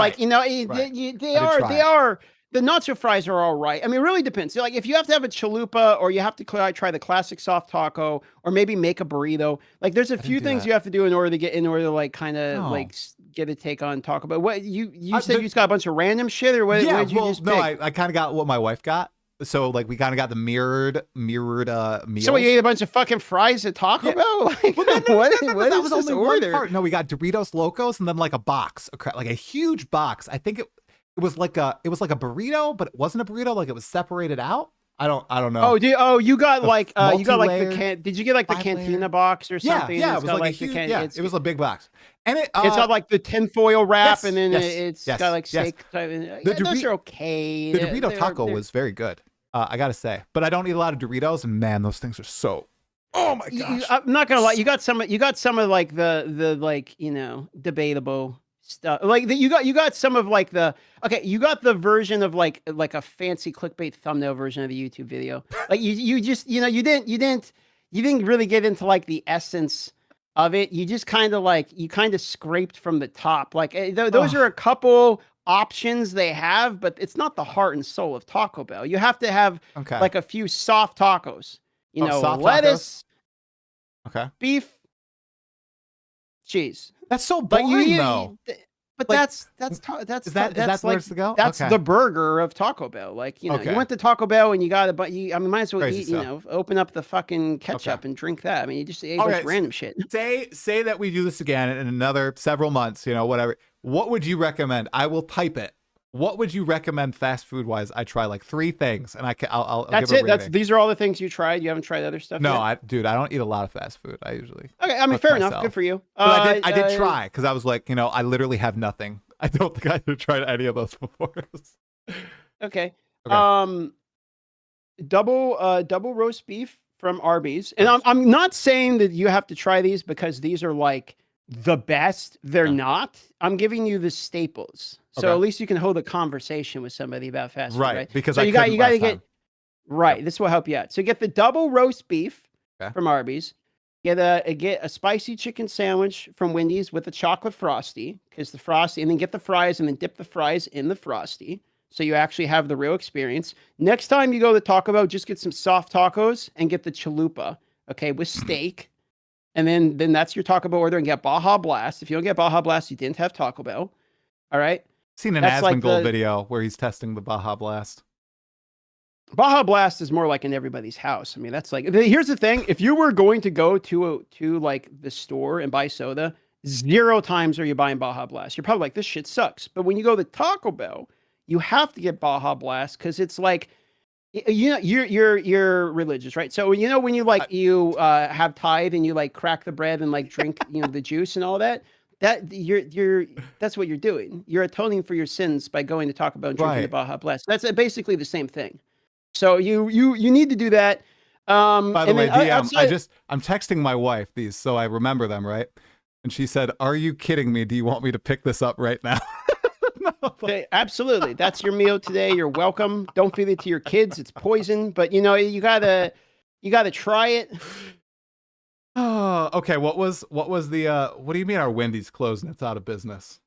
are. The nacho fries are all right. I mean, it really depends. So, like, if you have to have a chalupa or you have to try the classic soft taco or maybe make a burrito, like, there's a few things you have to do in order to like kind of like get a take on Taco Bell. What you said you just got a bunch of random shit or what?
Yeah,
what did you just pick?
I kind of got what my wife got. So like we kind of got the mirrored meals.
So you ate a bunch of fucking fries at Taco Bell? Like, what is this order?
One part. No, we got Doritos Locos and then like a box, like a huge box. I think it was like a burrito, but it wasn't a burrito. Like it was separated out. I don't know.
You got like did you get like the Cantina box or something?
Yeah, it was like a huge, it was a big box. And it's
got like the tinfoil wrap and then it's got like steak type. Those are okay.
The Dorito taco was very good. I gotta say, but I don't eat a lot of Doritos, and man, those things are so. Oh my gosh!
I'm not gonna lie. You got some of like the like debatable stuff. Like you got some of like you got the version of like a fancy clickbait thumbnail version of the YouTube video. Like you just you didn't really get into like the essence of it. You just kind of scraped from the top. Like those are a couple options they have, but it's not the heart and soul of Taco Bell. You have to have like a few soft tacos. Lettuce, beef, cheese.
That's so boring, though.
But that's
where it's to go?
That's the burger of Taco Bell. Like, you went to Taco Bell and you got might as well eat, open up the fucking ketchup and drink that. I mean, you just ate random shit.
Say that we do this again in another several months, whatever. What would you recommend? I will type it. What would you recommend fast food wise? I try like 3 things and I'll
That's
give
it. These are all the things you tried. You haven't tried other stuff
No,
yet?
I don't eat a lot of fast food. I usually.
Okay, I mean, fair enough. Good for you.
But I did try because I was like, I literally have nothing. I don't think I had tried any of those before.
Okay. Double roast beef from Arby's. And I'm not saying that you have to try these because these are like the best. They're not. I'm giving you the staples. So at least you can hold a conversation with somebody about fast food, right?
Because
so you got to get right. This will help you out. So get the double roast beef from Arby's. Get a spicy chicken sandwich from Wendy's with a chocolate frosty, because the frosty, and then get the fries and then dip the fries in the frosty. So you actually have the real experience. Next time you go to Taco Bell, just get some soft tacos and get the chalupa, okay, with steak. And then that's your Taco Bell order, and get Baja Blast. If you don't get Baja Blast, you didn't have Taco Bell. All right?
Seen an
That's like
Asmongold video where he's testing the Baja Blast.
Baja Blast is more like in everybody's house. I mean, that's like, here's the thing. If you were going to go to like the store and buy soda, 0 times are you buying Baja Blast. You're probably like, this shit sucks. But when you go to Taco Bell, you have to get Baja Blast because it's like, you know, you're religious, right? So, you know, when you like, you have tithe and you like crack the bread and like drink, you know, the juice and all that, that's what you're doing. You're atoning for your sins by going to Taco Bell and drinking the Baja Blast. That's basically the same thing. So you need to do that.
By the way, DM, I'm texting my wife these so I remember them, right? And she said, "Are you kidding me? Do you want me to pick this up right now?" No.
Okay, absolutely. That's your meal today. You're welcome. Don't feed it to your kids. It's poison. But you know, you gotta try it.
Oh, okay. What was the what do you mean our Wendy's closed and it's out of business?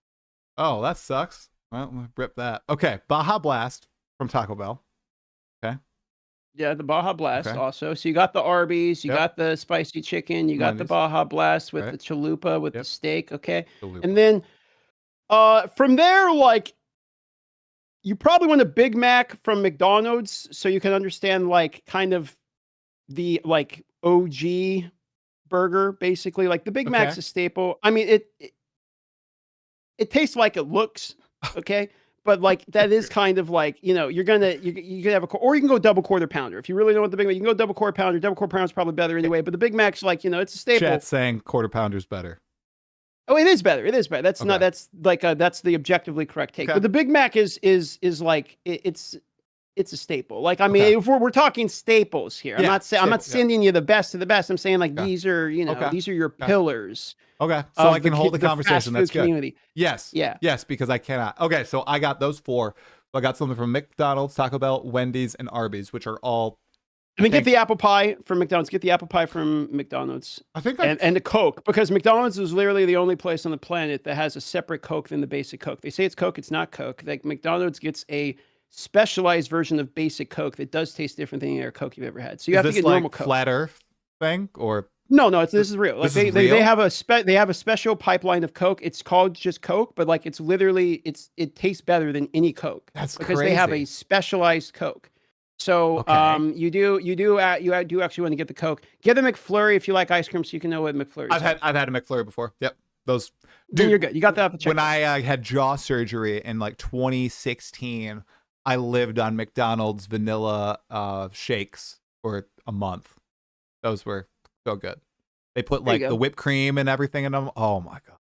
Oh, that sucks. Well, rip that. Okay, Baja Blast from Taco Bell. Okay.
Yeah, the Baja Blast also. So you got the Arby's, you got the spicy chicken, you got the Baja Blast with the chalupa with the steak, okay? Chalupa. And then from there, like, you probably want a Big Mac from McDonald's so you can understand like kind of the like OG burger, basically. Like the Big Mac's a staple. I mean, it tastes like it looks, okay? But like that is kind of like, you know, you can have or you can go double quarter pounder. If you really don't want the Big Mac, you can go double quarter pounder. Double quarter pounder is probably better anyway. But the Big Mac's like, you know, it's a staple.
Chat's saying quarter pounder's better.
Oh, it is better. It is better. That's not. That's like that's the objectively correct take. But the Big Mac is like it's a staple. Like I mean, if we're talking staples here, I'm not saying I'm not sending you the best of the best. I'm saying like these are these are your pillars.
Okay, so I can hold the conversation. That's good.
Community.
Yes. Yeah. Yes, because I cannot. Okay, so I got those 4. So I got something from McDonald's, Taco Bell, Wendy's, and Arby's, which are all.
I mean, get the apple pie from McDonald's. Get the apple pie from McDonald's.
I think
and the Coke, because McDonald's is literally the only place on the planet that has a separate Coke than the basic Coke. They say it's Coke, it's not Coke. Like McDonald's gets a specialized version of basic Coke that does taste different than any other Coke you've ever had. So you have to get normal Coke.
Flat Earth thing or.
No, this is real. Like they have a special pipeline of Coke. It's called just Coke, but like it's literally it tastes better than any Coke.
That's
because
crazy.
They have a specialized Coke. So you do actually want to get the Coke. Get a McFlurry if you like ice cream, so you can know what McFlurry is.
I've had a McFlurry before. Yep, those.
Dude, then you're good. You got that off the checklist.
When I had jaw surgery in like 2016, I lived on McDonald's vanilla shakes for a month. Those were so good. They put like the whipped cream and everything in them. Oh my god,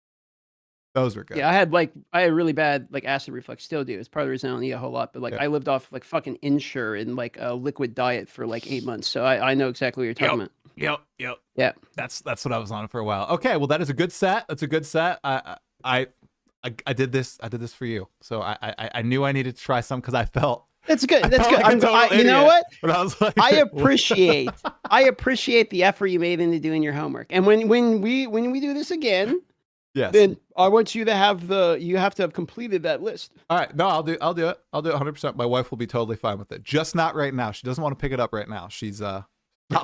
those were good.
Yeah, I had really bad like acid reflux. Still do. It's part of the reason I don't eat a whole lot. But like I lived off like fucking Ensure and like a liquid diet for like 8 months. So I know exactly what you're talking about.
Yep.
Yeah.
That's what I was on for a while. Okay, well that is a good set. That's a good set. I did this for you. So I knew I needed to try some because I felt.
That's good. That's good. You know what? But I was like, I appreciate the effort you made into doing your homework. And when we do this again, then I want you to have to have completed that list.
All right. No, I'll do it. I'll do it 100%. My wife will be totally fine with it. Just not right now. She doesn't want to pick it up right now. She's not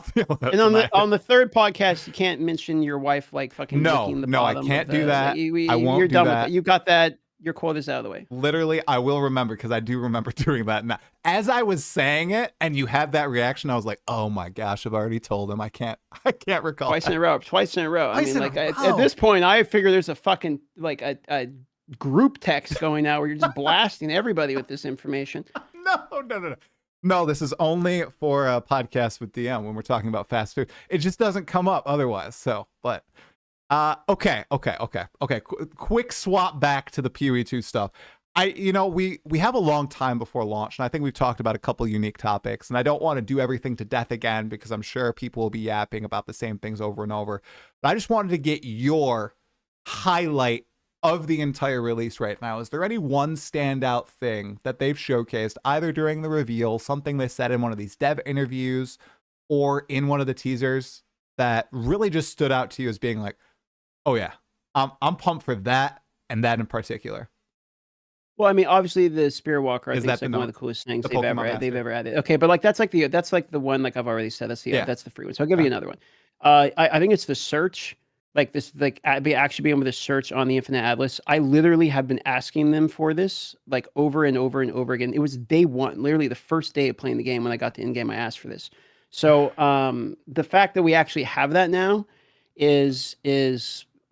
feeling it.
And on the third podcast, you can't mention your wife like fucking licking the bottom.
No, I can't do that.
Like,
I won't
you're
do
done
that.
With it. You got that. Your quota's out of the way.
Literally, I will remember because I do remember doing that. Now, as I was saying it, and you had that reaction, I was like, "Oh my gosh, I've already told him. I can't recall."
Twice in a row. I mean, like at this point, I figure there's a fucking like a group text going out where you're just blasting everybody with this information.
No, this is only for a podcast with DM when we're talking about fast food. It just doesn't come up otherwise. So, but. Okay. Quick swap back to the PoE2 stuff. We have a long time before launch, and I think we've talked about a couple unique topics, and I don't want to do everything to death again because I'm sure people will be yapping about the same things over and over. But I just wanted to get your highlight of the entire release right now. Is there any one standout thing that they've showcased either during the reveal, something they said in one of these dev interviews, or in one of the teasers that really just stood out to you as being like, oh yeah, I'm pumped for that and that in particular?
Well, I mean, obviously the Spear Walker, I
Is
think, is
that
like
the
one of the coolest things
the
they've
Pokemon
ever
Master?
added. Okay, but like that's like the one, like I've already said,
Yeah.
that's the free one. So I'll give you
Okay.
another one. I think it's the search, like this, like actually being able to search on the Infinite Atlas. I literally have been asking them for this like over and over and over again. It was day one, literally the first day of playing the game when I got to in game. I asked for this. So the fact that we actually have that now is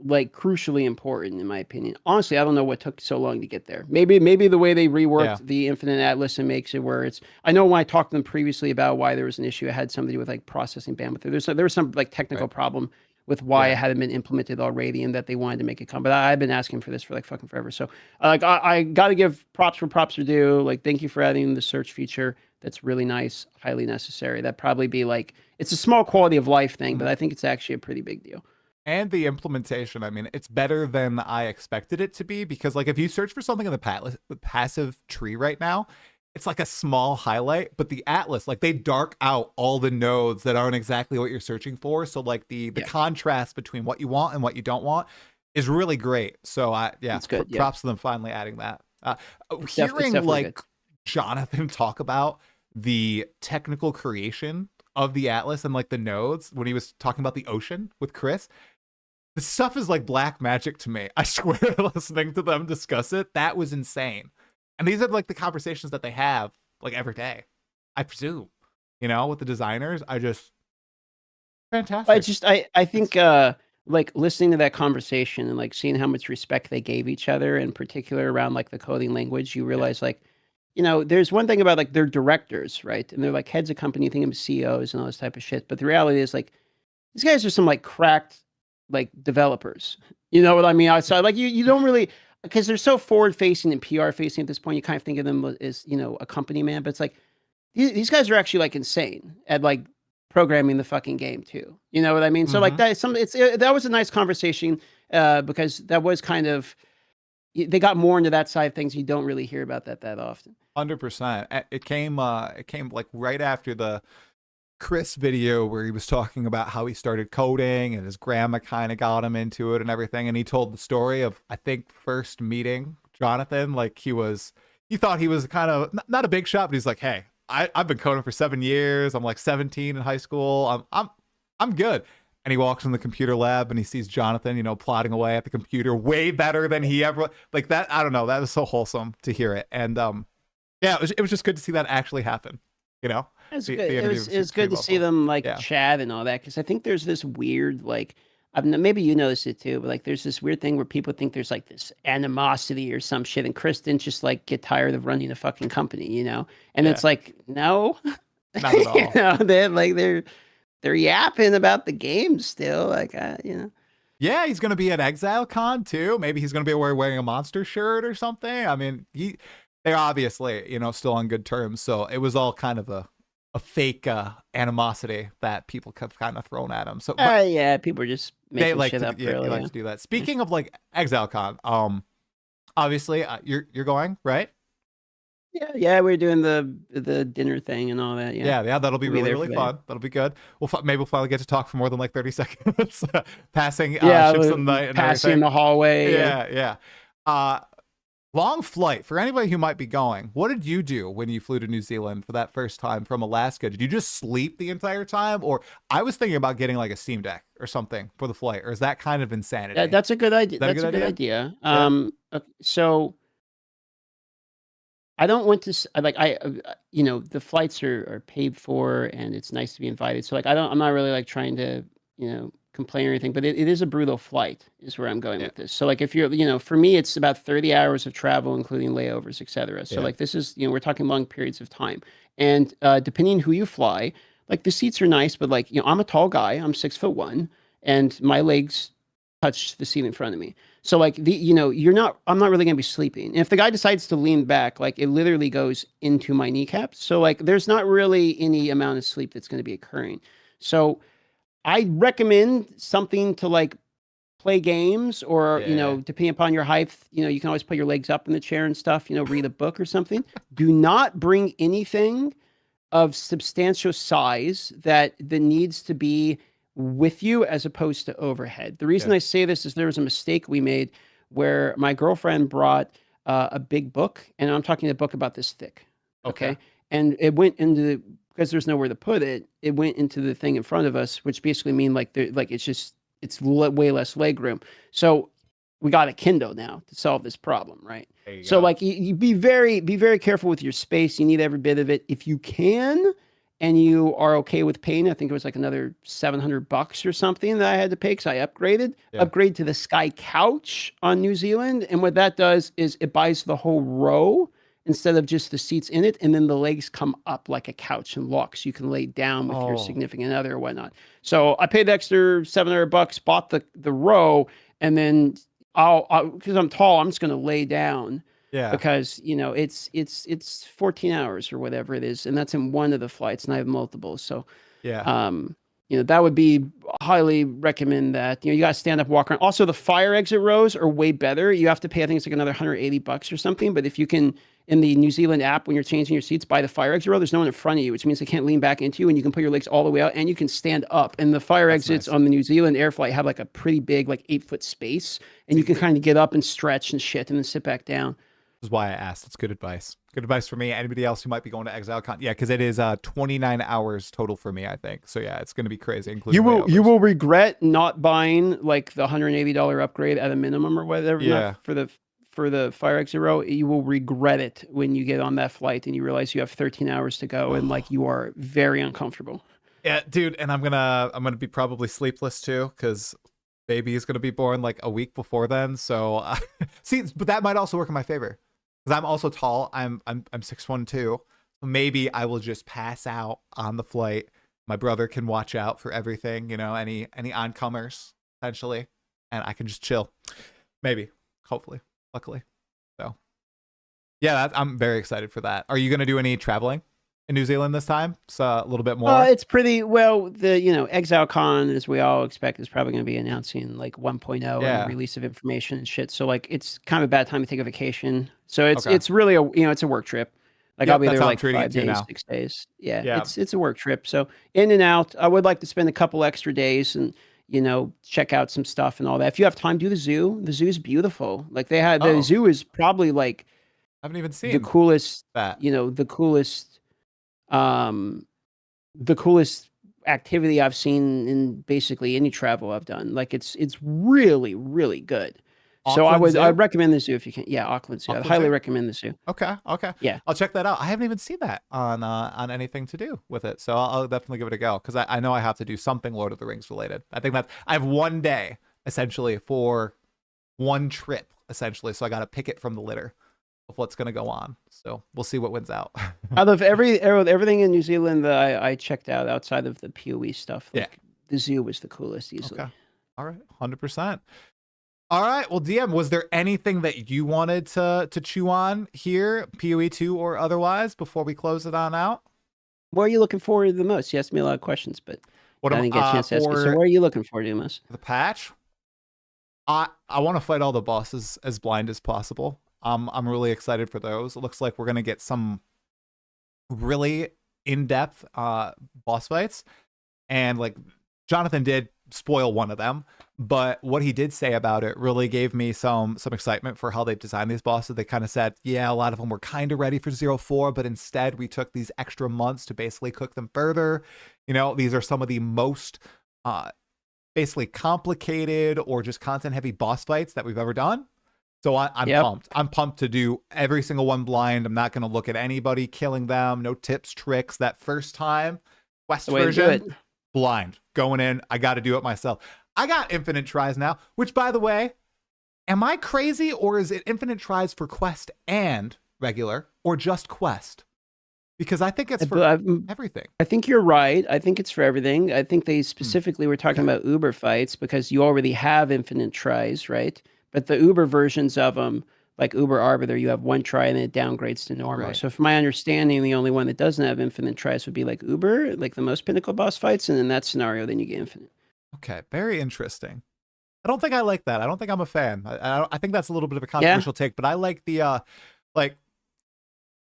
like crucially important in my opinion. Honestly, I don't know what took so long to get there. Maybe the way they reworked the Infinite Atlas and makes it where it's. I know when I talked to them previously about why there was an issue, it had something to do with like processing bandwidth. There was some like technical problem with why it hadn't been implemented already, and that they wanted to make it come. But I've been asking for this for like fucking forever. So like I got to give props where props are due. Like thank you for adding the search feature. That's really nice, highly necessary. That'd probably be like, it's a small quality of life thing, but I think it's actually a pretty big deal.
And the implementation, I mean, it's better than I expected it to be, because like if you search for something in the passive tree right now, it's like a small highlight, but the Atlas, like they dark out all the nodes that aren't exactly what you're searching for. So like the contrast between what you want and what you don't want is really great. So it's good. Props to them finally adding that. Hearing like Jonathan talk about the technical creation of the Atlas and like the nodes when he was talking about the ocean with Chris, this stuff is like black magic to me. I swear, listening to them discuss it, that was insane. And these are like the conversations that they have like every day, I presume, you know, with the designers. Fantastic.
I think like listening to that conversation and like seeing how much respect they gave each other, in particular around like the coding language, you realize like, you know, there's one thing about like they're directors, right? And they're like heads of company, think of CEOs and all this type of shit. But the reality is like these guys are some like cracked like developers. You know what I mean? Outside, like you don't really, because they're so forward facing and PR facing at this point, you kind of think of them as, you know, a company man, but it's like these guys are actually like insane at like programming the fucking game too. You know what I mean? So like that was a nice conversation because that was kind of, they got more into that side of things. You don't really hear about that often.
100%. It came like right after the Chris video where he was talking about how he started coding and his grandma kind of got him into it and everything. And he told the story of, I think, first meeting Jonathan. Like he thought he was kind of not a big shot, but he's like, hey, I've been coding for 7 years. I'm like 17 in high school. I'm good. And he walks in the computer lab and he sees Jonathan, you know, plodding away at the computer way better than he ever, like that. I don't know. That was so wholesome to hear it. And yeah, it was just good to see that actually happen. You know,
it's good. It was good to see them like chat and all that, because I think there's this weird like, maybe you noticed it too, but like there's this weird thing where people think there's like this animosity or some shit, and Chris didn't just like get tired of running a fucking company, you know? And it's like, no,
not at all.
You know, they're yapping about the game still, like you know.
Yeah, he's gonna be at ExileCon too. Maybe he's gonna be wearing a monster shirt or something. I mean, they're obviously, you know, still on good terms. So it was all kind of a fake animosity that people have kind of thrown at him. So
yeah, people are just making shit up.
They like to do that. Speaking of like ExileCon, obviously you're going, right?
Yeah, we're doing the dinner thing and all that. Yeah,
that'll be really fun. That'll be good. Maybe we'll finally get to talk for more than like 30 seconds, passing ships in the night and
passing
everything.
the hallway.
Yeah. Long flight for anybody who might be going. What did you do when you flew to New Zealand for that first time from Alaska? Did you just sleep the entire time, or I was thinking about getting like a Steam Deck or something for the flight, or is that kind of insanity?
That's a good idea. That's a good idea. So I don't want to like you know, the flights are paid for and it's nice to be invited. So like I'm not really like trying to, you know, complain or anything, but it is a brutal flight is where I'm going with this. So like if you're, you know, for me it's about 30 hours of travel including layovers, etc. So like this is, you know, we're talking long periods of time. And depending who you fly, like the seats are nice, but like, you know, I'm a tall guy, I'm 6'1", and my legs touch the seat in front of me. So like you know, I'm not really gonna be sleeping. And if the guy decides to lean back, like it literally goes into my kneecaps. So like there's not really any amount of sleep that's gonna be occurring. So I recommend something to like play games or, you know, depending upon your height, you know, you can always put your legs up in the chair and stuff, you know, read a book or something. Do not bring anything of substantial size that needs to be with you as opposed to overhead. The reason I say this is there was a mistake we made where my girlfriend brought a big book, and I'm talking a book about this thick. Okay. And it went into because there's nowhere to put it. It went into the thing in front of us, which basically mean like it's way less leg room. So we got a Kindle now to solve this problem, right? So like you be very careful with your space. You need every bit of it. If you can, and you are okay with paying, I think it was like another $700 or something that I had to pay because I upgraded. Upgrade to the Sky Couch on New Zealand. And what that does is it buys the whole row instead of just the seats in it. And then the legs come up like a couch and lock. So you can lay down with your significant other or whatnot. So I paid the extra $700, bought the row, and then because I'm tall, I'm just going to lay down. Yeah. Because, it's 14 hours or whatever it is. And that's in one of the flights, and I have multiple. So, that would be highly recommend that. You got to stand up, walk around. Also, the fire exit rows are way better. You have to pay, I think it's like another $180 or something. But if you can, in the New Zealand app, when you're changing your seats, by the fire exit row, there's no one in front of you, which means they can't lean back into you, and you can put your legs all the way out, and you can stand up. And the fire exits on the New Zealand air flight have like a pretty big, like 8-foot space, and you can kind of get up and stretch and shit, and then sit back down.
Is why I asked. It's good advice. Good advice for me. Anybody else who might be going to ExileCon? Yeah, because it is 29 hours total for me, I think. So yeah, it's going to be crazy. Including
you will regret not buying like the $180 upgrade at a minimum or whatever. Yeah. For the fire exit row, you will regret it when you get on that flight and you realize you have 13 hours to go and like you are very uncomfortable.
Yeah, dude. And I'm gonna be probably sleepless too because baby is gonna be born like a week before then. So see, but that might also work in my favor. Because I'm also tall. I'm 6'1" too. So maybe I will just pass out on the flight. My brother can watch out for everything, any oncomers potentially, and I can just chill. Maybe, hopefully, luckily. So yeah, I'm very excited for that. Are you gonna do any traveling in New Zealand this time? So a little bit more.
It's pretty well. The ExileCon, as we all expect, is probably going to be announcing like 1.0 and the release of information and shit. So like it's kind of a bad time to take a vacation. So it's really it's a work trip. Like I'll be there like 5 days, 6 days. Yeah, it's a work trip. So in and out. I would like to spend a couple extra days and check out some stuff and all that. If you have time, do the zoo. The zoo is beautiful. Like the zoo is probably like
I haven't even seen
the coolest.
That
the coolest activity I've seen in basically any travel I've done. Like it's really, really good.
Auckland
so I'd recommend the zoo if you can. Yeah, Auckland Zoo. I'd highly recommend the zoo.
Okay.
Yeah,
I'll check that out. I haven't even seen that on anything to do with it, so I'll definitely give it a go because I know I have to do something Lord of the Rings related. I think that I have one day essentially for one trip essentially, so I got to pick it from the litter of what's going to go on. So we'll see what wins out.
Out of everything in New Zealand that I checked out outside of the PoE stuff, the zoo was the coolest easily. Okay.
All right. 100%. All right. Well, DM, was there anything that you wanted to chew on here, PoE2 or otherwise, before we close it on out?
What are you looking forward to the most? You asked me a lot of questions, but I didn't get a chance to ask you. So what are you looking forward to the most?
The patch? I want to fight all the bosses as blind as possible. I'm really excited for those. It looks like we're going to get some really in-depth boss fights. And like Jonathan did spoil one of them, but what he did say about it really gave me some excitement for how they've designed these bosses. They kind of said, yeah, a lot of them were kind of ready for 0-4, but instead we took these extra months to basically cook them further. These are some of the most basically complicated or just content heavy boss fights that we've ever done. So I'm pumped. I'm pumped to do every single one blind. I'm not going to look at anybody killing them. No tips, tricks. That first time, Quest version, blind. Going in, I got to do it myself. I got infinite tries now, which, by the way, am I crazy or is it infinite tries for Quest and regular or just Quest? Because I think it's for everything.
I think you're right. I think it's for everything. I think they specifically were talking about Uber fights because you already have infinite tries, right? But the Uber versions of them, like Uber Arbiter, you have one try and then it downgrades to normal. Right. So from my understanding, the only one that doesn't have infinite tries would be like Uber, like the most pinnacle boss fights. And in that scenario, then you get infinite.
Okay, very interesting. I don't think I like that. I don't think I'm a fan. I think that's a little bit of a controversial take, but I like the, like,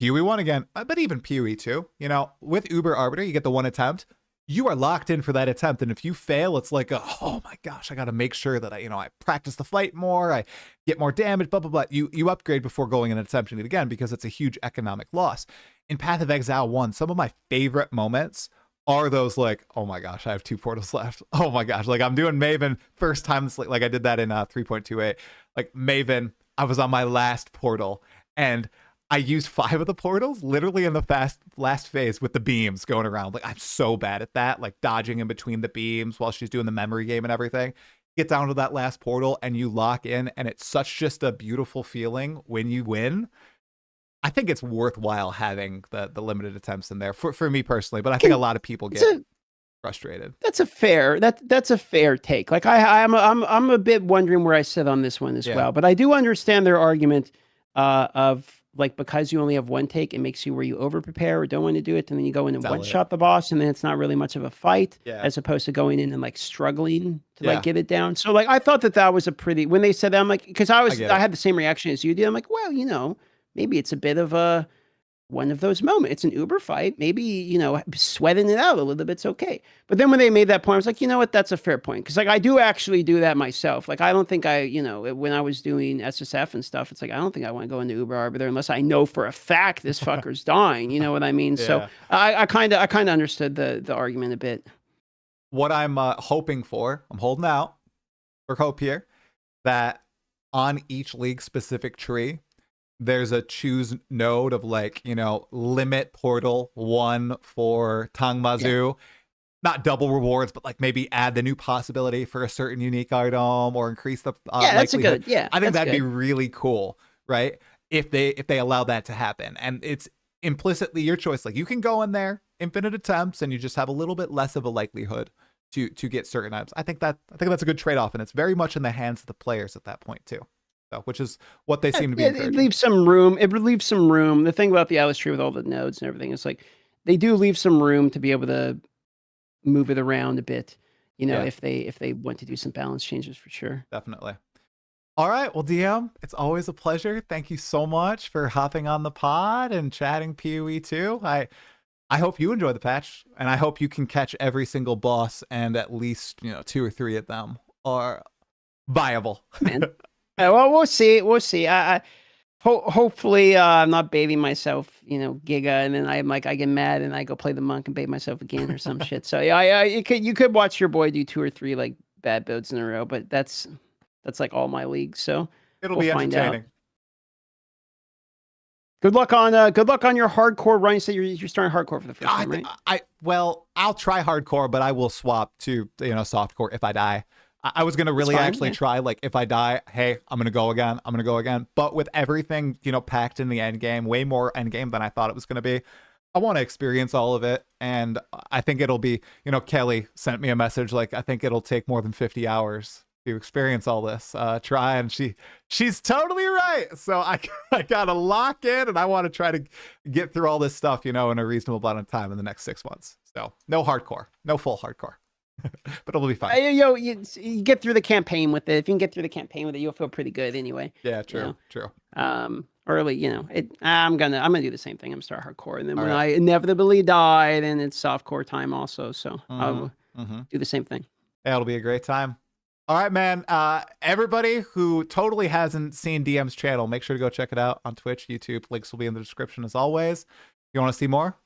PoE1 again, but even PoE2, with Uber Arbiter, you get the one attempt. you are locked in for that attempt. And if you fail, it's like, oh my gosh, I got to make sure that I practice the fight more, I get more damage, blah, blah, blah. You upgrade before going and attempting it again because it's a huge economic loss. In Path of Exile 1, some of my favorite moments are those like, oh my gosh, I have 2 portals left. Oh my gosh, like I'm doing Maven first time, like I did that in 3.28. Like Maven, I was on my last portal and I used 5 of the portals literally in the last phase with the beams going around. Like I'm so bad at that, like dodging in between the beams while she's doing the memory game and everything. Get down to that last portal and you lock in, and it's such just a beautiful feeling when you win. I think it's worthwhile having the limited attempts in there for me personally, but I think a lot of people get frustrated.
That's a fair take. Like I'm a bit wondering where I sit on this one as well, but I do understand their argument of like, because you only have one take, it makes you where you over prepare or don't want to do it, and then you go in and one shot the boss, and then it's not really much of a fight, as opposed to going in and like struggling to like get it down. So like I thought that was a pretty, when they said that, I'm like, because I had the same reaction as you did. I'm like, well, maybe it's a bit of one of those moments. It's an Uber fight. Maybe, sweating it out a little bit's okay. But then when they made that point, I was like, you know what? That's a fair point. Because like I do actually do that myself. Like I don't think when I was doing SSF and stuff, it's like I don't think I want to go into Uber Arbiter unless I know for a fact this fucker's dying. You know what I mean? Yeah. So I kind of understood the argument a bit.
What I'm hoping for, I'm holding out for hope here, that on each league specific tree, there's a choose node of like, limit portal 1 for Tangmazu. Yeah. Not double rewards, but like maybe add the new possibility for a certain unique item or increase the
that's a good. Yeah,
I think that'd be really cool, right? If they allow that to happen, and it's implicitly your choice. Like you can go in there, infinite attempts, and you just have a little bit less of a likelihood to get certain items. I think that's a good trade off, and it's very much in the hands of the players at that point too. Which is what they seem to be.
It leaves some room. It relieves some room. The thing about the Atlas tree with all the nodes and everything is like they do leave some room to be able to move it around a bit. If they want to do some balance changes for sure.
Definitely. All right. Well, DM, it's always a pleasure. Thank you so much for hopping on the pod and chatting PoE2. I hope you enjoy the patch, and I hope you can catch every single boss, and at least 2 or 3 of them are viable.
Man. Well, we'll see. Hopefully, I'm not baiting myself, Giga, and then I get mad and I go play the monk and bait myself again or some shit. So you could watch your boy do 2 or 3 like bad builds in a row, but that's like all my leagues. So
it'll be entertaining.
Good luck on your hardcore run. You said you're starting hardcore for the first time, right?
I'll try hardcore, but I will swap to softcore if I die. I was going to really actually try, like, if I die, hey, I'm going to go again. But with everything, packed in the end game, way more end game than I thought it was going to be, I want to experience all of it. And I think it'll be, Kelly sent me a message, like, I think it'll take more than 50 hours to experience all this. Try, and she's totally right. So I got to lock in, and I want to try to get through all this stuff, in a reasonable amount of time in the next 6 months. So no hardcore, no full hardcore. But it'll be fine.
You get through the campaign with it. If you can get through the campaign with it, you'll feel pretty good anyway.
Yeah, true.
Early, I'm gonna do the same thing. I'm gonna start hardcore, and then when I inevitably die, then it's softcore time also. So I'll do the same thing.
Yeah, it'll be a great time. All right, man. Everybody who totally hasn't seen DM's channel, make sure to go check it out on Twitch, YouTube. Links will be in the description as always. If you want to see more,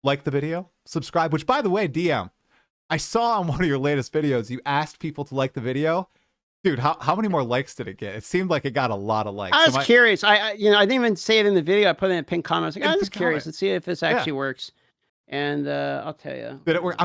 like the video, subscribe. Which, by the way, DM, I saw on one of your latest videos, you asked people to like the video. Dude, how many more likes did it get? It seemed like it got a lot of likes.
I was curious. I didn't even say it in the video. I put it in a pinned comment. I was like, I'm just curious. Let's see if this actually works. And I'll tell you.
Did it work?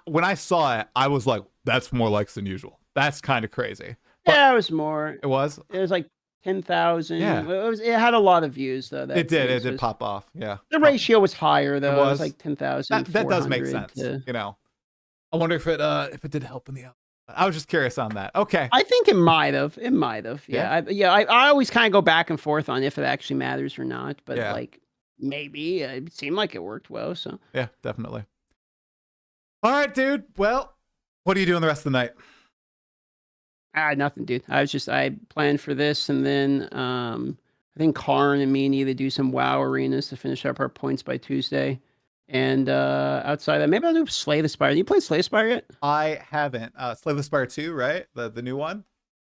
When I saw it, I was like, that's more likes than usual. That's kind of crazy.
But yeah, it was more.
It was?
It was like 10,000.
Yeah.
It had a lot of views, though.
It did pop off. Yeah.
The ratio was higher, though. It was like 10,000.
That does make sense. I wonder if it did help in the output. I was just curious on that. Okay.
I think it might have. Yeah. I always kind of go back and forth on if it actually matters or not. But like maybe it seemed like it worked well. So
yeah, definitely. All right, dude. Well, what are you doing the rest of the night?
Nothing, dude. I planned for this, and then I think Karn and me need to do some WoW arenas to finish up our points by Tuesday. And outside that, maybe I'll do Slay the Spire. You played Slay the Spire yet?
I haven't. Slay the Spire 2, right? The new one.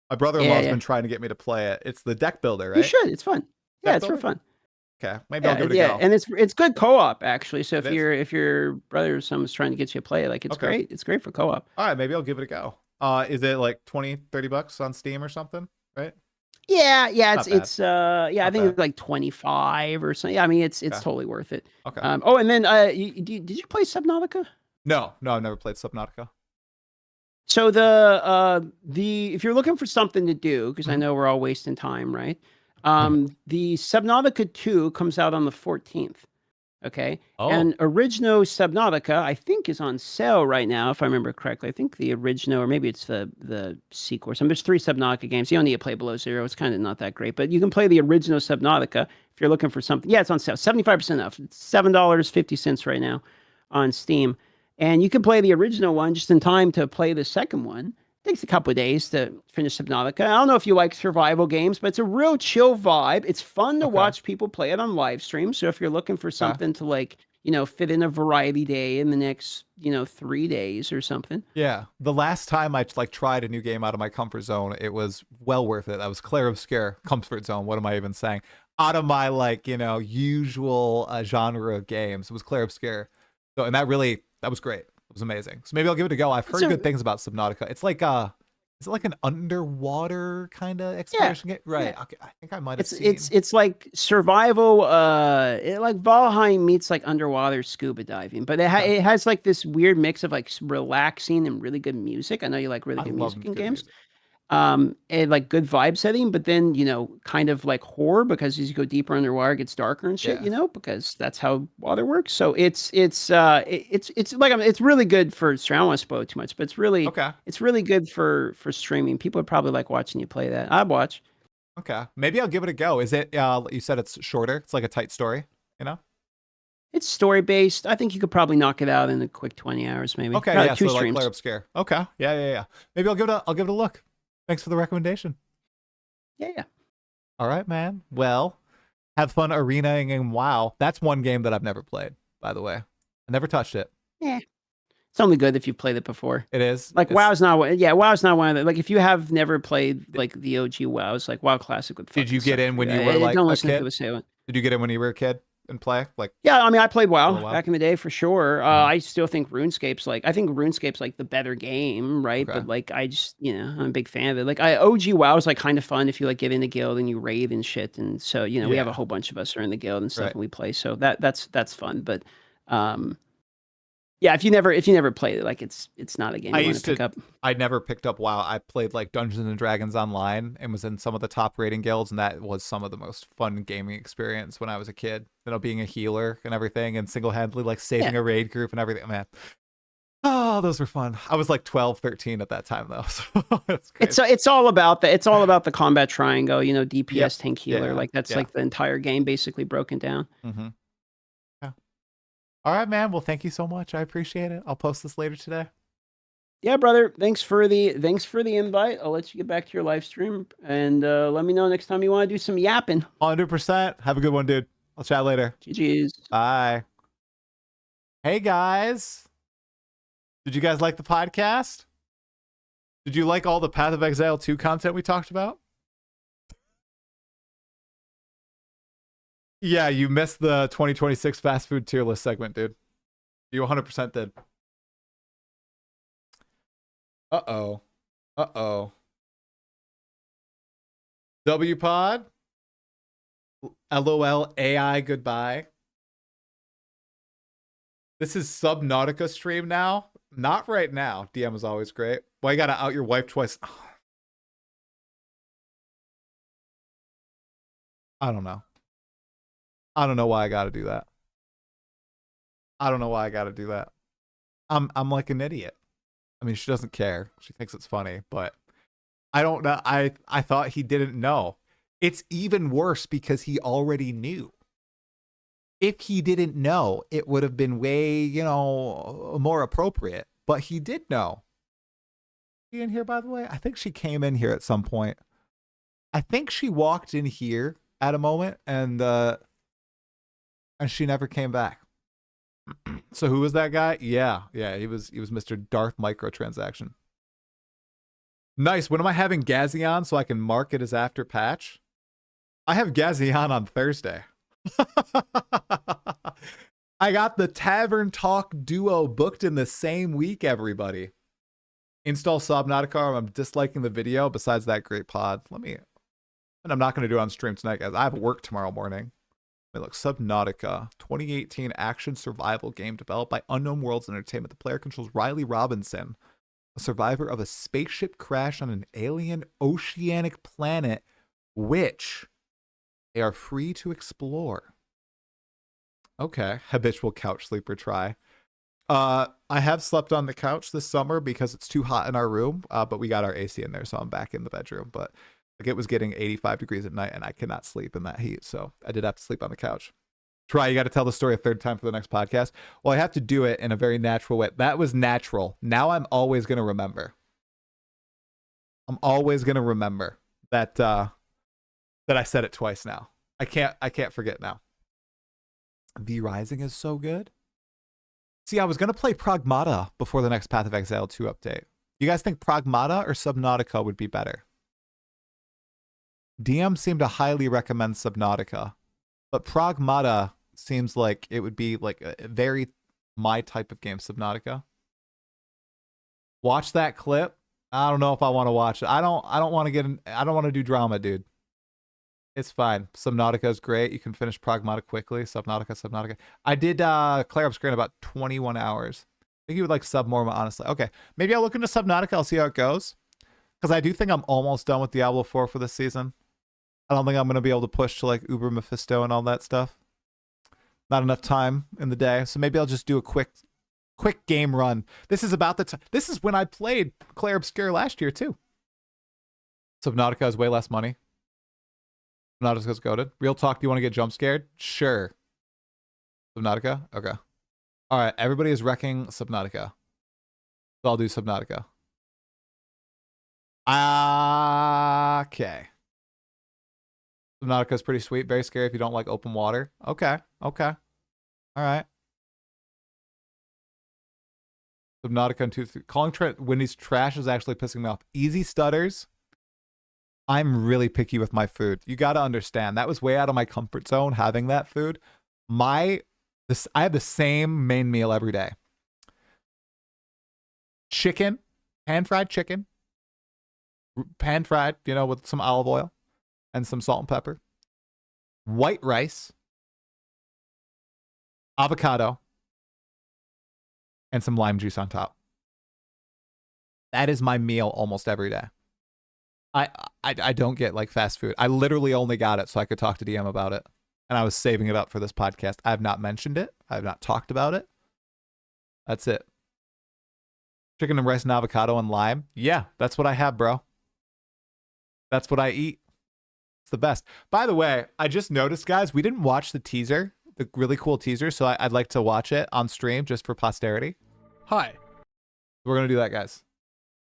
My brother-in-law's been trying to get me to play it. It's the deck builder, right?
You should. It's fun. Yeah, it's for fun.
Okay, maybe I'll give it a go.
And it's good co-op actually. So if your brother or someone's trying to get you to play it, like it's great. It's great for co-op.
All right, maybe I'll give it a go. Is it like $20-$30 on Steam or something, right?
Yeah,
Not
it's
bad.
I think it's like 25 or something. Yeah, I mean it's totally worth it.
Okay.
Oh, and then did you play Subnautica?
No, I've never played Subnautica.
So the if you're looking for something to do, because I know we're all wasting time, right? The Subnautica 2 comes out on the 14th. Okay.
Oh.
And original Subnautica, I think, is on sale right now, if I remember correctly. I think the original, or maybe it's the sequel. So there's 3 Subnautica games. You don't need to play Below Zero. It's kind of not that great. But you can play the original Subnautica if you're looking for something. Yeah, it's on sale. 75% off. It's $7.50 right now on Steam. And you can play the original one just in time to play the second one. It takes a couple of days to finish Subnautica. I don't know if you like survival games, but it's a real chill vibe. It's fun to watch people play it on live stream. So if you're looking for something to like, fit in a variety day in the next, 3 days or something.
Yeah. The last time I tried a new game out of my comfort zone, it was well worth it. That was Claire Obscure, comfort zone. What am I even saying? Out of my usual genre of games. It was Claire Obscure. So, and that was great. It was amazing. So maybe I'll give it a go. I've heard good things about Subnautica. It's like is it like an underwater kind of exploration game? Right. Yeah. Okay. I think I might have seen.
It's like survival, like Valheim meets like underwater scuba diving, but it has like this weird mix of like relaxing and really good music. I know you like really good music in games. Music. And like good vibe setting, but then kind of like horror, because as you go deeper underwater, it gets darker and shit. Because that's how water works. So it's really good for. I don't want to spoil too much, but it's really good for streaming. People would probably like watching you play that. I'd watch.
Okay, maybe I'll give it a go. Is it? You said it's shorter. It's like a tight story.
It's story based. I think you could probably knock it out in a quick 20 hours, maybe.
Okay, yeah. 2 streams. Like Claire Obscure. Okay, yeah. Maybe I'll give it a look. Thanks for the recommendation.
Yeah.
All right, man. Well, have fun arenaing in WoW. That's one game that I've never played, by the way. I never touched it.
Yeah. It's only good if you've played it before.
It is.
Like WoW's not one of the, like if you have never played like the OG WoW's, like WoW Classic would.
Did you get in when you were like
don't
a
listen
kid?
To the
Did you get in when you were a kid and play? Like,
yeah, I mean, I played WoW back in the day for sure. I still think RuneScape's like the better game, right? Okay. But like, I just, I'm a big fan of it. Like, OG WoW is like kind of fun if you like get in the guild and you raid and shit. And so, we have a whole bunch of us are in the guild and stuff, and we play. So that's fun. But, yeah, if you never played it, like it's not a game you want to pick up.
I never picked up WoW. I played like Dungeons and Dragons online and was in some of the top rating guilds, and that was some of the most fun gaming experience when I was a kid. Being a healer and everything, and single-handedly like saving a raid group and everything. Man, oh, those were fun. I was like 12, 13 at that time though. So
it's all about the combat triangle. DPS, tank, healer. Like that's like the entire game basically broken down.
Mm-hmm. All right, man. Well, thank you so much. I appreciate it. I'll post this later today.
Yeah, brother. Thanks for the invite. I'll let you get back to your live stream, and let me know next time you want to do some yapping.
100%. Have a good one, dude. I'll chat later.
GG's.
Bye. Hey, guys. Did you guys like the podcast? Did you like all the Path of Exile 2 content we talked about? Yeah, you missed the 2026 fast food tier list segment, dude. You 100% did. Uh-oh. WPod? LOL AI goodbye. This is Subnautica stream now? Not right now. DM is always great. Why you gotta out your wife twice? I don't know. I don't know why I gotta do that. I'm like an idiot. I mean, she doesn't care. She thinks it's funny, but I don't know. I thought he didn't know. It's even worse because he already knew. If he didn't know, it would have been way, more appropriate. But he did know. Is she in here, by the way? I think she came in here at some point. I think she walked in here at a moment and she never came back. So who was that guy? Yeah, he was Mr. Darth Microtransaction. Nice. When am I having Gazion so I can mark it as after patch? I have Gazion on Thursday. I got the Tavern Talk duo booked in the same week, everybody. Install Subnautica. I'm disliking the video. Besides that great pod. And I'm not going to do it on stream tonight, guys. I have work tomorrow morning. Look, Subnautica, 2018 action survival game developed by Unknown Worlds Entertainment. The player controls Riley Robinson, a survivor of a spaceship crash on an alien oceanic planet, which they are free to explore. Okay, habitual couch sleeper try. I have slept on the couch this summer because it's too hot in our room, but we got our AC in there, so I'm back in the bedroom. But like it was getting 85 degrees at night, and I cannot sleep in that heat, so I did have to sleep on the couch. Try, you got to tell the story a third time for the next podcast. Well, I have to do it in a very natural way. That was natural. Now I'm always going to remember. I'm always going to remember that that I said it twice now. I can't forget now. V Rising is so good. See, I was going to play Pragmata before the next Path of Exile 2 update. You guys think Pragmata or Subnautica would be better? DM seemed to highly recommend Subnautica, but Pragmata seems like it would be like a very my type of game, Subnautica. Watch that clip. I don't know if I want to watch it. I don't want to I don't want to do drama, dude. It's fine. Subnautica is great. You can finish Pragmata quickly. Subnautica. I did clear up screen about 21 hours. I think you would like sub more, honestly. Okay, maybe I'll look into Subnautica. I'll see how it goes. Because I do think I'm almost done with Diablo 4 for this season. I don't think I'm going to be able to push to like Uber Mephisto and all that stuff. Not enough time in the day. So maybe I'll just do a quick game run. This is about the time. This is when I played Claire Obscure last year too. Subnautica is way less money. Subnautica's goated. Real talk, do you want to get jump scared? Sure. Subnautica? Okay. All right, everybody is wrecking Subnautica. So I'll do Subnautica. Okay. Subnautica is pretty sweet. Very scary if you don't like open water. Okay. All right. Subnautica and 2, 3. Calling Wendy's trash is actually pissing me off. Easy stutters. I'm really picky with my food. You got to understand. That was way out of my comfort zone having that food. I have the same main meal every day. Chicken, pan-fried chicken. Pan-fried, with some olive oil and some salt and pepper. White rice. Avocado. And some lime juice on top. That is my meal almost every day. I don't get like fast food. I literally only got it so I could talk to DM about it. And I was saving it up for this podcast. I have not mentioned it. I have not talked about it. That's it. Chicken and rice and avocado and lime. Yeah, that's what I have, bro. That's what I eat. It's the best. By the way, I just noticed, guys, we didn't watch the teaser, the really cool teaser. So I'd like to watch it on stream just for posterity.
Hi.
We're going to do that, guys.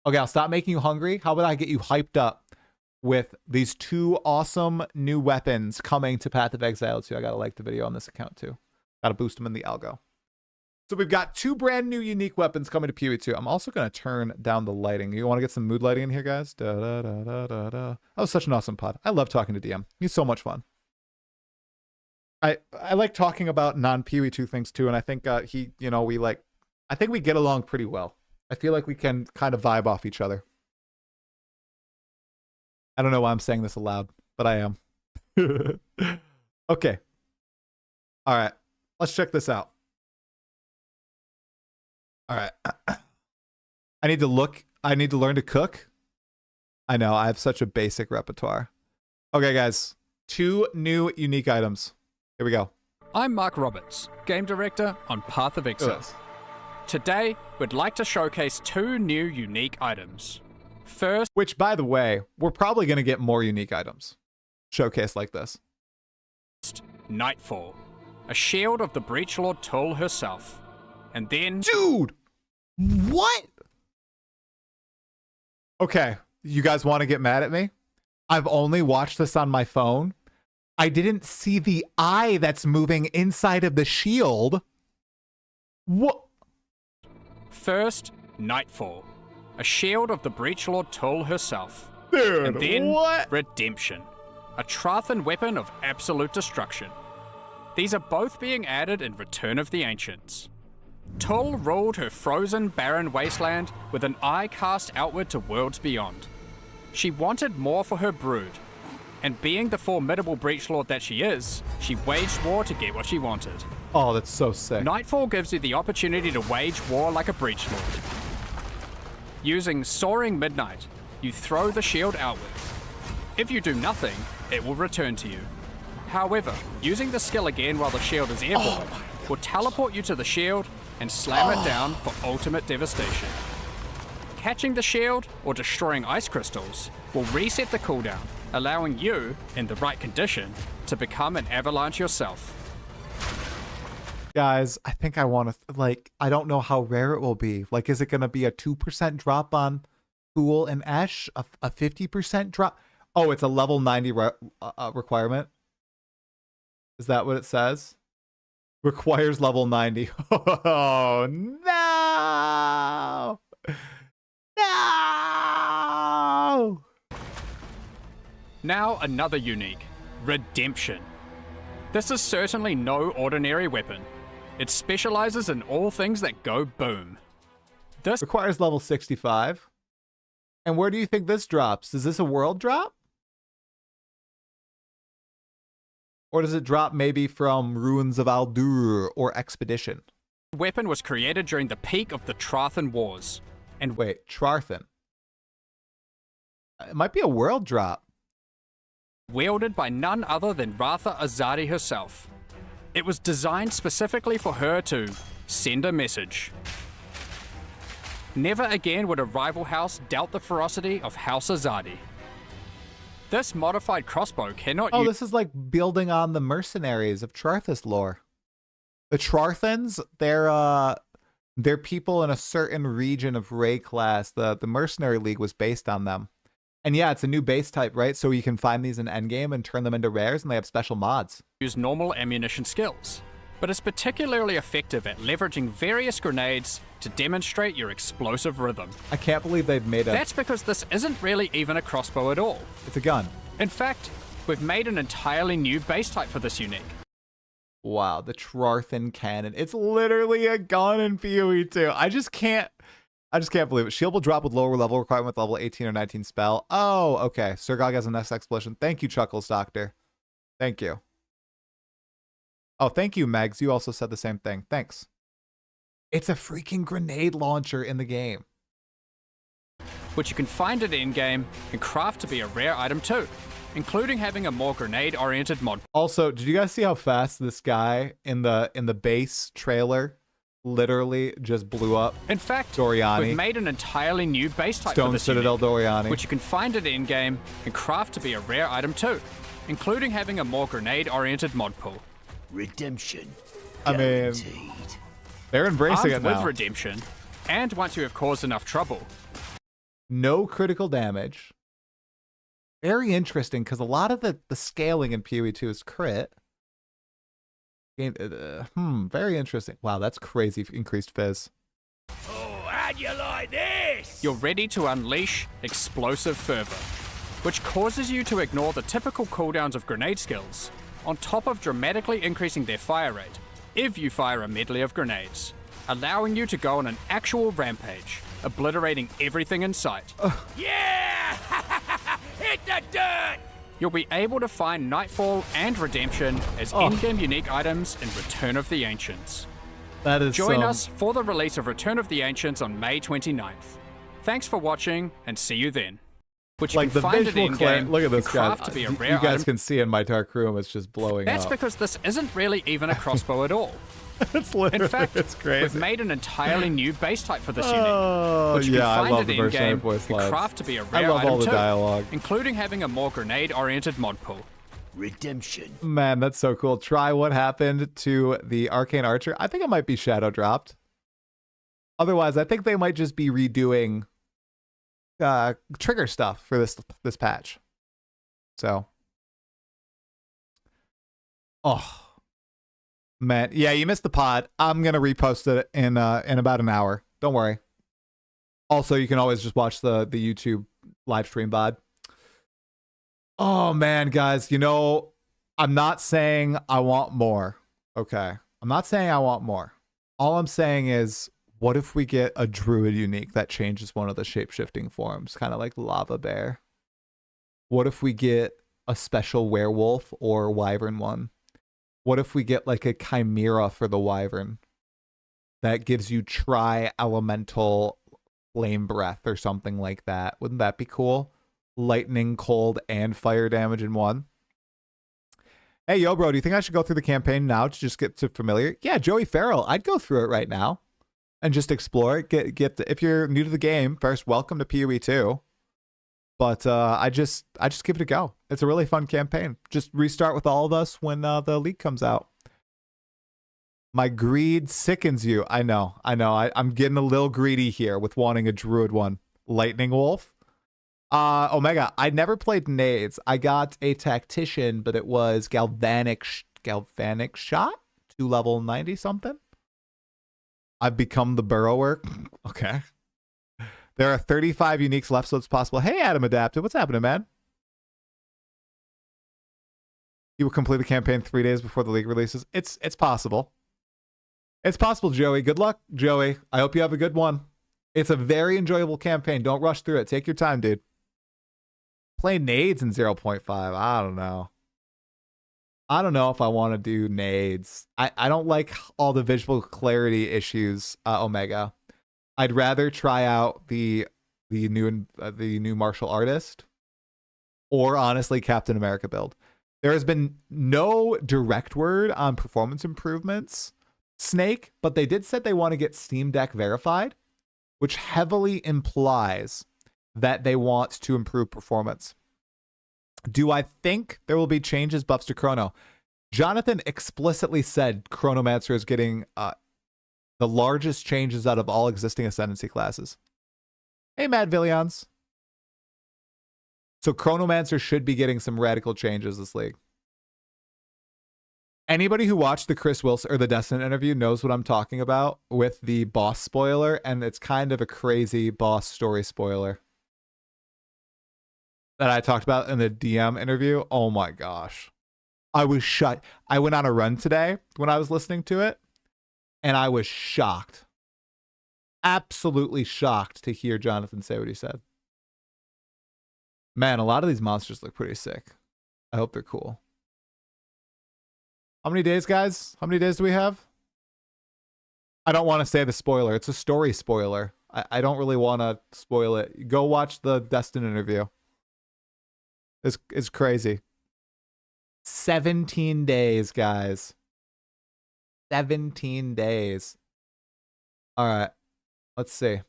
Okay, I'll stop making you hungry. How about I get you hyped up with these 2 awesome new weapons coming to Path of Exile 2. I got to like the video on this account too. Got to boost them in the algo. So we've got 2 brand new unique weapons coming to PoE2. I'm also going to turn down the lighting. You want to get some mood lighting in here, guys? That was such an awesome pod. I love talking to DM. He's so much fun. I like talking about non-PoE2 things too, and I think I think we get along pretty well. I feel like we can kind of vibe off each other. I don't know why I'm saying this aloud, but I am. Okay. All right. Let's check this out. All right. I need to learn to cook. I know. I have such a basic repertoire. Okay, guys. 2 new unique items. Here we go.
I'm Mark Roberts, Game Director on Path of Exile. Today, we'd like to showcase 2 new unique items. First,
which, by the way, we're probably going to get more unique items showcased like this.
Nightfall, a shield of the Breachlord Tool herself. And then...
Dude! What? Okay, you guys want to get mad at me? I've only watched this on my phone. I didn't see the eye that's moving inside of the shield. What?
First, Nightfall, a shield of the Breachlord Tull herself.
Dude,
And then,
what?
Redemption, a Trathan weapon of absolute destruction. These are both being added in Return of the Ancients. Tull ruled her frozen, barren wasteland with an eye cast outward to worlds beyond. She wanted more for her brood, and being the formidable Breachlord that she is, she waged war to get what she wanted.
Oh, that's so sick.
Nightfall gives you the opportunity to wage war like a Breachlord. Using Soaring Midnight, you throw the shield outward. If you do nothing, it will return to you. However, using the skill again while the shield is airborne will teleport you to the shield and slam it down for ultimate devastation. Catching the shield or destroying ice crystals will reset the cooldown, allowing you, in the right condition, to become an avalanche yourself.
Guys, I think I want to, like, I don't know how rare it will be. Like, is it going to be a 2% drop on Cool and Ash? A 50% drop? Oh, it's a level 90 requirement? Is that what it says? Requires level 90. Oh, no! No!
Now another unique, Redemption. This is certainly no ordinary weapon. It specializes in all things that go boom. This
Requires level 65. And where do you think this drops? Is this a world drop? Or does it drop maybe from Ruins of Aldur or Expedition?
weapon was created during the peak of the Trathan Wars. And
Wait, Trathan. It might be a world drop.
wielded by none other than Ratha Azadi herself. It was designed specifically for her to send a message. Never again would a rival house doubt the ferocity of House Azadi. This modified crossbow cannot
Oh, this is like building on the mercenaries of Charthus lore. The Trathans, they're people in a certain region of Ray class. The Mercenary League was based on them. And yeah, it's a new base type, right? So you can find these in endgame and turn them into rares, and they have special mods.
use normal ammunition skills, but is particularly effective at leveraging various grenades to demonstrate your explosive rhythm.
I can't believe they've made a...
That's because this isn't really even a crossbow at all.
It's a gun.
In fact, we've made an entirely new base type for this unique.
Wow, the Trathan cannon. It's literally a gun in PoE2. I just can't believe it. Shield will drop with lower level requirement with level 18 or 19 spell. Oh, okay. Surgog has a next explosion. Thank you, Chuckles Doctor. Thank you. Oh, thank you, Megs. You also said the same thing. Thanks. It's a freaking grenade launcher in the game.
Which you can find at in-game and craft to be a rare item too, including having a more grenade-oriented mod.
Also, did you guys see how fast this guy in the base trailer literally just blew up?
In fact,
Doriani.
we've made an entirely new base type for
Stone
this
Citadel
unique,
Doriani.
which you can find at in-game and craft to be a rare item too, including having a more grenade-oriented mod pool.
Redemption.
I mean,
Guaranteed.
they're embracing
Armed
it
with
now.
redemption, and once you have caused enough trouble,
No critical damage. Very interesting, because a lot of the scaling in PoE2 is crit. Very interesting. Wow, that's crazy increased fizz.
Oh, how'd you like this?
you're ready to unleash explosive fervor, which causes you to ignore the typical cooldowns of grenade skills, on top of dramatically increasing their fire rate if you fire a medley of grenades, allowing you to go on an actual rampage, obliterating everything in sight.
Yeah! Hit the dirt!
You'll be able to find Nightfall and Redemption as in-game unique items in Return of the Ancients.
That is
Join us for the release of Return of the Ancients on May 29th. Thanks for watching, and see you then. Which you
like
can
the
find at
visual
in-game
look at
and
this guy.
craft to be a
You
rare
guys
item.
can see in my dark room, it's just blowing
That's
up.
because this isn't really even a crossbow at all.
It's literally,
In fact,
it's crazy.
we've made an entirely new base type for this unique,
Oh,
which you
yeah, I
can find
love
at
the mercenary
in-game
voice
and
lines.
craft to be a
I
rare
love
item
all the
too,
dialogue.
including having a more grenade-oriented mod pool.
Redemption.
Man, that's so cool. Try what happened to the Arcane Archer. I think it might be shadow dropped. Otherwise, I think they might just be redoing trigger stuff for this patch. So, Man, yeah, you missed the pod. I'm gonna repost it in about an hour. Don't worry. Also, you can always just watch the YouTube live stream bod. Oh man, guys, I'm not saying I want more. Okay. I'm not saying I want more. All I'm saying is, what if we get a druid unique that changes one of the shape-shifting forms, kind of like Lava Bear? What if we get a special werewolf or wyvern one? What if we get like a chimera for the wyvern that gives you tri-elemental flame breath or something like that? Wouldn't that be cool? Lightning, cold, and fire damage in one. Hey, yo, bro, do you think I should go through the campaign now to just get to familiar? Yeah, Joey Farrell, I'd go through it right now and just explore it. If you're new to the game, first, welcome to PoE2. But I just give it a go. It's a really fun campaign. Just restart with all of us when the league comes out. My greed sickens you. I know. I'm getting a little greedy here with wanting a druid one. Lightning Wolf. Omega, I never played nades. I got a tactician, but it was galvanic shot to level 90 something. I've become the burrower. Okay. There are 35 uniques left, so it's possible. Hey, Adam Adapted, what's happening, man? You will complete the campaign 3 days before the league releases. It's possible. It's possible, Joey. Good luck, Joey. I hope you have a good one. It's a very enjoyable campaign. Don't rush through it. Take your time, dude. Play nades in 0.5. I don't know. I don't know if I want to do nades. I don't like all the visual clarity issues, Omega. I'd rather try out the new martial artist, or honestly Captain America build. There has been no direct word on performance improvements, Snake, but they did say they want to get Steam Deck verified, which heavily implies that they want to improve performance. Do I think there will be changes, buffs to Chrono? Jonathan explicitly said Chronomancer is getting the largest changes out of all existing Ascendancy classes. Hey, Mad Villians. So Chronomancer should be getting some radical changes this league. Anybody who watched the Chris Wilson or the Destin interview knows what I'm talking about with the boss spoiler, and it's kind of a crazy boss story spoiler that I talked about in the DM interview. Oh my gosh. I was shut. I went on a run today when I was listening to it, and I was shocked. Absolutely shocked to hear Jonathan say what he said. Man, a lot of these monsters look pretty sick. I hope they're cool. How many days, guys? How many days do we have? I don't want to say the spoiler. It's a story spoiler. I don't really want to spoil it. Go watch the Destin interview. It's crazy. 17 days, guys. 17 days. All right. Let's see. All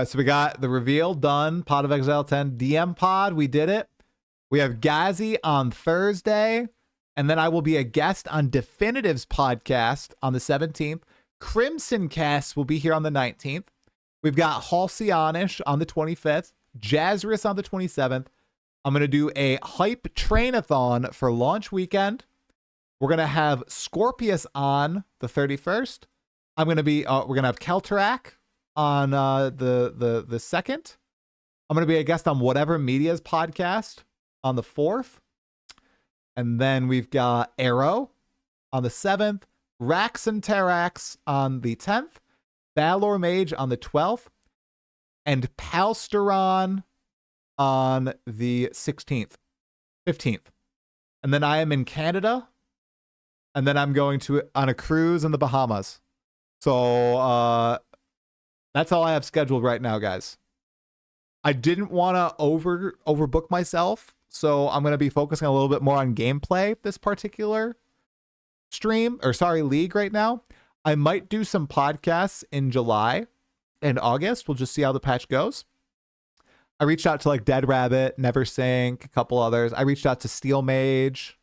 right, so we got the reveal done. Path of Exile 10 DM pod. We did it. We have Gazi on Thursday. And then I will be a guest on Definitive's podcast on the 17th. Crimson Cast will be here on the 19th. We've got Halcyonish on the 25th. Jazzrus on the 27th. I'm going to do a hype trainathon for launch weekend. We're going to have Scorpius on the 31st. I'm going to be, we're going to have Keltarak on the 2nd. I'm going to be a guest on Whatever Media's podcast on the 4th. And then we've got Arrow on the 7th. Rax and Terax on the 10th. Valor Mage on the 12th. And Palsteron on the 16th, 15th. And then I am in Canada. And then I'm going on a cruise in the Bahamas. So that's all I have scheduled right now, guys. I didn't want to overbook myself. So I'm going to be focusing a little bit more on gameplay this particular league right now. I might do some podcasts in July and August. We'll just see how the patch goes. I reached out to like Dead Rabbit, Neversink, a couple others. I reached out to Steel Mage.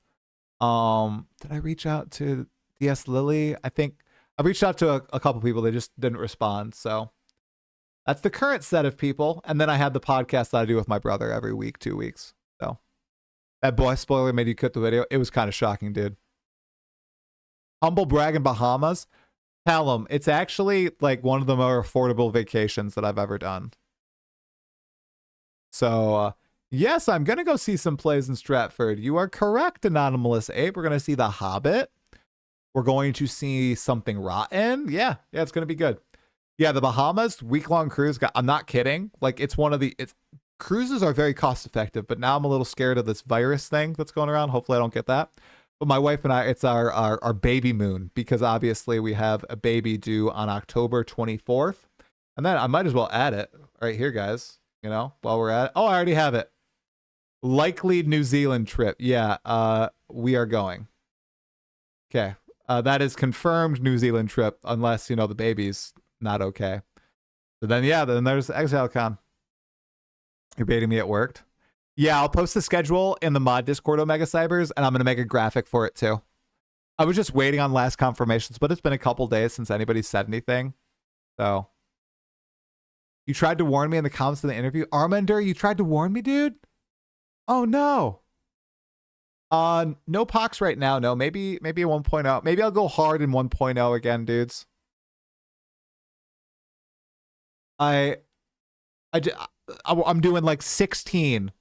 Did I reach out to DS Lily? I think I reached out to a couple people. They just didn't respond. So that's the current set of people. And then I had the podcast that I do with my brother every week, 2 weeks. So that boy spoiler made you quit the video. It was kind of shocking, dude. Humble brag in Bahamas. Tell them it's actually like one of the more affordable vacations that I've ever done. So, yes, I'm going to go see some plays in Stratford. You are correct, Anonymous Ape. We're going to see The Hobbit. We're going to see Something Rotten. Yeah, it's going to be good. Yeah, the Bahamas, week-long cruise. I'm not kidding. Like, it's one of the... Cruises are very cost-effective, but now I'm a little scared of this virus thing that's going around. Hopefully I don't get that. But my wife and I, it's our baby moon, because obviously we have a baby due on October 24th. And then I might as well add it right here, guys. You know, while we're at it. Oh, I already have it. Likely New Zealand trip. Yeah, we are going. Okay. That is confirmed New Zealand trip, unless, you know, the baby's not okay. So then, yeah, then there's ExileCon. You're baiting me, it worked. Yeah, I'll post the schedule in the mod Discord, Omega Cybers, and I'm going to make a graphic for it too. I was just waiting on last confirmations, but it's been a couple days since anybody said anything. So, you tried to warn me in the comments of the interview. Armander, you tried to warn me, dude? Oh, no. No pox right now. No, maybe a 1.0. Maybe I'll go hard in 1.0 again, dudes. I'm doing like 16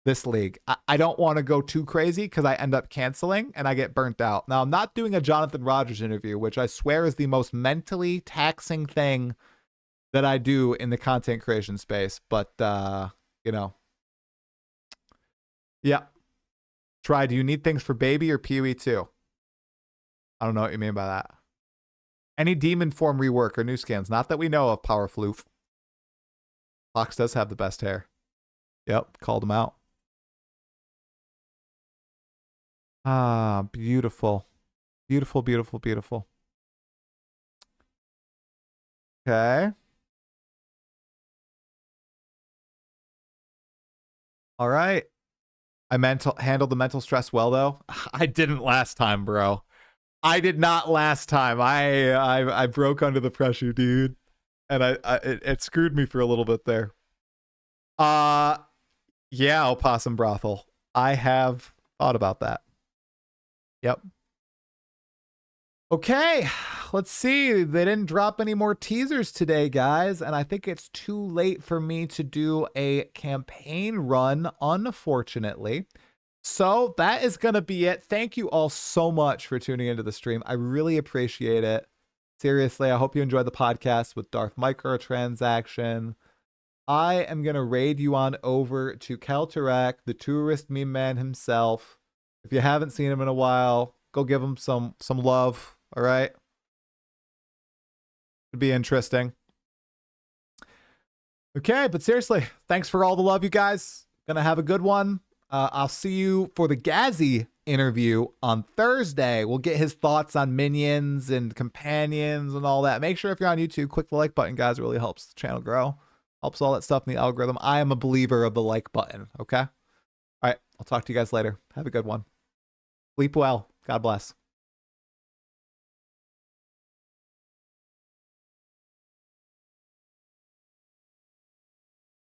this league. I don't want to go too crazy because I end up canceling and I get burnt out. Now, I'm not doing a Jonathan Rogers interview, which I swear is the most mentally taxing thing that I do in the content creation space. But, you know, yeah. Try, do you need things for baby or PoE2? I don't know what you mean by that. Any demon form rework or new scans? Not that we know of, Power Floof. Fox does have the best hair. Yep, called him out. Ah, beautiful. Beautiful, beautiful, beautiful. Okay. All right. I handled the mental stress well, though. I didn't last time, bro. I did not last time. I broke under the pressure, dude. And it screwed me for a little bit there. Yeah, Opossum Brothel. I have thought about that. Yep. Okay, let's see. They didn't drop any more teasers today, guys, and I think it's too late for me to do a campaign run, unfortunately. So that is going to be it. Thank you all so much for tuning into the stream. I really appreciate it. Seriously, I hope you enjoyed the podcast with Darth Microtransaction. I am going to raid you on over to Keltarak, the tourist meme man himself. If you haven't seen him in a while, go give him some love, all right? It'd be interesting. Okay, but seriously, thanks for all the love, you guys. Gonna have a good one. I'll see you for the Gazzy interview on Thursday. We'll get his thoughts on minions and companions and all that. Make sure if you're on YouTube, click the like button, guys. It really helps the channel grow. Helps all that stuff in the algorithm. I am a believer of the like button, okay? All right, I'll talk to you guys later. Have a good one. Sleep well. God bless.